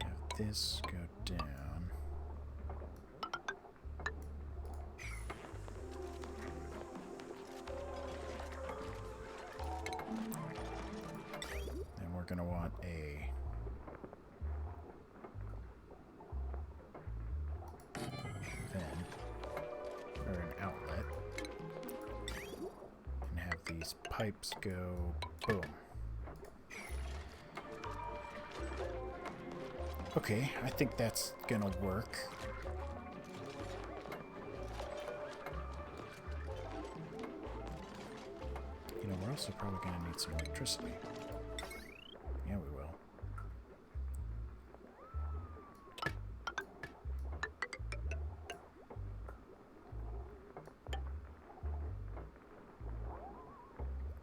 Have this go down. And we're going to want a or an outlet, and have these pipes go boom. Okay, I think that's gonna work. You know, we're also probably gonna need some electricity. Yeah, we will.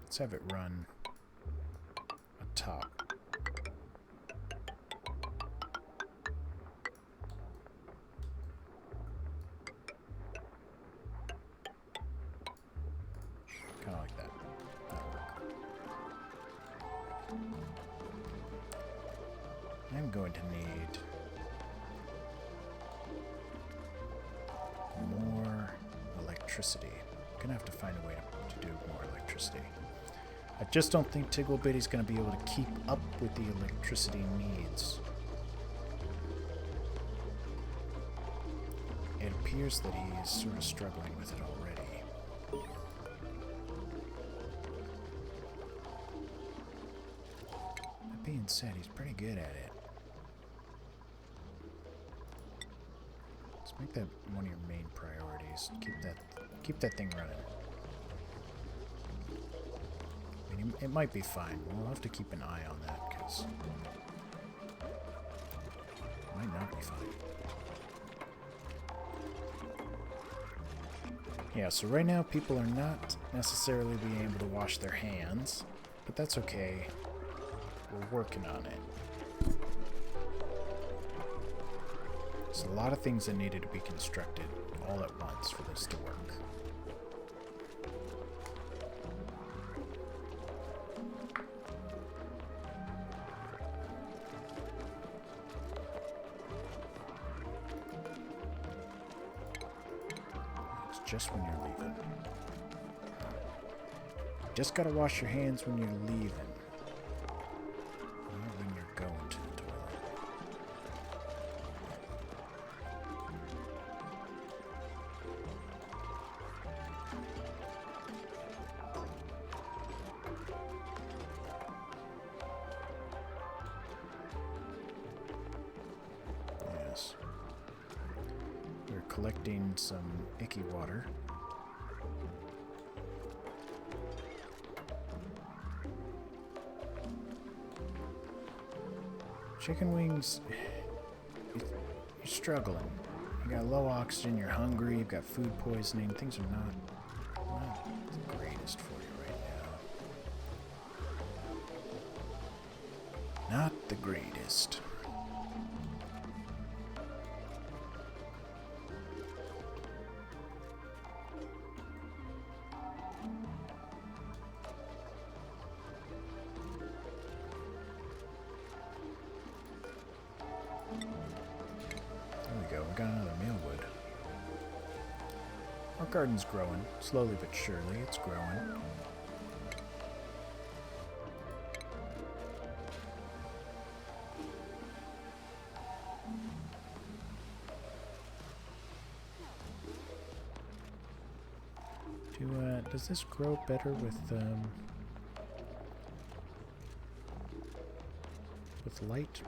Let's have it run atop. Kind of like that. That'll work. I'm going to need electricity. I'm gonna have to find a way to do more electricity. I just don't think Tigglebitty's gonna be able to keep up with the electricity needs. It appears that he is sort of struggling with it already. That being said, he's pretty good at it. Let's make that one of your main priorities. Keep that thing running. I mean, it might be fine. We'll have to keep an eye on that, because it might not be fine. Yeah, so right now people are not necessarily being able to wash their hands, but that's okay. We're working on it. There's a lot of things that needed to be constructed all at once for this to work. Just when you're leaving. Just gotta wash your hands when you're leaving. Not when you're going to the toilet. Yes. We're collecting some icky water. Chicken wings, you're struggling. You got low oxygen, you're hungry, you've got food poisoning. Things are not the greatest for you right now. Not the greatest. We got another mealwood. Our garden's growing, slowly but surely. It's growing. Does this grow better with light?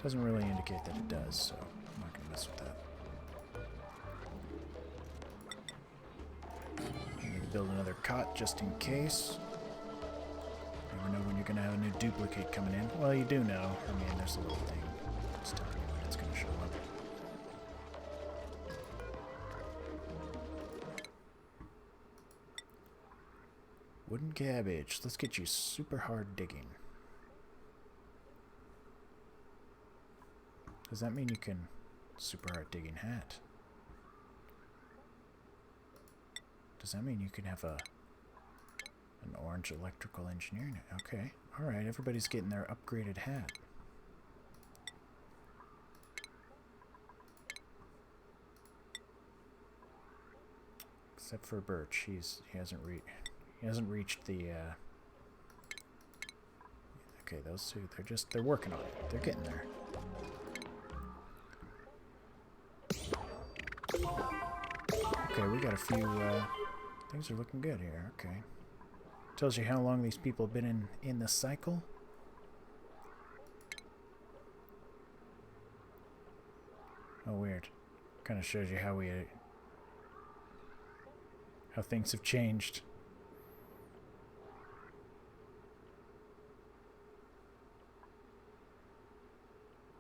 Doesn't really indicate that it does, so I'm not going to mess with that. Maybe build another cot just in case. Never know when you're going to have a new duplicate coming in. Well, you do know. I mean, there's a little thing that's telling you when it's going to show up. Wooden cabbage. Let's get you super hard digging. Does that mean you can super hard digging hat? Does that mean you can have an orange electrical engineering? Okay, all right. Everybody's getting their upgraded hat. Except for Birch, he hasn't reached the. Okay, those two, they're working on it. They're getting there. Okay, we got a few, things are looking good here, okay. Tells you how long these people have been in the cycle. Oh, weird. Kind of shows you how things have changed.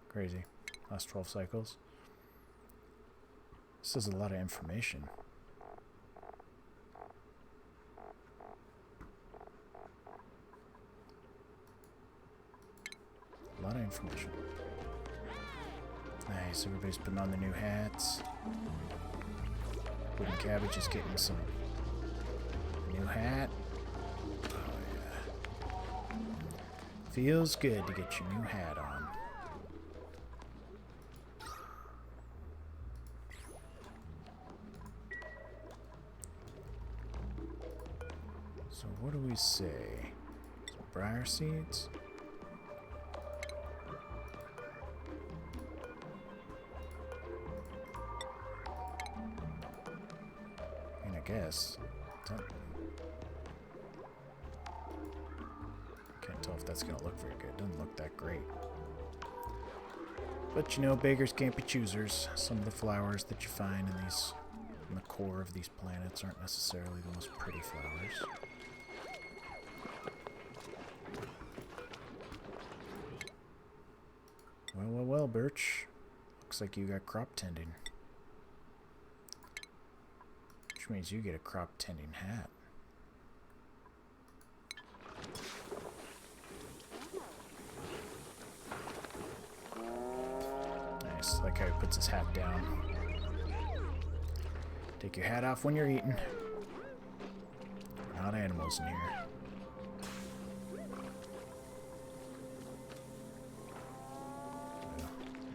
Crazy. Last 12 cycles. This is a lot of information. A lot of information. Nice, everybody's putting on their new hats. Wooden Cabbage is getting some new hat. Oh yeah. Feels good to get your new hat on. So what do we say? Some briar seeds? I mean, I guess. Can't tell if that's going to look very good. Doesn't look that great. But you know, beggars can't be choosers. Some of the flowers that you find in the core of these planets aren't necessarily the most pretty flowers. Well, Birch. Looks like you got crop tending. Which means you get a crop tending hat. Nice. Like how he puts his hat down. Take your hat off when you're eating. We're not animals in here.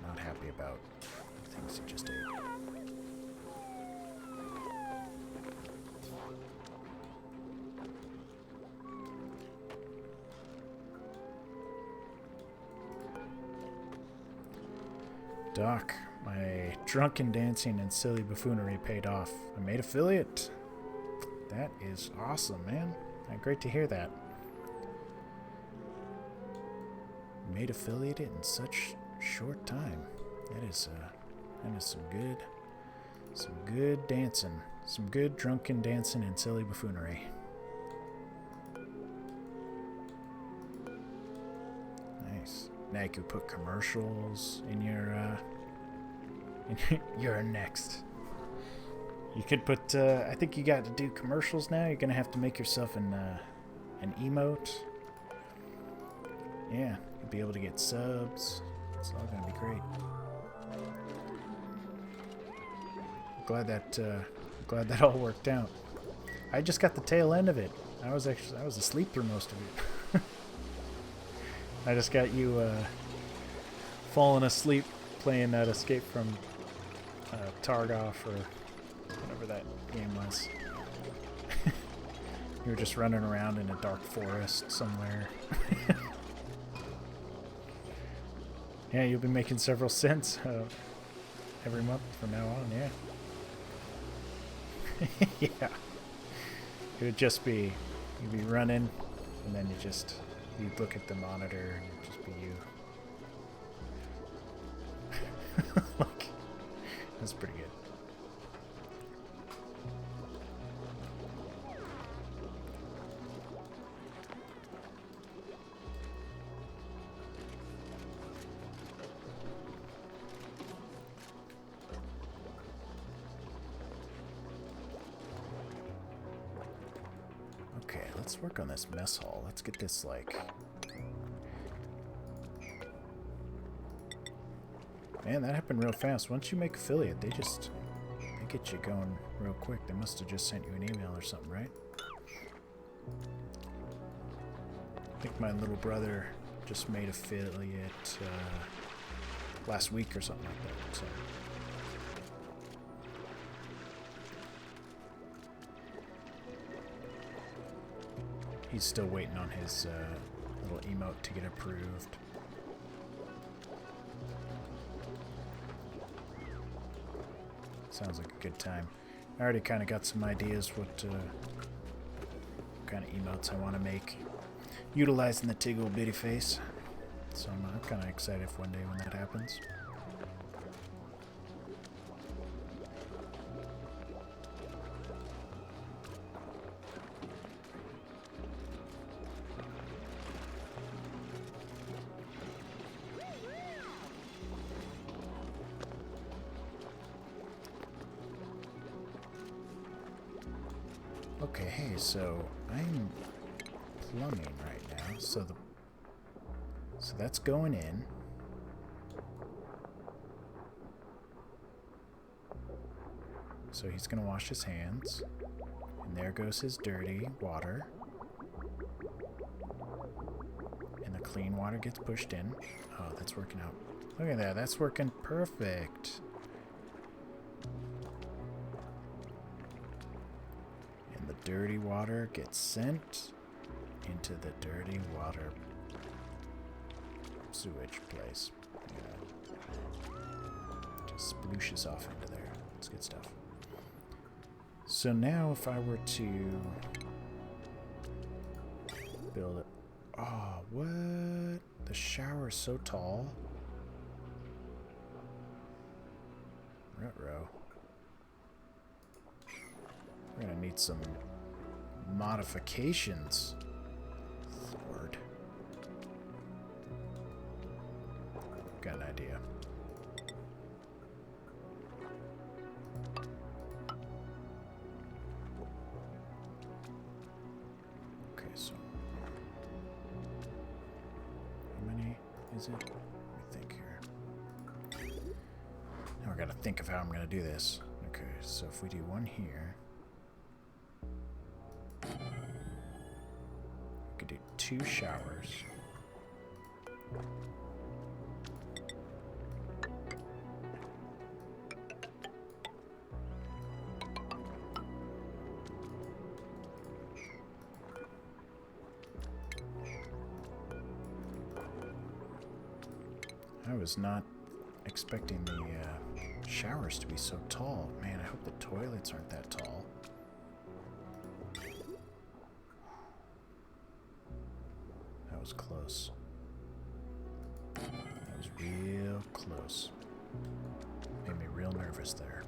Not happy about the things he just ate. Doc, my drunken dancing and silly buffoonery paid off. I made affiliate. That is awesome, man. Great to hear that. Made affiliate in such short time. That is some good dancing. Some good drunken dancing and silly buffoonery. Nice. Now you could put commercials in your you're next. You could put I think you got to do commercials now. You're gonna have to make yourself an emote. Yeah, you'll be able to get subs. It's all gonna be great. Glad that all worked out. I just got the tail end of it. I was asleep through most of it. I just got you falling asleep playing that Escape from Tarkov or whatever that game was. You were just running around in a dark forest somewhere. Yeah, you'll be making several cents every month from now on, yeah. Yeah. It would just be, you'd be running, and then you'd look at the monitor, and it'd just be you. Like, that's pretty good. Okay, let's work on this mess hall. Let's get this, like... Man, that happened real fast. Once you make affiliate, they get you going real quick. They must have just sent you an email or something, right? I think my little brother just made affiliate last week or something like that. So. He's still waiting on his little emote to get approved. Sounds like a good time. I already kind of got some ideas what kind of emotes I want to make utilizing the Tiggle Bitty Face. So I'm kind of excited for one day when that happens. Okay, hey, so I'm plumbing right now, so that's going in. So he's gonna wash his hands, and there goes his dirty water. And the clean water gets pushed in. Oh, that's working out. Look at that. That's working perfect. And the dirty water gets sent into the dirty water sewage place. Yeah. Just splooshes off into there. It's good stuff. So now if I were to build it. Oh, what? The shower's so tall. Ruh-roh. We're gonna need some modifications. Lord. Got an idea. Okay, so how many is it? Let me think here. Now I gotta think of how I'm gonna do this. Okay, so if we do one here, we could do 2 showers. I was not expecting the showers to be so tall. Man, I hope the toilets aren't that tall. That was close. That was real close. Made me real nervous there.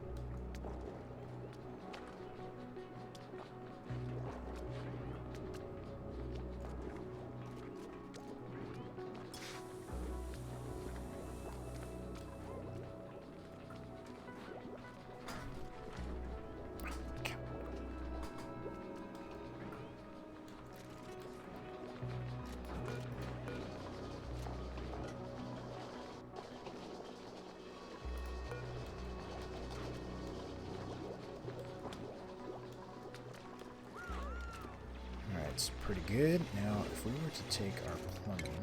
It's pretty good. Now, if we were to take our plumbing,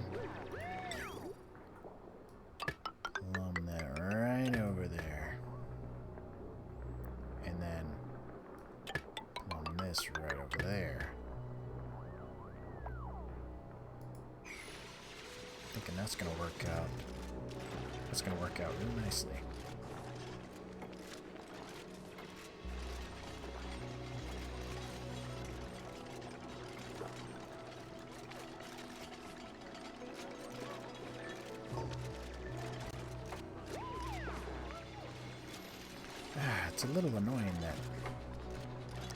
plumb that right over there, and then plumb this right over there, thinking that's going to work out. That's going to work out real nicely. It's a little annoying that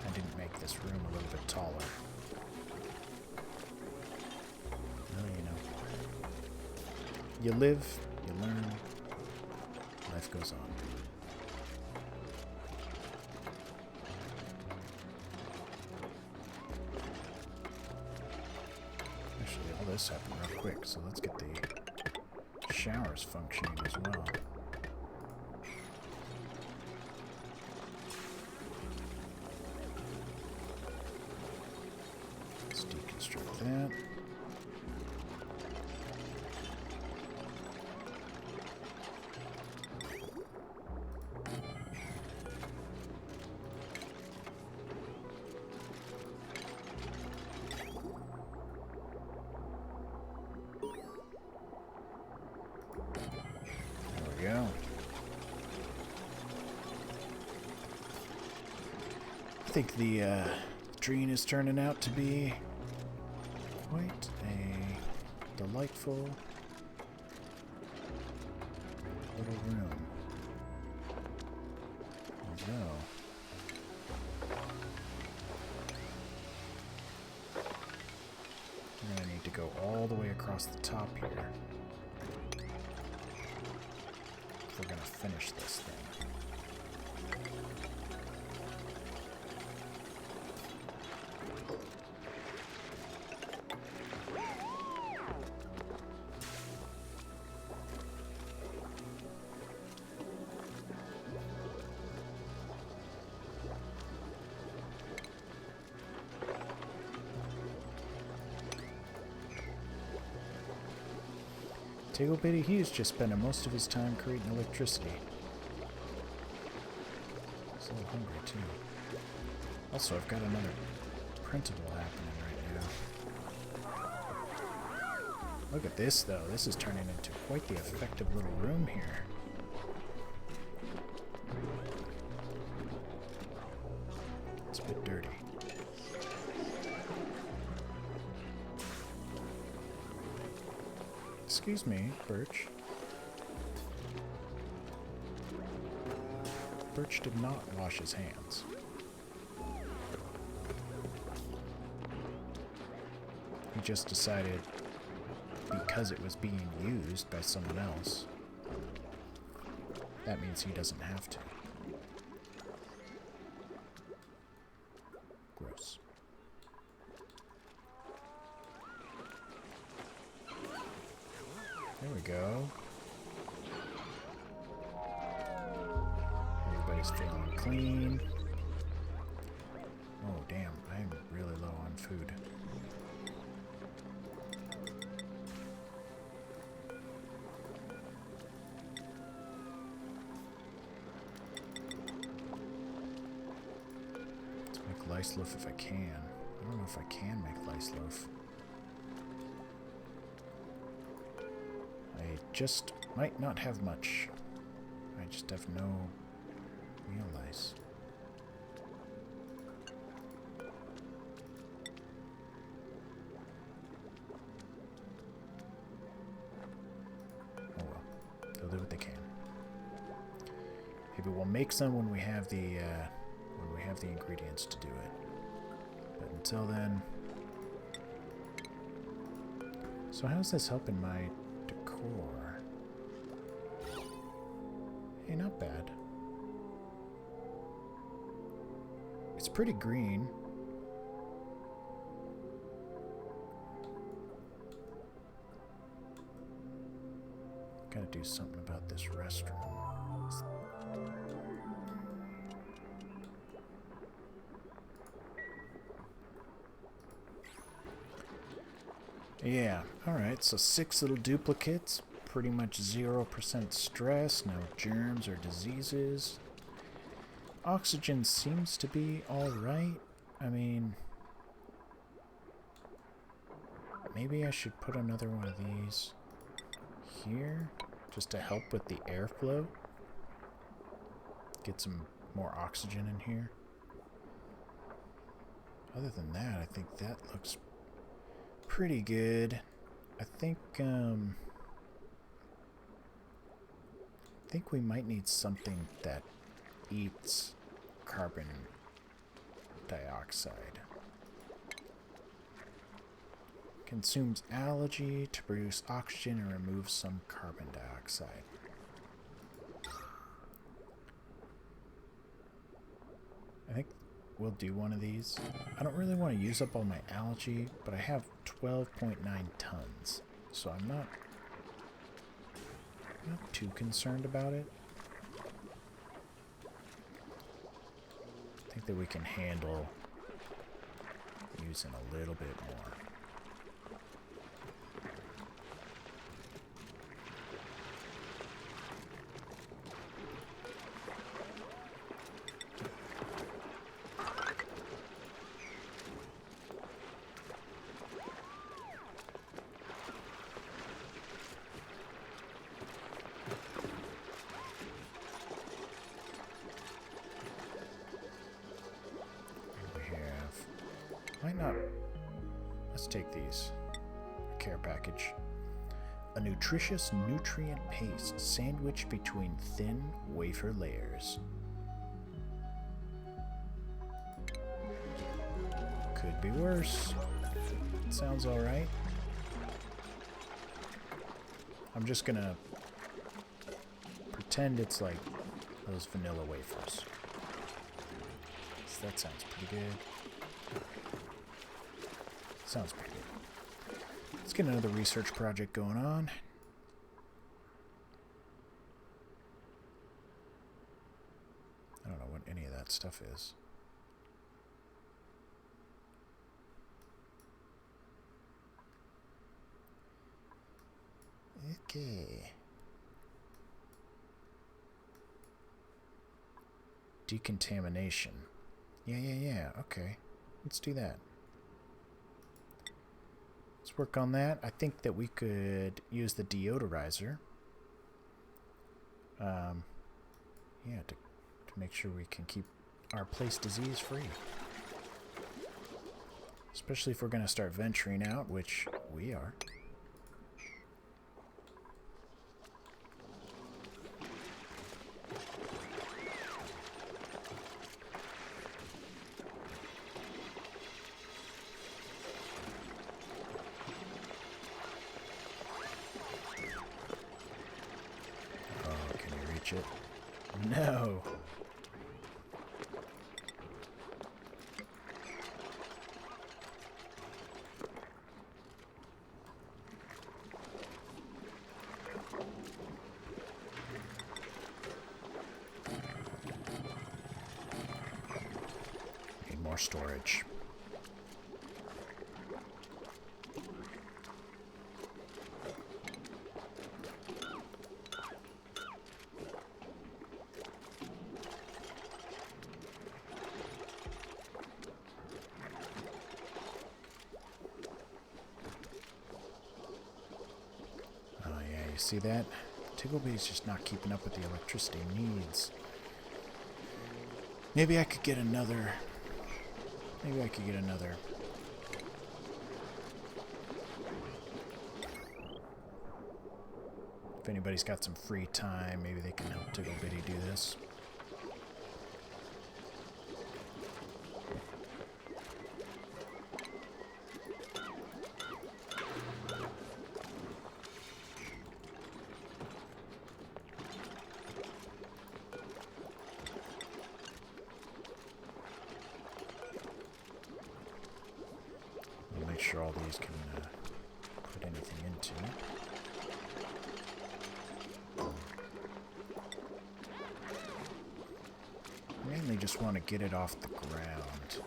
I didn't make this room a little bit taller. Well, you know. You live, you learn, life goes on. Actually, all this happened real quick, so let's get the showers functioning as well. That. There we go. I think the drain is turning out to be quite a delightful little room. Although, we're going to need to go all the way across the top here if we're going to finish this thing. Tiggle Bitty Hughes just spending most of his time creating electricity. He's a little hungry, too. Also, I've got another printable happening right now. Look at this, though. This is turning into quite the effective little room here. It's a bit dirty. Excuse me, Birch. Birch did not wash his hands. He just decided, because it was being used by someone else, that means he doesn't have to. Gross. There we go. Everybody's feeling clean. Oh, damn. I'm really low on food. Let's make lice loaf if I can. I don't know if I can make lice loaf. I just might not have much. I just have no real lice. Oh well, they'll do what they can. Maybe we'll make some when we have the ingredients to do it. But until then, so how's this helping my decor? Hey, not bad. It's pretty green. Gotta do something about this restroom. Yeah, alright, so 6 little duplicates, pretty much 0% stress, no germs or diseases. Oxygen seems to be alright. I mean, maybe I should put another one of these here, just to help with the airflow. Get some more oxygen in here. Other than that, I think that looks pretty good. I think we might need something that eats carbon dioxide. Consumes algae to produce oxygen and removes some carbon dioxide. I think we'll do one of these. I don't really want to use up all my algae, but I have 12.9 tons, so I'm not too concerned about it. I think that we can handle using a little bit more. Let's take these. Care package. A nutritious nutrient paste sandwiched between thin wafer layers. Could be worse. Sounds alright. I'm just gonna pretend it's like those vanilla wafers. So that sounds pretty good. Sounds pretty good. Let's get another research project going on. I don't know what any of that stuff is. It Okay. Decontamination. Yeah. Okay. Let's do that. Let's work on that. I think that we could use the deodorizer. Yeah, to make sure we can keep our place disease-free. Especially if we're going to start venturing out, which we are. Oh, can you reach it? No! Need more storage. See that? Tigglebee's just not keeping up with the electricity needs. Maybe I could get another... If anybody's got some free time, maybe they can help Tigglebitty do this. Make sure all these can put anything into. Mainly just want to get it off the ground.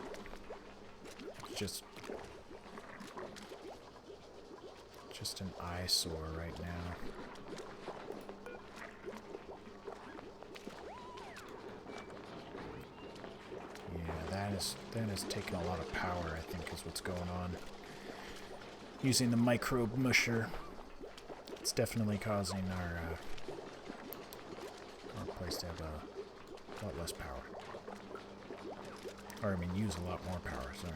Just an eyesore right now. Yeah, that is taking a lot of power, I think, is what's going on. Using the microbe musher, it's definitely causing our place to have a lot less power. Or, I mean, use a lot more power, sorry.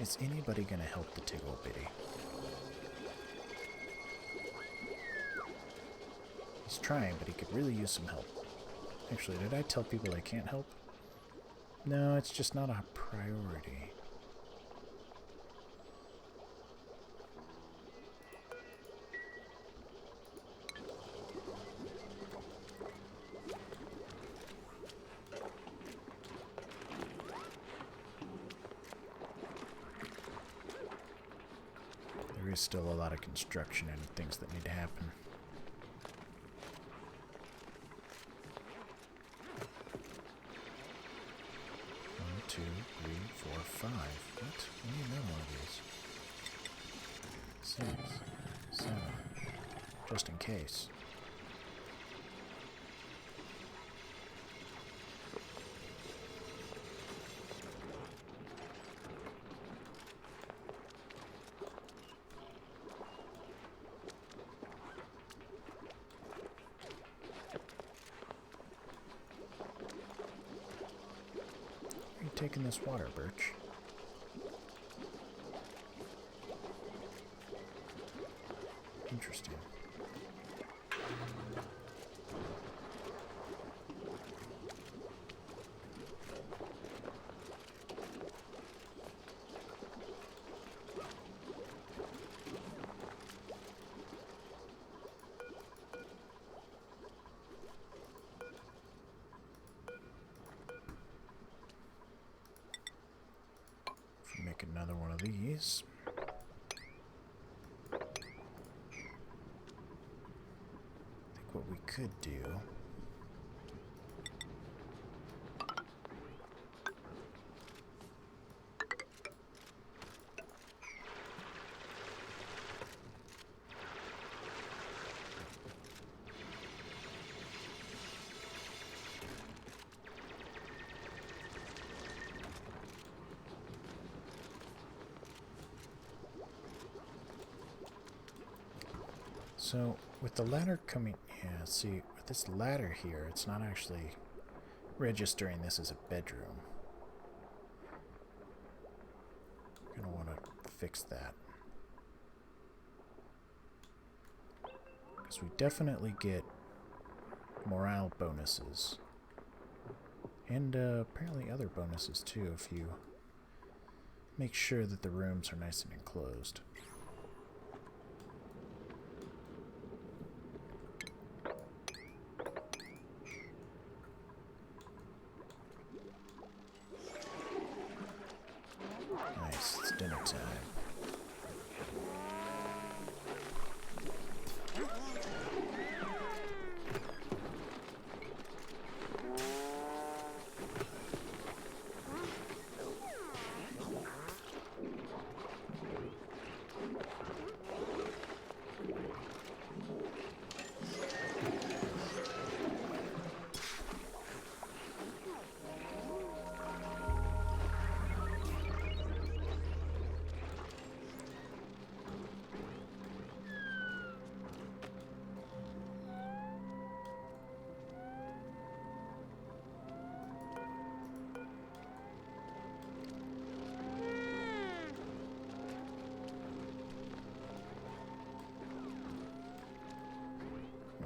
Is anybody gonna help the Tigglebitty? He's trying, but he could really use some help. Actually, did I tell people they can't help? No, it's just not a priority. There is still a lot of construction and things that need to happen. One, two, three, four, five. What? We need another one of these. 6, 7. Just in case. Taking this water, Birch. Interesting. these. I think what we could do... So, with the ladder coming... Yeah, see, with this ladder here, it's not actually registering this as a bedroom. I'm going to want to fix that. Because we definitely get morale bonuses. And apparently other bonuses too, if you make sure that the rooms are nice and enclosed. Nice, it's dinner time.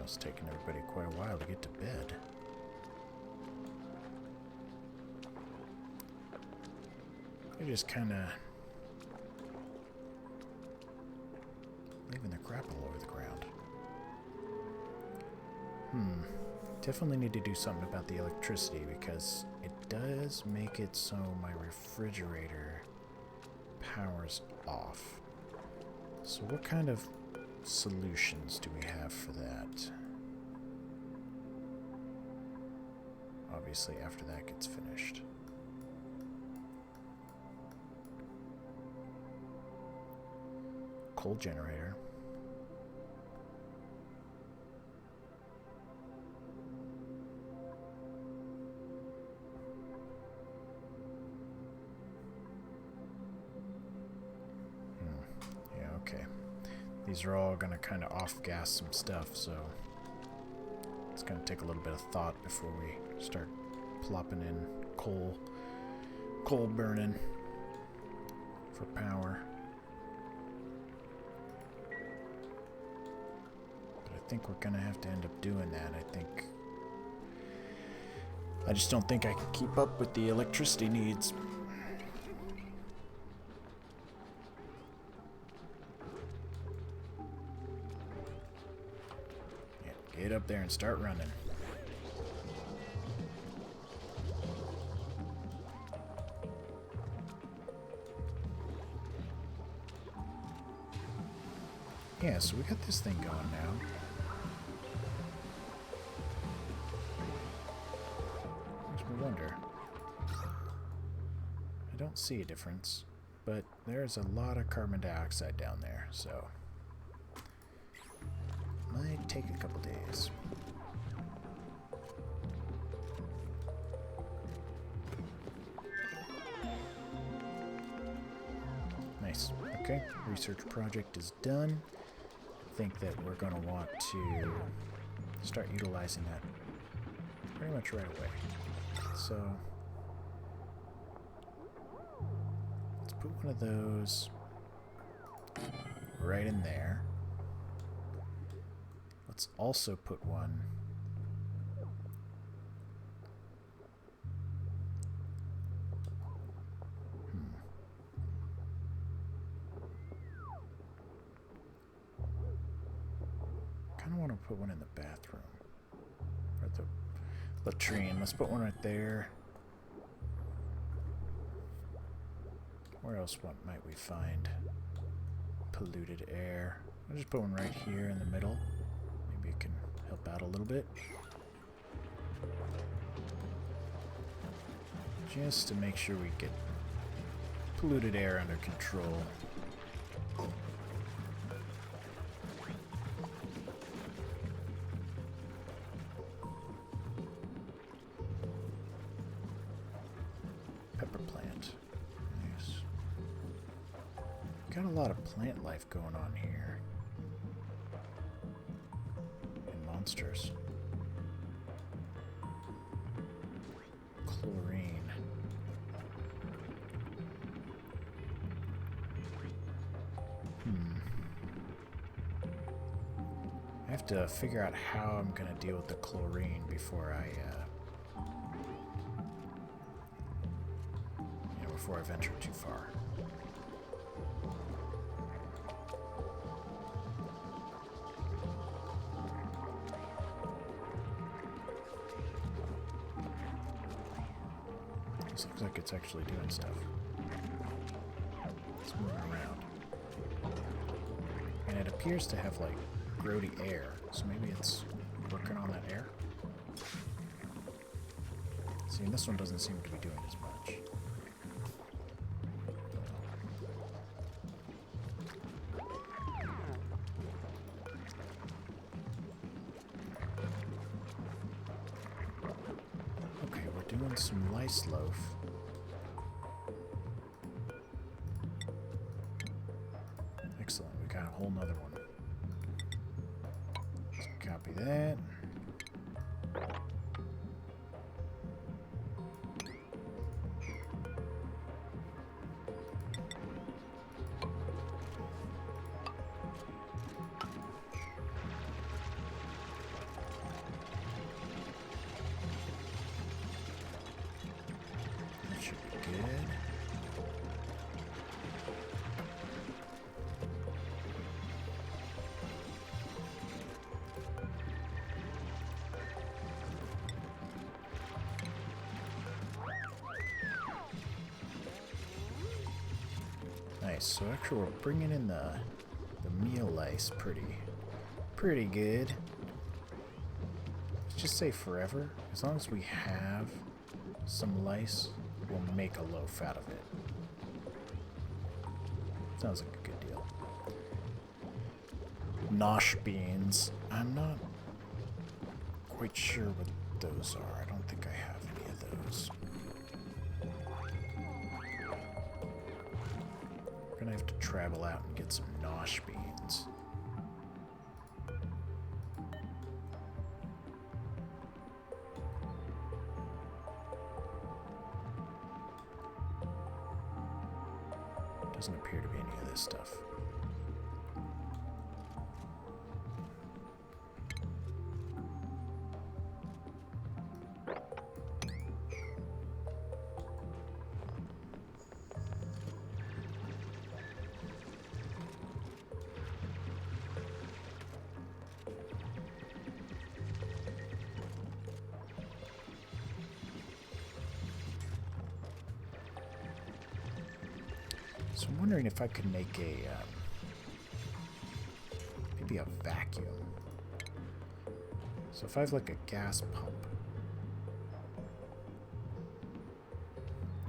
It's taking everybody quite a while to get to bed. They're just kind of leaving their crap all over the ground. Definitely need to do something about the electricity because it does make it so my refrigerator powers off. So what kind of solutions do we have for that? Obviously after that gets finished. Coal generator. Yeah, okay. These are all going to kind of off-gas some stuff, so it's going to take a little bit of thought before we start plopping in coal burning for power. But I think we're going to have to end up doing that. I just don't think I can keep up with the electricity needs. Get up there and start running. Yeah, so we got this thing going now. Makes me wonder. I don't see a difference, but there's a lot of carbon dioxide down there, so might take a couple days. Nice. Okay, research project is done. I think that we're going to want to start utilizing that pretty much right away. So let's put one of those right in there. Let's also put one kind of want to put one in the bathroom or the latrine. Let's put one right there. Where else what might we find? Polluted air. I'll just put one right here in the middle. Maybe it can help out a little bit. Just to make sure we get polluted air under control. Pepper plant. Nice. Got a lot of plant life going on here. And monsters. Chlorine. I have to figure out how I'm going to deal with the chlorine before before I venture too far. This looks like it's actually doing stuff. It's moving around. And it appears to have, like, grody air, so maybe it's working on that air. See, and this one doesn't seem to be doing as much. Okay, we're doing some lice loaf. Excellent, we got a whole nother one. Copy that. That should be good. Nice. So actually, we're bringing in the meal lice pretty good. Let's just say forever. As long as we have some lice, we'll make a loaf out of it. Sounds like a good deal. Nosh beans. I'm not quite sure what those are. I don't think I have any of those. We're gonna have to travel out and get some nosh beans. Doesn't appear to be any of this stuff. So I'm wondering if I could make a, maybe a vacuum. So if I have like a gas pump,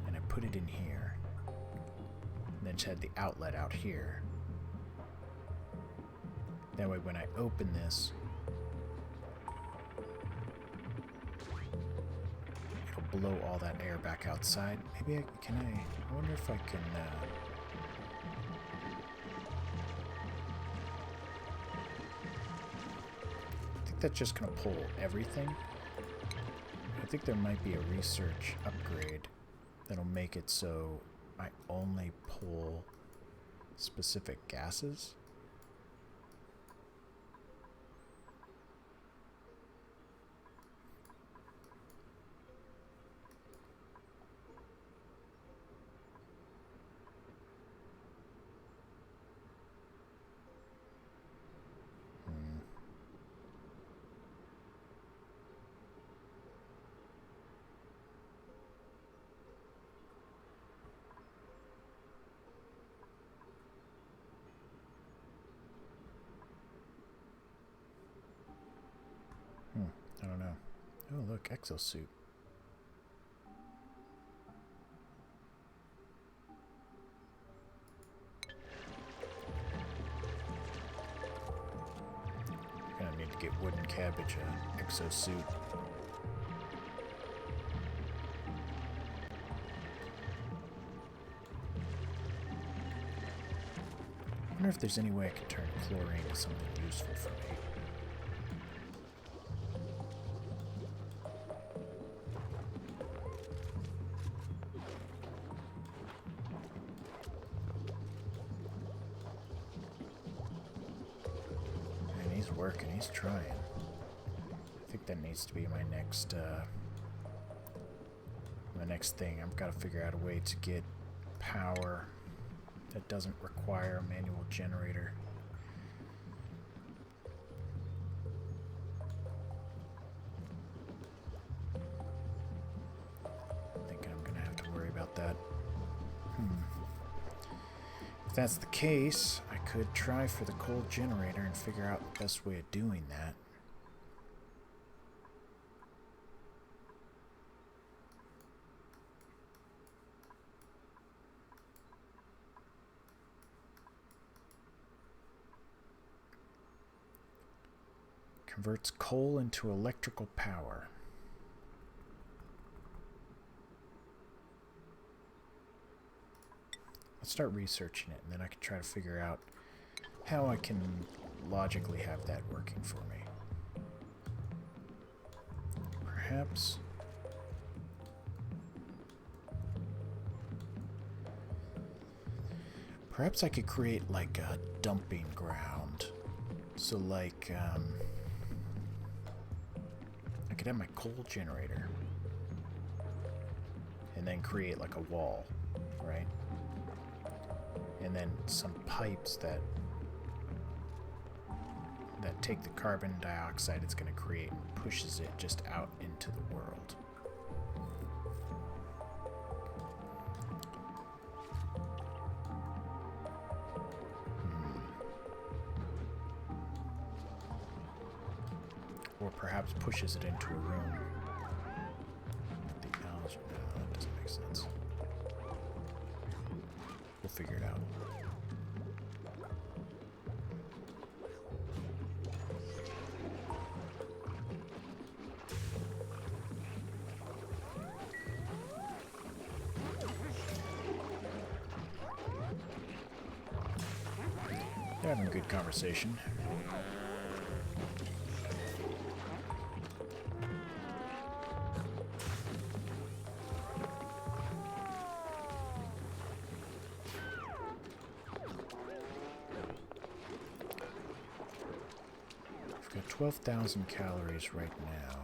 and I put it in here, and then just had the outlet out here, that way when I open this, it'll blow all that air back outside. Maybe I wonder if I can, that's just going to pull everything. I think there might be a research upgrade that'll make it so I only pull specific gases. look, exosuit. Gonna need to get wooden cabbage, exosuit. I wonder if there's any way I can turn chlorine into something useful for me. And he's working, he's trying. I think that needs to be my next thing. I've got to figure out a way to get power that doesn't require a manual generator. Thinking I'm gonna have to worry about that. If that's the case, I could try for the coal generator and figure out the best way of doing that. Converts coal into electrical power. Let's start researching it, and then I can try to figure out how I can logically have that working for me. Perhaps I could create like a dumping ground. So like, I could have my coal generator and then create like a wall, right? And then some pipes that take the carbon dioxide it's going to create and pushes it just out into the world. Or perhaps pushes it into a room. The algae, no, that doesn't make sense. We'll figure it out. They're having a good conversation. I've got 12,000 calories right now.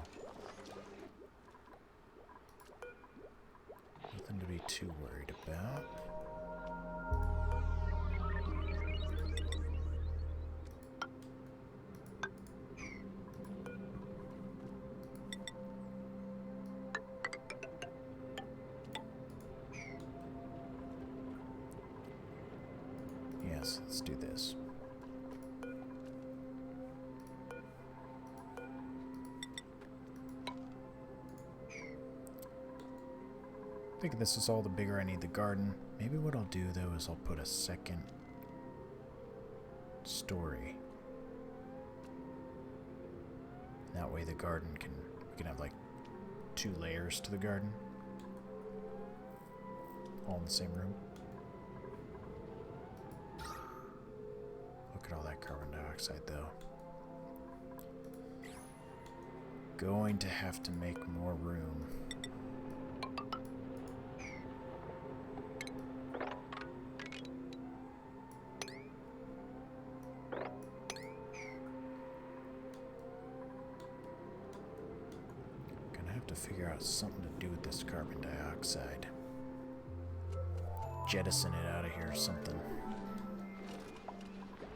Nothing to be too worried about. Yes, let's do this. I think this is all the bigger I need the garden. Maybe what I'll do though is I'll put a second story. That way the garden we can have like 2 layers to the garden. All in the same room. Look at all that carbon dioxide though. Going to have to make more room. Figure out something to do with this carbon dioxide. Jettison it out of here or something.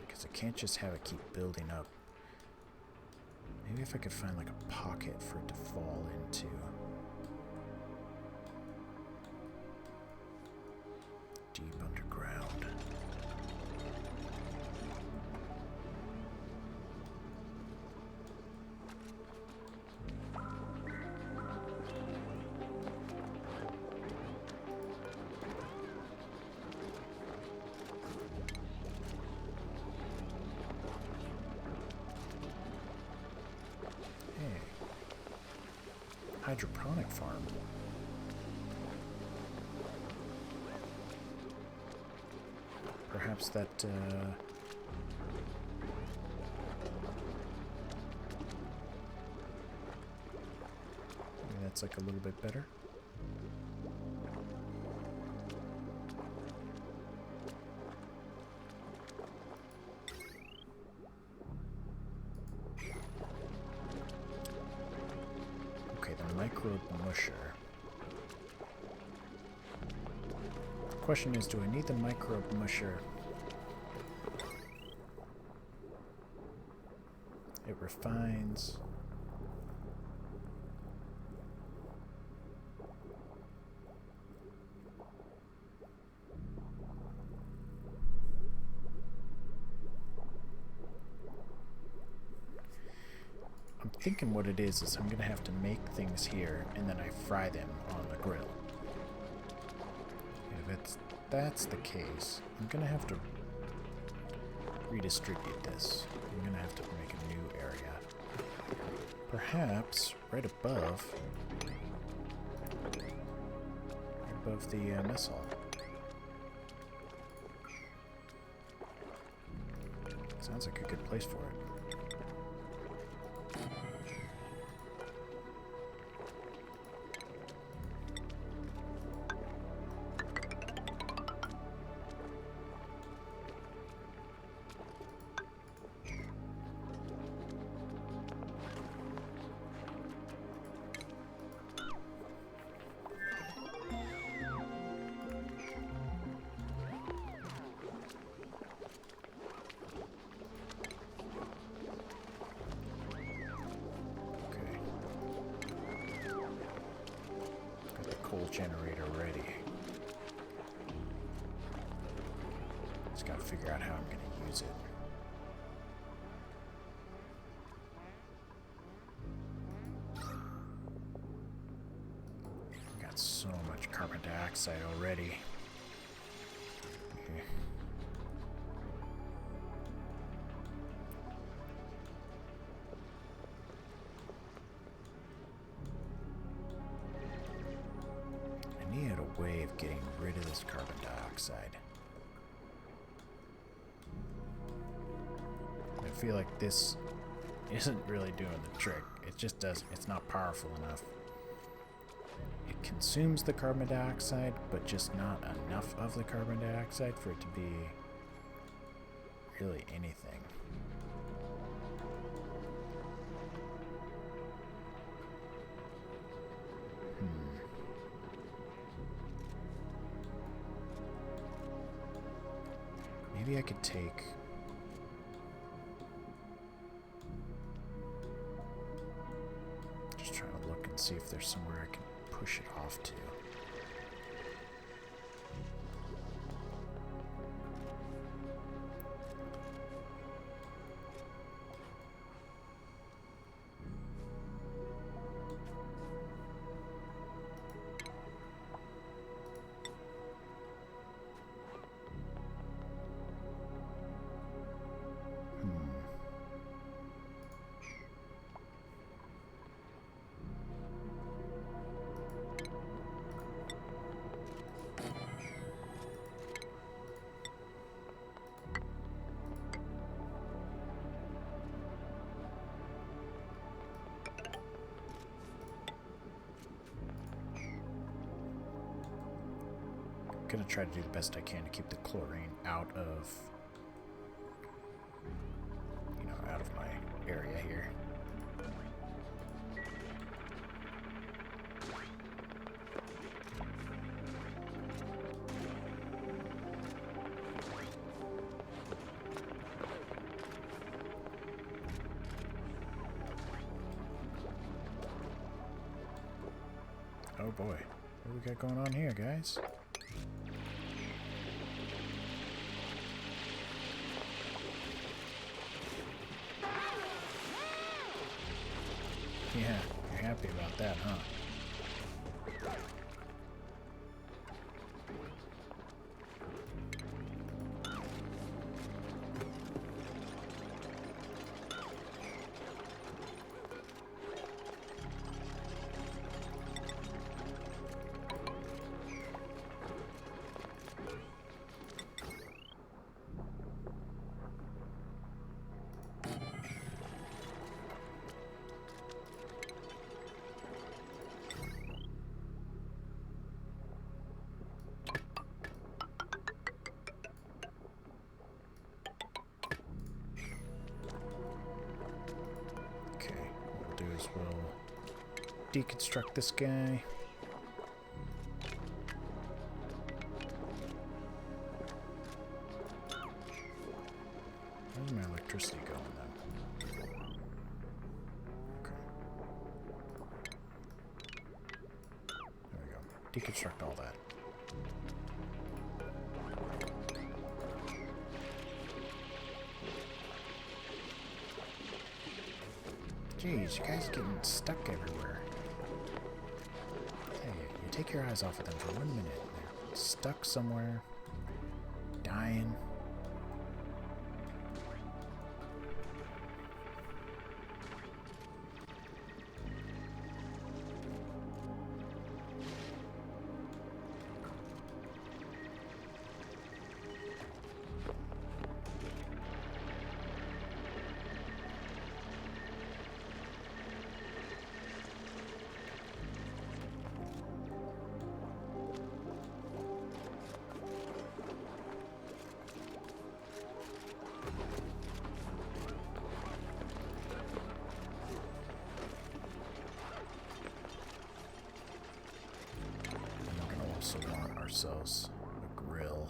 Because I can't just have it keep building up. Maybe if I could find like a pocket for it to fall into. Deep underground. hydroponic farm. Perhaps that, maybe that's like a little bit better. Okay, the microbe musher. The question is, do I need the microbe musher? It refines. I'm thinking what it is I'm gonna have to make things here and then I fry them on the grill. If that's the case, I'm gonna have to redistribute this. I'm gonna have to make a new area. Perhaps right above the mess hall. Sounds like a good place for it. Generator ready. Just gotta figure out how I'm gonna use it. Got so much carbon dioxide already. Okay. Way of getting rid of this carbon dioxide. I feel like this isn't really doing the trick. It just doesn't. It's not powerful enough. It consumes the carbon dioxide, but just not enough of the carbon dioxide for it to be really anything. Maybe I could take... Just trying to look and see if there's somewhere I can push it off to. Gonna try to do the best I can to keep the chlorine out of, out of my area here. Oh boy, what do we got going on here, guys? Yeah, you're happy about that, huh? deconstruct this guy. Where's my electricity going now? Okay. There we go. Deconstruct all that. Jeez, you guys are getting stuck everywhere. Hey, you take your eyes off of them for 1 minute. They're stuck somewhere, dying. Also want ourselves a grill.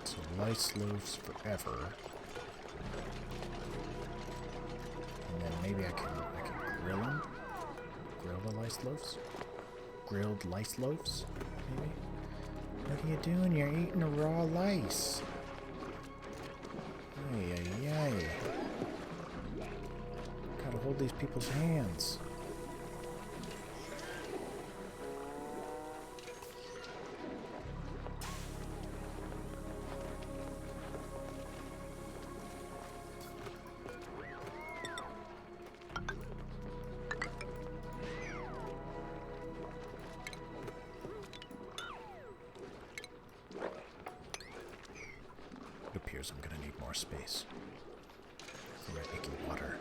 So lice loaves forever. And then maybe I can grill them. Grill the lice loaves? Grilled lice loaves? Maybe? What are you doing? You're eating a raw lice. Ay, ay, ay. Gotta hold these people's hands. It appears I'm gonna need more space for my icky water.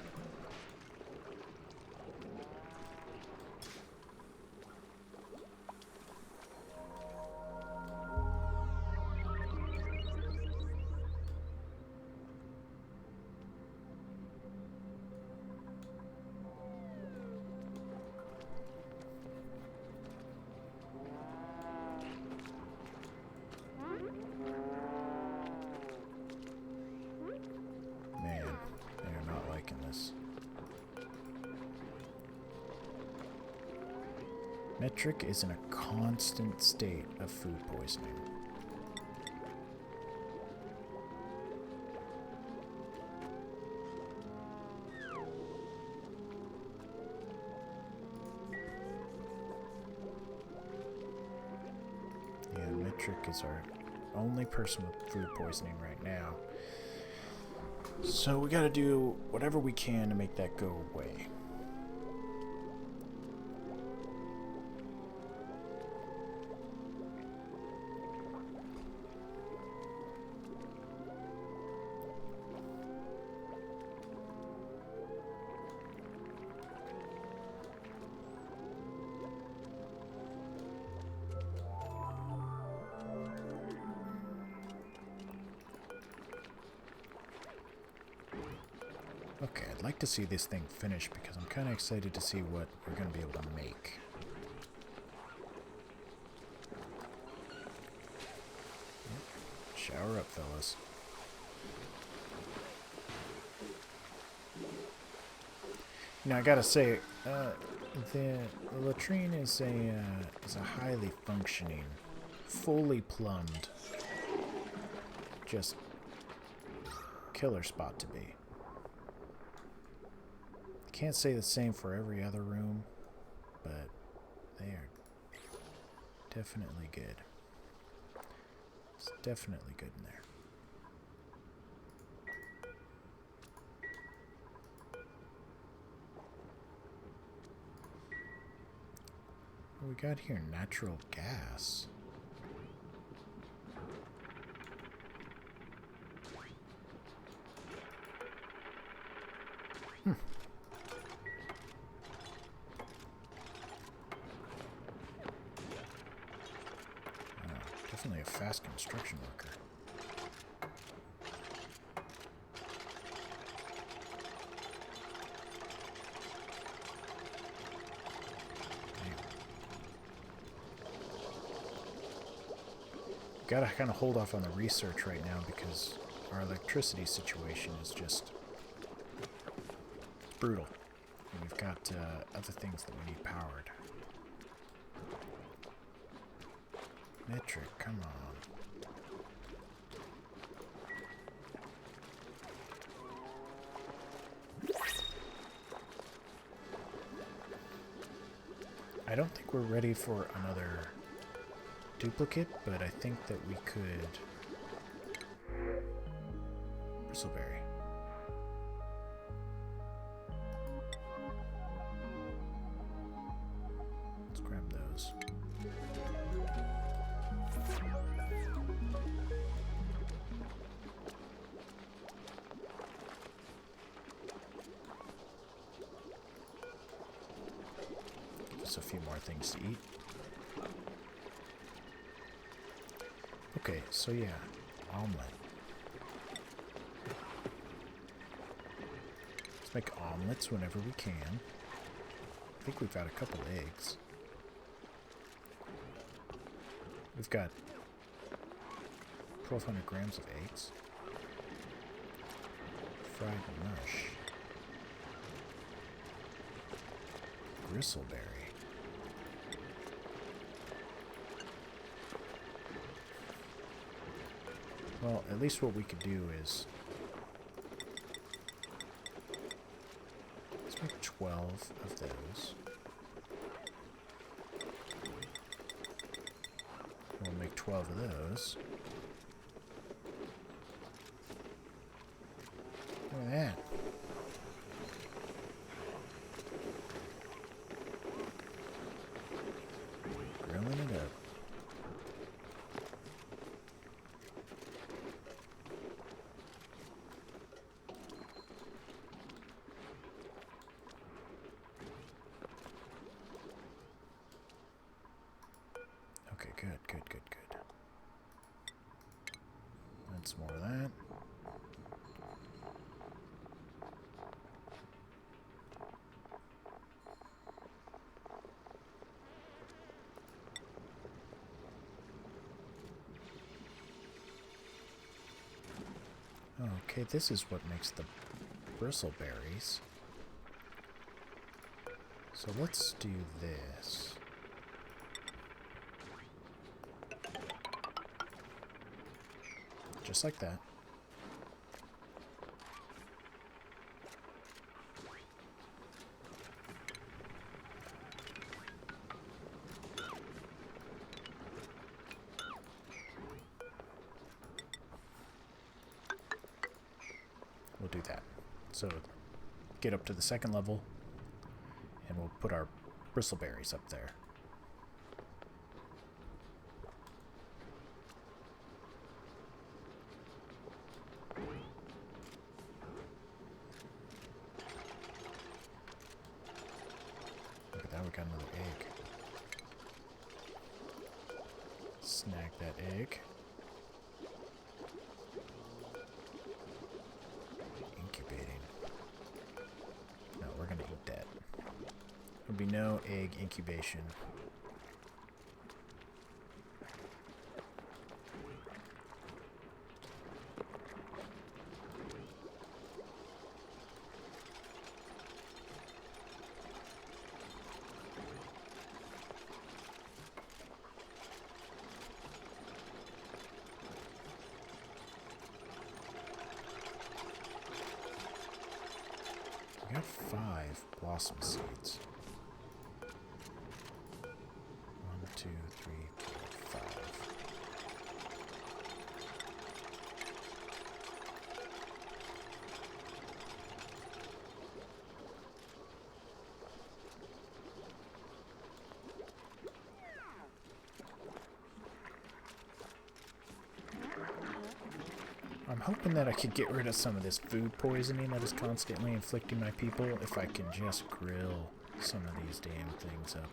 Metric is in a constant state of food poisoning. Yeah, Metric is our only person with food poisoning right now. So we gotta do whatever we can to make that go away. Okay, I'd like to see this thing finished because I'm kind of excited to see what we're going to be able to make. Shower up, fellas. Now, I gotta say, the latrine is a highly functioning, fully plumbed, just killer spot to be. Can't say the same for every other room, but they are definitely good. It's definitely good in there. What we got here? Natural gas. definitely a fast construction worker. Gotta kind of hold off on the research right now because our electricity situation is just brutal. And we've got other things that we need powered. Metric, come on. I don't think we're ready for another duplicate, but I think that we could... Bristleberry. Let's grab those. Give us a few more things to eat. Okay, so yeah, omelet. Let's make omelets whenever we can. I think we've got a couple eggs. We've got 1,200 grams of eggs. Fried mush. Bristleberry. Well, at least what we could do is... let's make 12 of those. We'll make 12 of those. Look at that. Grilling it up. Okay, good. That's more of that. Okay, this is what makes the bristleberries. So let's do this. Just like that. We'll do that. So get up to the second level and we'll put our bristleberries up there. Look at that, we got another egg. Snag that egg. Incubating. No, we're gonna eat that. There'll be no egg incubation. We got 5 blossom seeds. 1, 2, 3, 4, 5. I'm hoping that I could get rid of some of this food poisoning that is constantly inflicting my people if I can just grill some of these damn things up.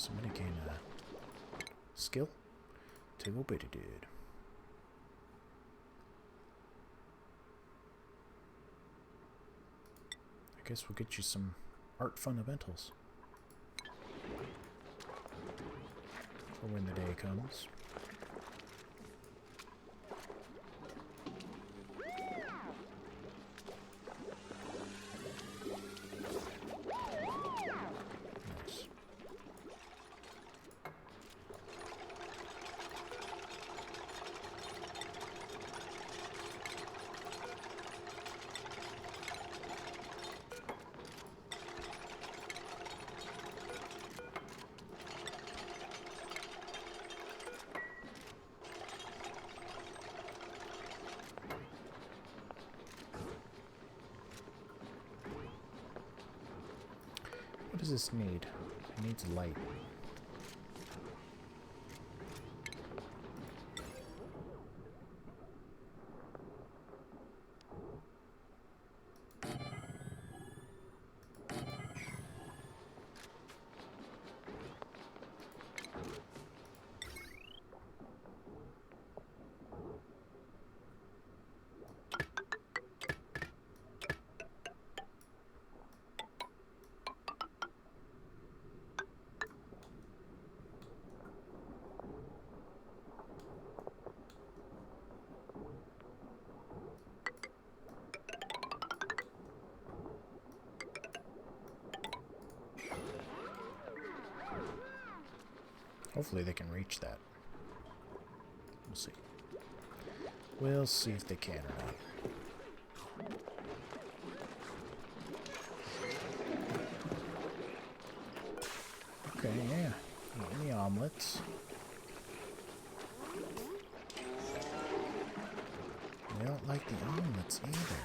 Somebody gain a skill? Tickle bitty dude. I guess we'll get you some art fundamentals for when the day comes. Nice. What does this need? It needs light. Hopefully they can reach that. We'll see. We'll see if they can or not. Okay, yeah. Eating the omelets. They don't like the omelets either.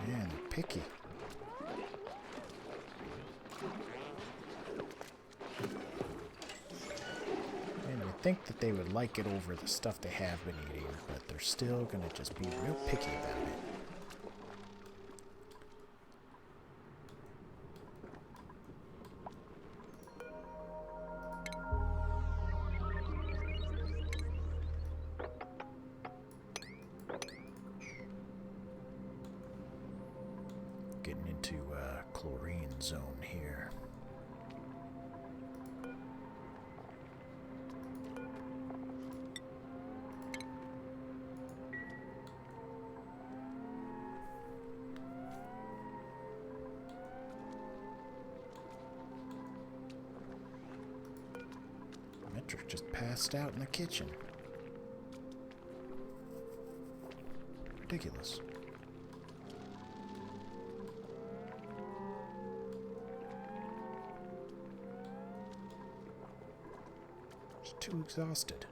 Man, they're picky. Think that they would like it over the stuff they have been eating, but they're still gonna just be real picky about it. Getting into chlorine zone here. Metric just passed out in the kitchen. Ridiculous. Just too exhausted.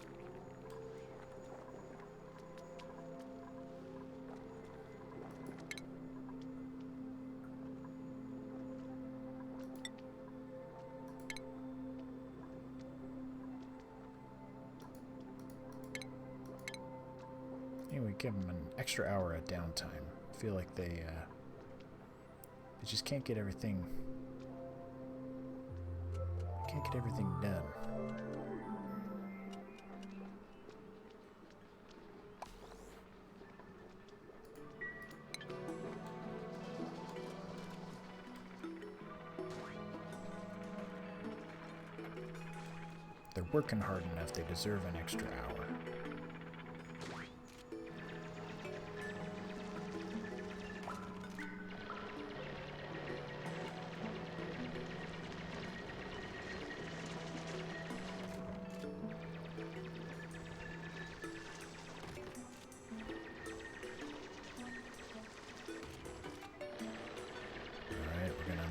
Anyway, give them an extra hour of downtime. I feel like they just can't get everything done. They're working hard enough, they deserve an extra hour.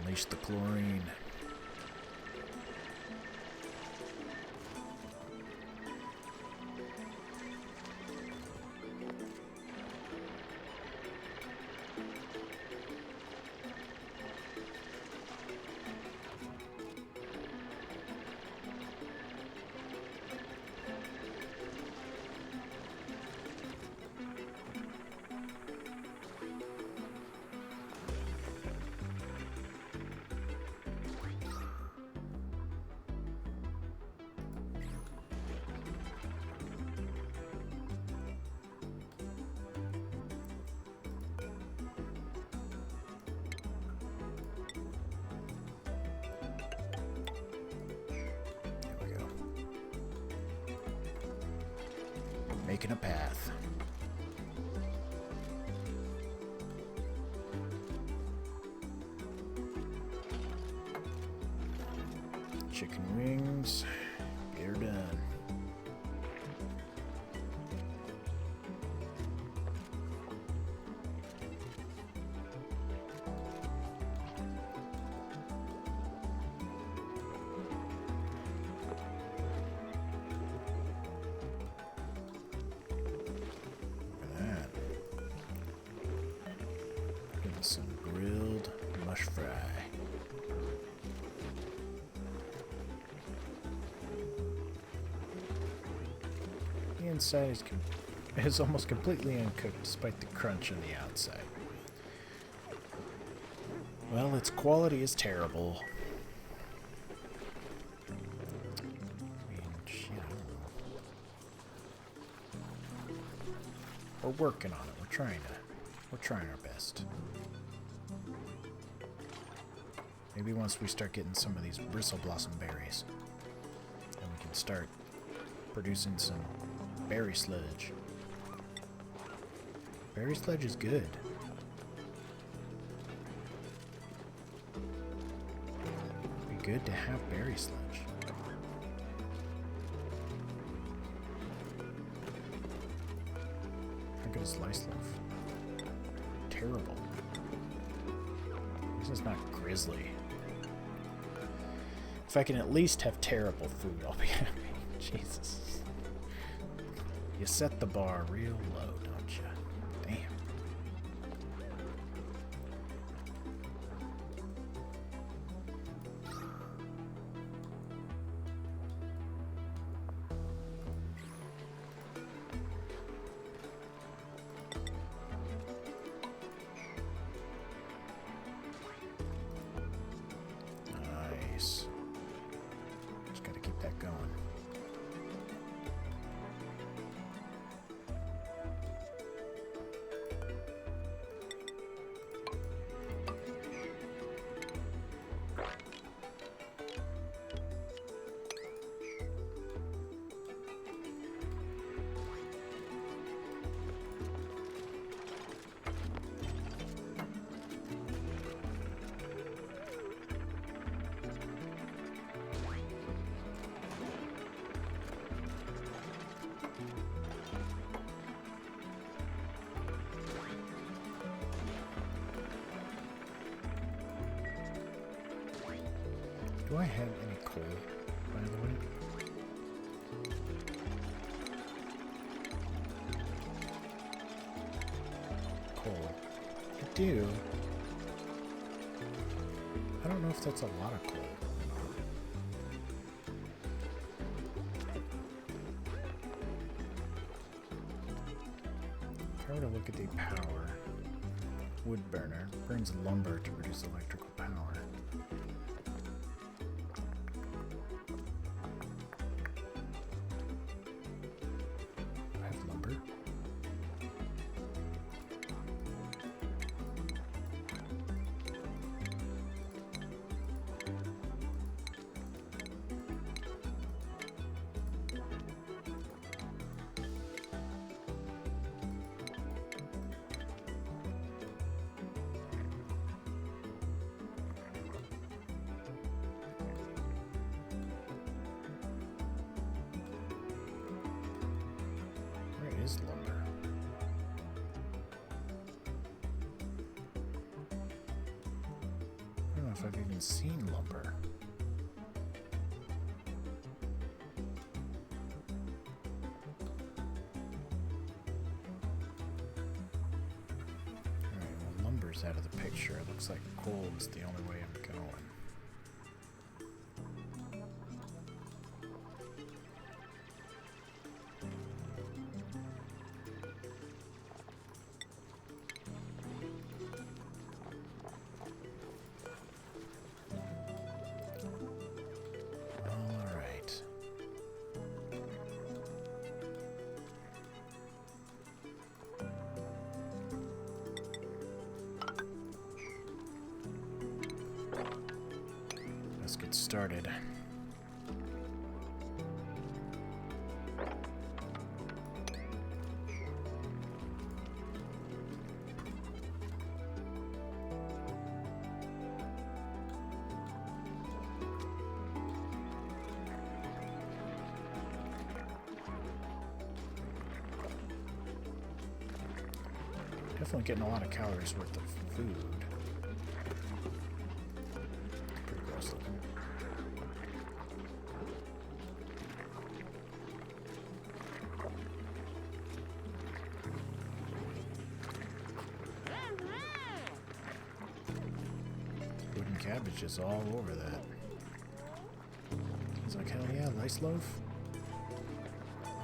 Unleash the chlorine. Making a path. Chicken wings. They're done. Some grilled mush fry. The inside is almost completely uncooked despite the crunch on the outside. Well, its quality is terrible. I mean, shit, I don't know. We're working on it. We're trying our best. Maybe once we start getting some of these bristle blossom berries, then we can start producing some berry sludge. Berry sludge is good. It'd be good to have berry sludge. How good is sliced loaf? Terrible. This is not grizzly. If I can at least have terrible food, I'll be happy. Jesus. You set the bar real low, don't you? Damn. Nice. Just gotta keep that going. Do I have any coal, by the way? Coal. I do. I don't know if that's a lot of coal. If I were to look at the power, wood burner burns lumber to produce electrical power. Is lumber. I don't know if I've even seen lumber. Alright, well, lumber's out of the picture. It looks like coal is the only way I'm going. Let's get started. Definitely getting a lot of calories worth of food. Pretty gross looking. Wooden cabbages all over that. He's like, hell yeah, lice loaf?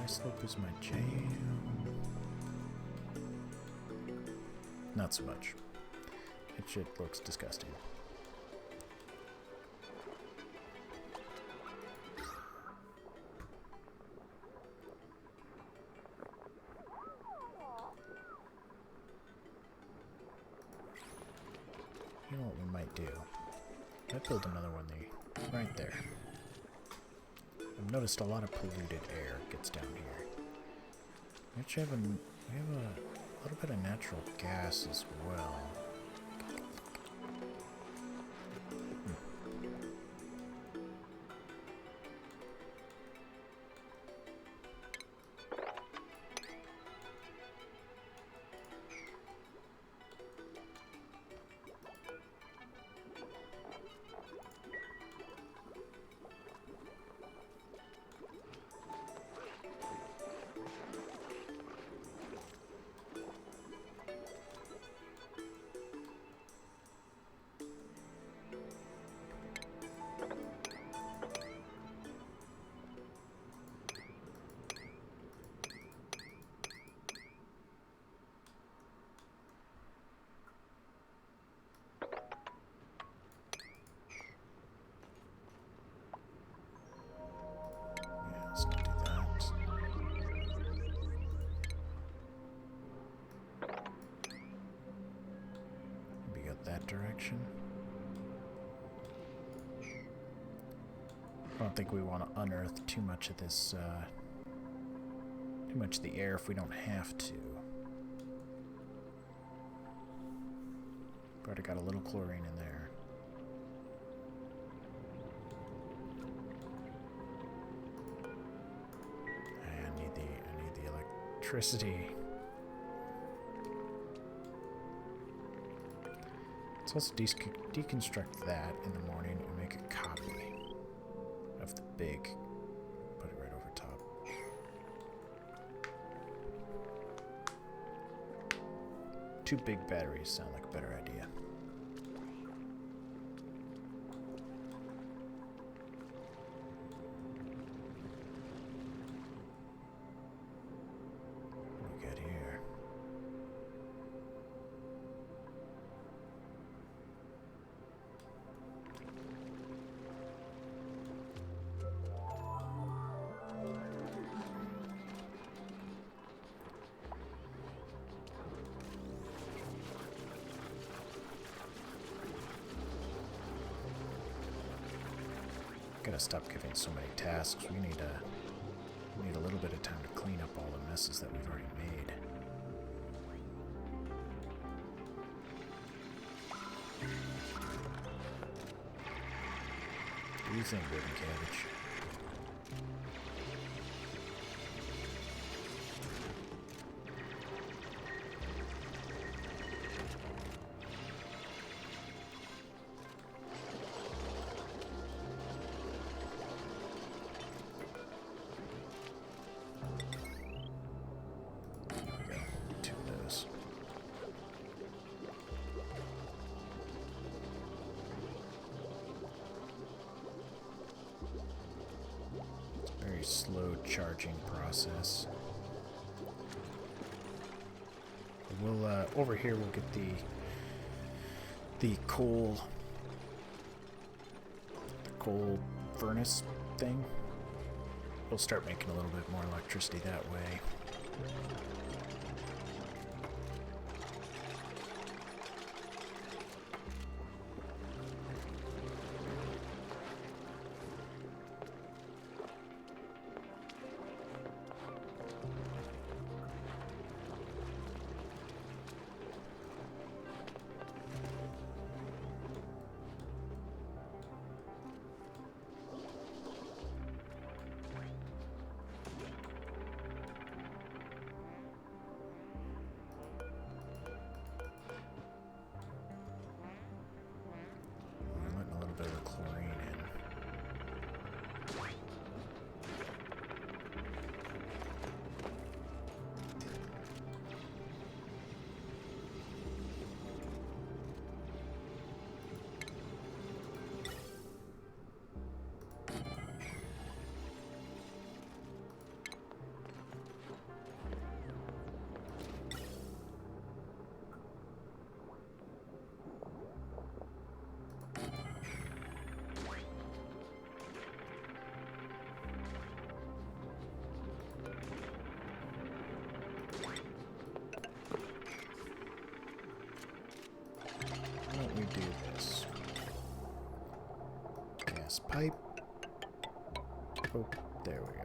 Lice loaf is my jam. Not so much. That shit looks disgusting. You know what we might do? Might build another one right there. I've noticed a lot of polluted air gets down here. We actually have we have a little bit of natural gas as well. Let's not do that. Maybe go that direction. I don't think we want to unearth too much of this, too much of the air if we don't have to. Already got a little chlorine in there. I need the electricity. So let's deconstruct that in the morning and make a copy of the big. Put it right over top. Two big batteries sound like a better idea. What do we got here? Gotta stop giving so many tasks. We need a little bit of time to clean up all the messes that we've already made. What do you think, Wooden Cabbage? Slow charging process. We'll over here we'll get the coal furnace thing. We'll start making a little bit more electricity that way. pipe. Oh, there we go.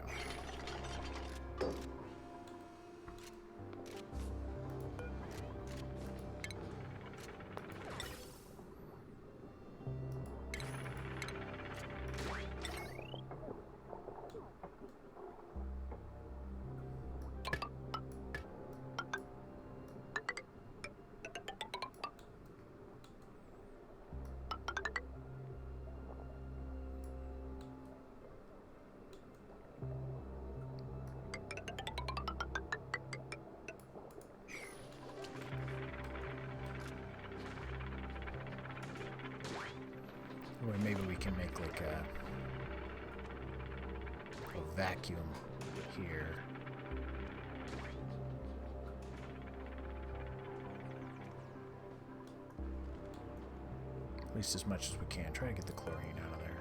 Or maybe we can make like a vacuum here. At least as much as we can. Try to get the chlorine out of there.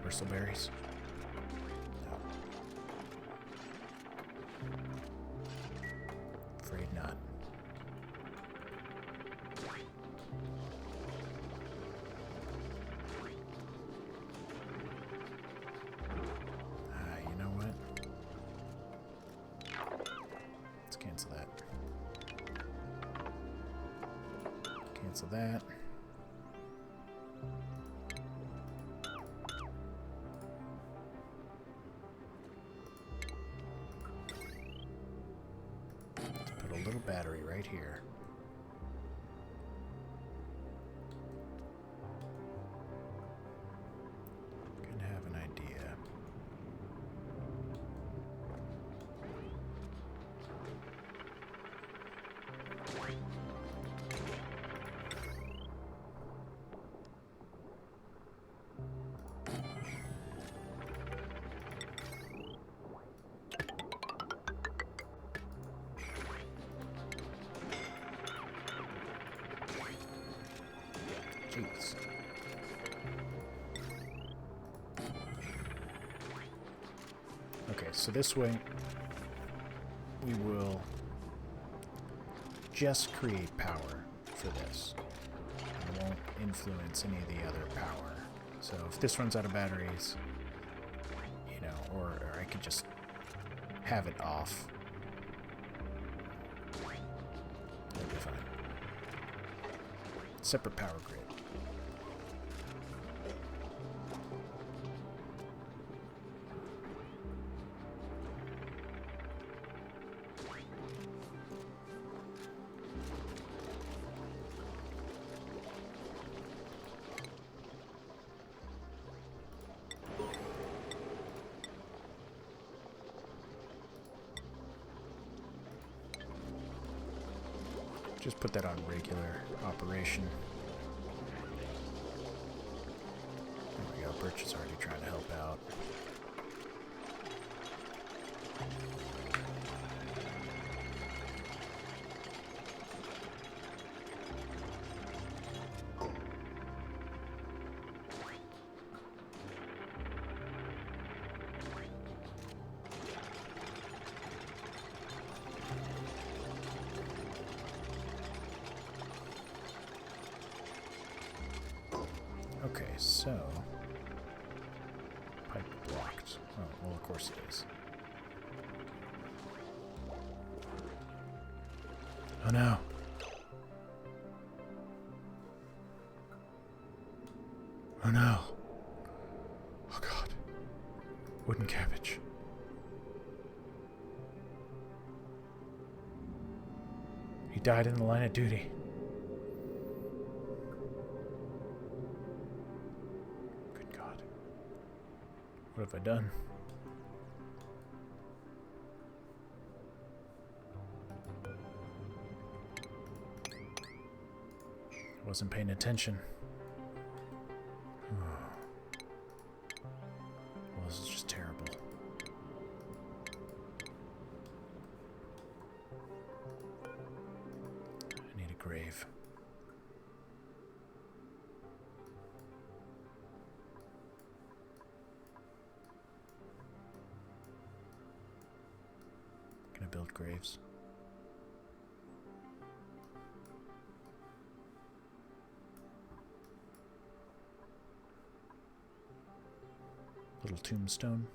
Bristleberries? No. Afraid not. You know what? Let's cancel that. Cancel that. Little battery right here. Can have an idea. Jeez. Okay, so this way we will just create power for this. It won't influence any of the other power. So if this runs out of batteries, you know, or I could just have it off. That'd be fine. Separate power grid. Just put that on regular operation. There we go. Birch is already trying to help out. Okay, so pipe blocked. Oh, well, of course it is. Oh no. Oh no. Oh god. Wooden cabbage. He died in the line of duty. What have I done? I wasn't paying attention. Well, this is just terrible. grave. Gonna build graves. Little tombstone.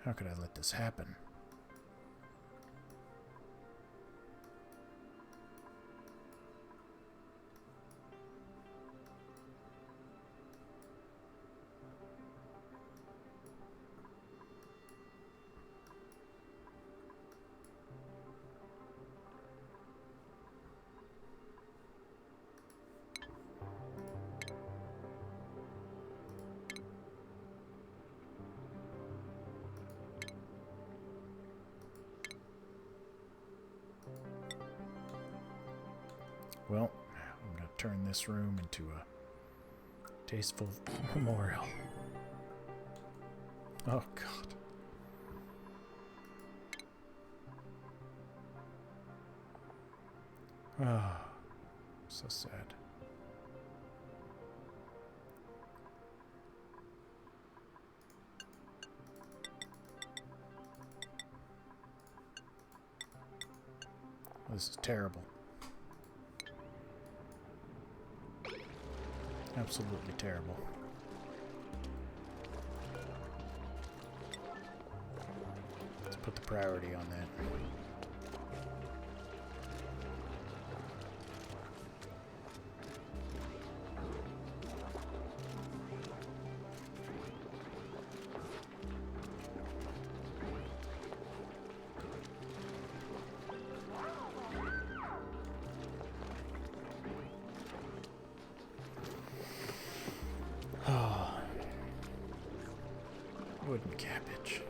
How could I let this happen? Well, I'm going to turn this room into a tasteful memorial. Oh, God. Ah, so sad. This is terrible. Absolutely terrible. Let's put the priority on that. Wooden cabbage.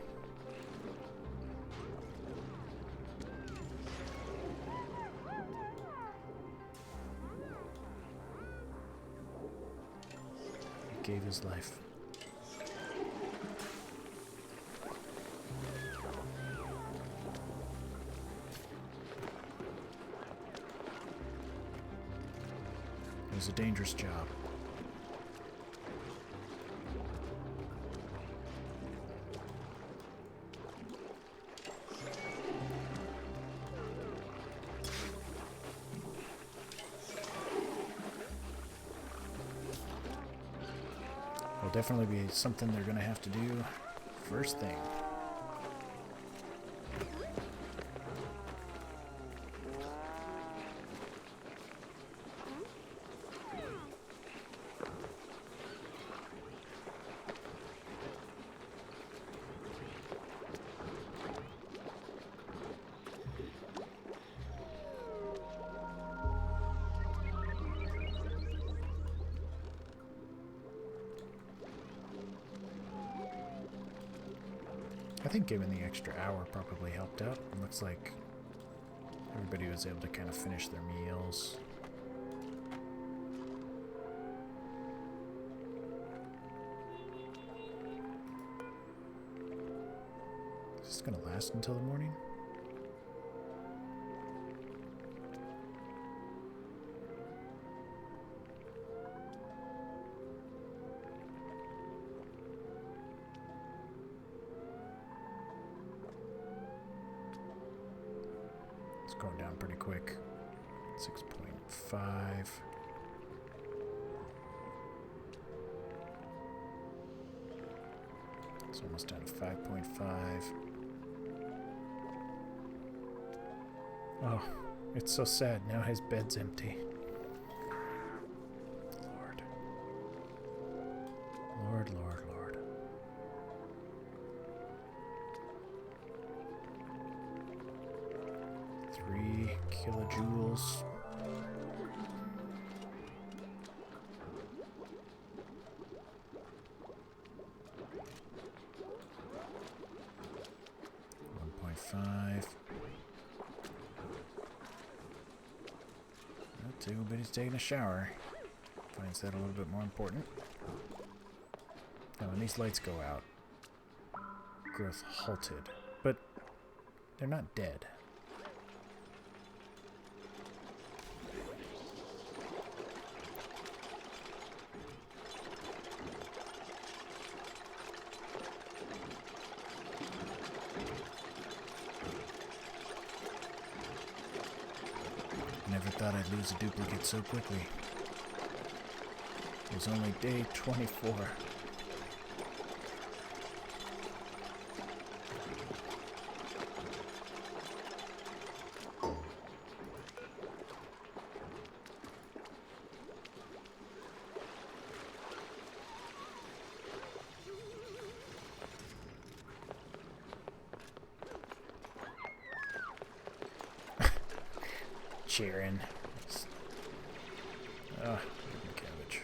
He gave his life. It was a dangerous job. Will definitely be something they're going to have to do first thing. I think giving the extra hour probably helped out. It looks like everybody was able to kind of finish their meals. Is this going to last until the morning? It's going down pretty quick. 6.5. It's almost down to 5.5. Oh, it's so sad. Now his bed's empty. Lord. Lord, Lord, Lord. Three kilojoules. Everybody's taking a shower. Finds that a little bit more important. Oh, and these lights go out. growth halted, but they're not dead. Never thought I'd lose a duplicate so quickly. It was only day 24. Cheering. Oh, cabbage.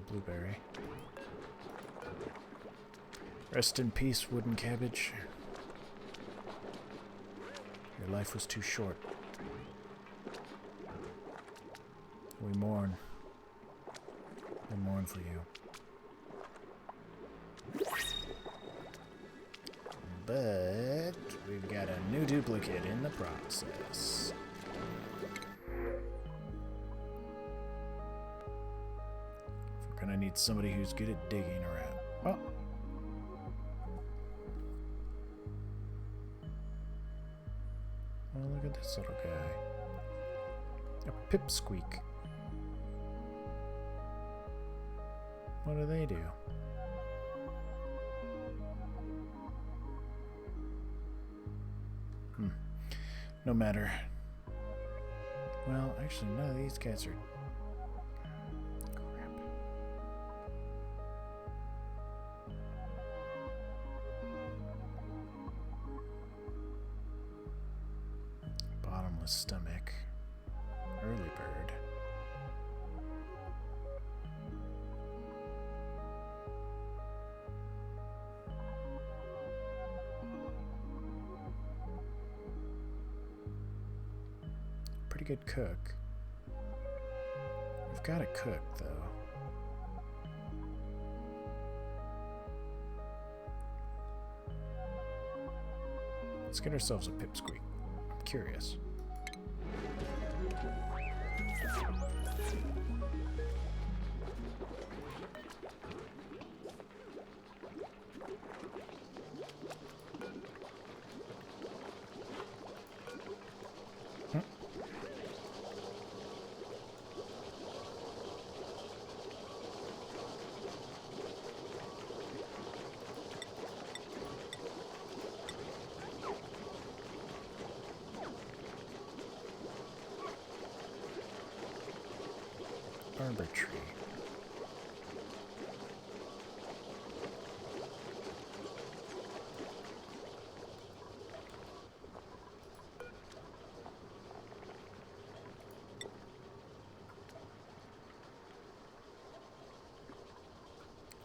Blueberry. Rest in peace, wooden cabbage. Your life was too short. We mourn. We mourn for you. But we've got a new duplicate in the process. Gonna need somebody who's good at digging around. Oh. Oh, look at this little guy. A pipsqueak. What do they do? No matter. Well, actually, none of these guys are... Stomach. Early bird. Pretty good cook. We've got a cook, though. Let's get ourselves a pipsqueak. I'm curious. Arbor tree.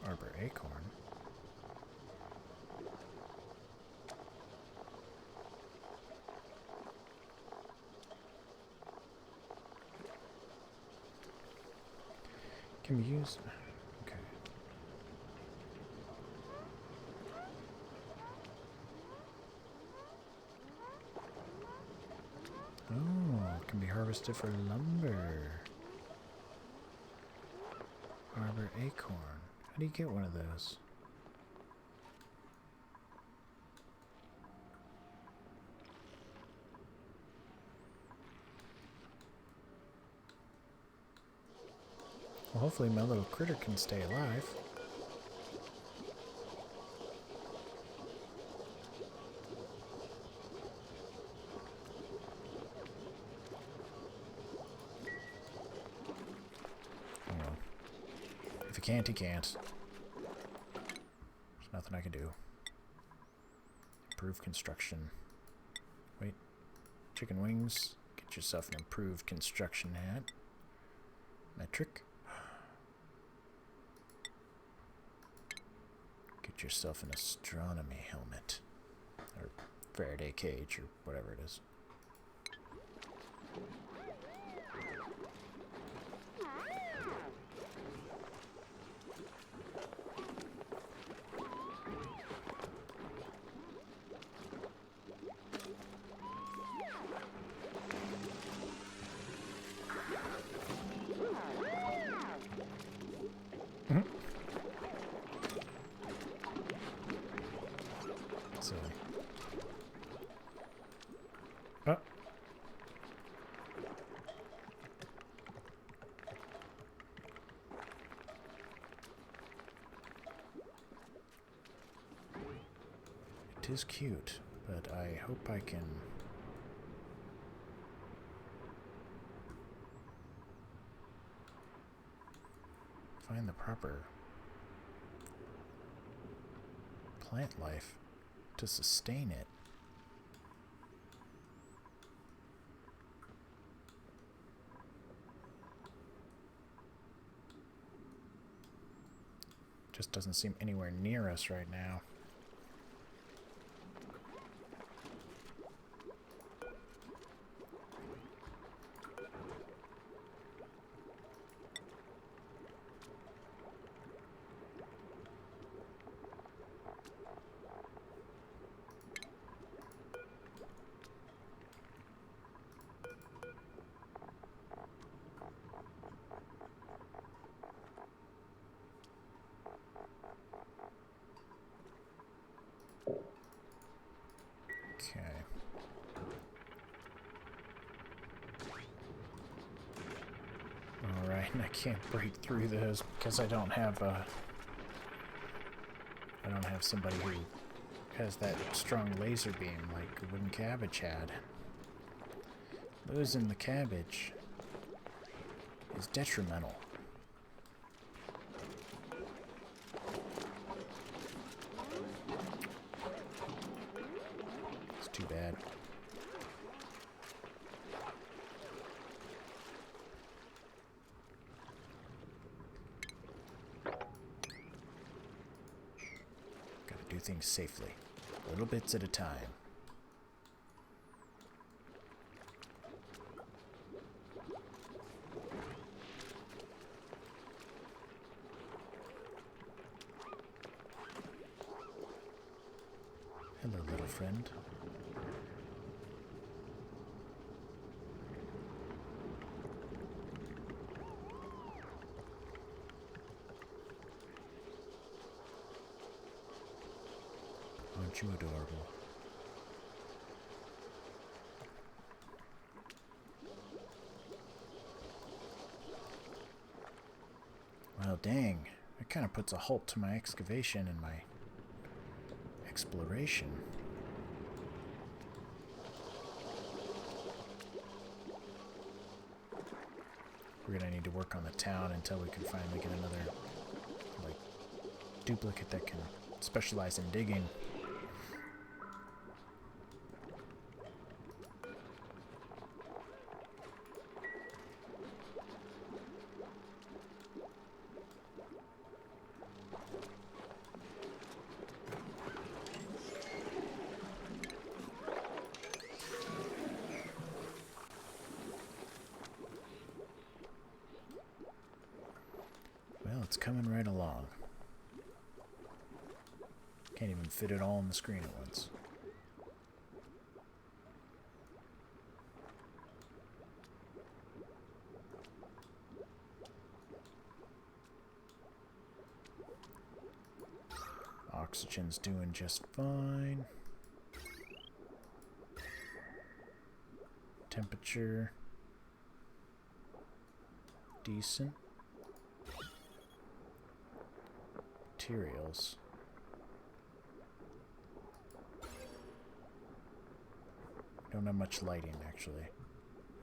Arbor acorn. Can we use... Okay. Oh, it can be harvested for lumber. Arbor acorn. How do you get one of those? Well, hopefully my little critter can stay alive. Oh well. If he can't, he can't. There's nothing I can do. Improve construction. Wait. Chicken wings. Get yourself an improved construction hat. Metric. Get yourself an astronomy helmet. Or Faraday cage, or whatever it is. It is cute, but I hope I can find the proper plant life to sustain it. Just doesn't seem anywhere near us right now. Okay. Alright, and I can't break through those because I don't have somebody who has that strong laser beam like a wooden cabbage had. Losing the cabbage is detrimental. It's too bad. Gotta do things safely, little bits at a time. Hello, little friend. Aren't you adorable? Well, dang. It kind of puts a halt to my excavation and my exploration. We're gonna need to work on the town until we can finally get another, like, duplicate that can specialize in digging. Well, it's coming right along. Can't even fit it all on the screen at once. Oxygen's doing just fine. Temperature decent. Materials. Don't have much lighting, actually.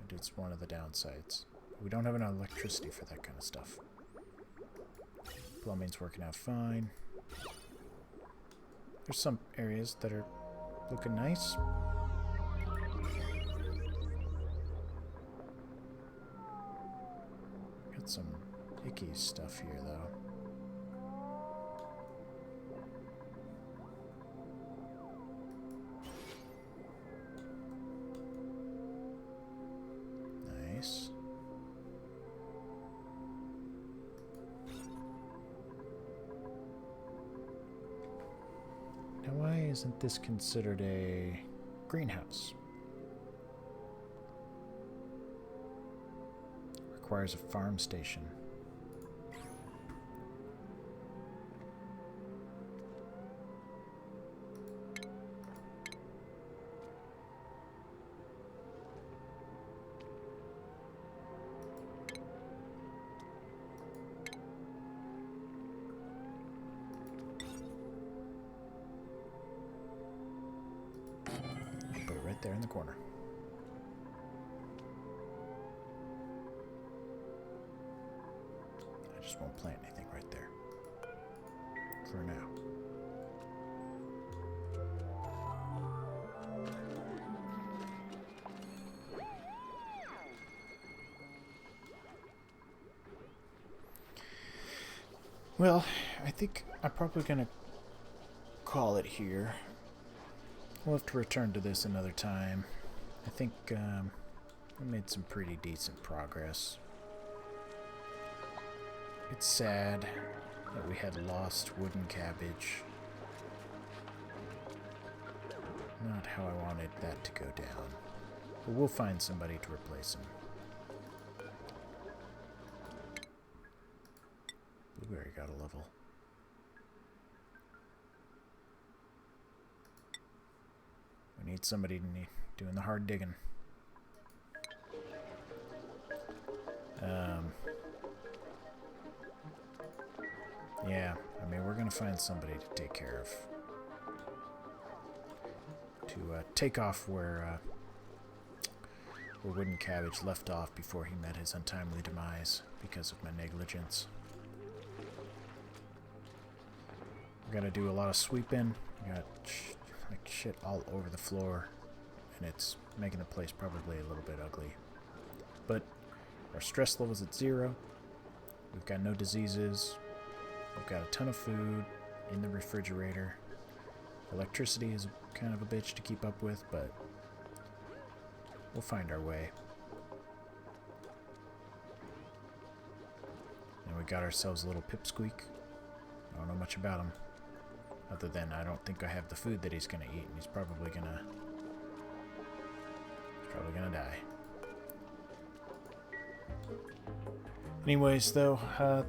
It's one of the downsides. We don't have enough electricity for that kind of stuff. Plumbing's working out fine. There's some areas that are looking nice. got some icky stuff here, though. Nice. Now, why isn't this considered a greenhouse? Requires a farm station. Put it right there in the corner. I just won't plant anything right there. For now. Well, I think I'm probably going to call it here. We'll have to return to this another time. I think we made some pretty decent progress. It's sad that we had lost wooden cabbage. Not how I wanted that to go down. But we'll find somebody to replace him. Blueberry got a level. We need somebody doing the hard digging. Yeah, I mean, we're going to find somebody to take care of. To take off where Wooden Cabbage left off before he met his untimely demise because of my negligence. We got to do a lot of sweeping. We got like shit all over the floor, and it's making the place probably a little bit ugly. But our stress level's at 0. We've got no diseases. We've got a ton of food in the refrigerator. Electricity is kind of a bitch to keep up with, but we'll find our way. And we got ourselves a little pipsqueak. I don't know much about him, other than I don't think I have the food that he's gonna eat, and he's probably gonna die. Anyways, though,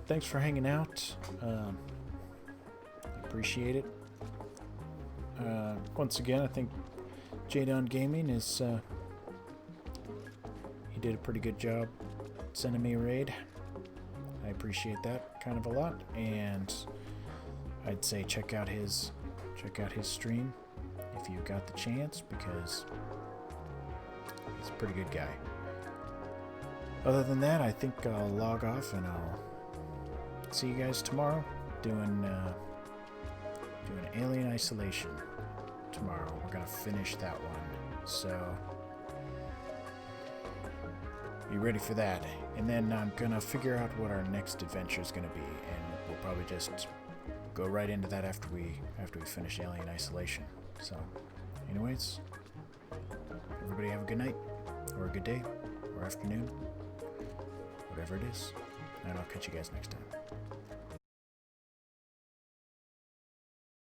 thanks for hanging out. Appreciate it. Once again, I think Jadon Gaming is he did a pretty good job sending me a raid. I appreciate that kind of a lot, and I'd say check out his stream if you got the chance, because he's a pretty good guy. Other than that, I think I'll log off and I'll see you guys tomorrow doing Alien Isolation tomorrow. We're gonna finish that one, so be ready for that. And then I'm gonna figure out what our next adventure is gonna be, and we'll probably just go right into that after we finish Alien Isolation. So, anyways, everybody have a good night, or a good day, or afternoon, whatever it is, and I'll catch you guys next time.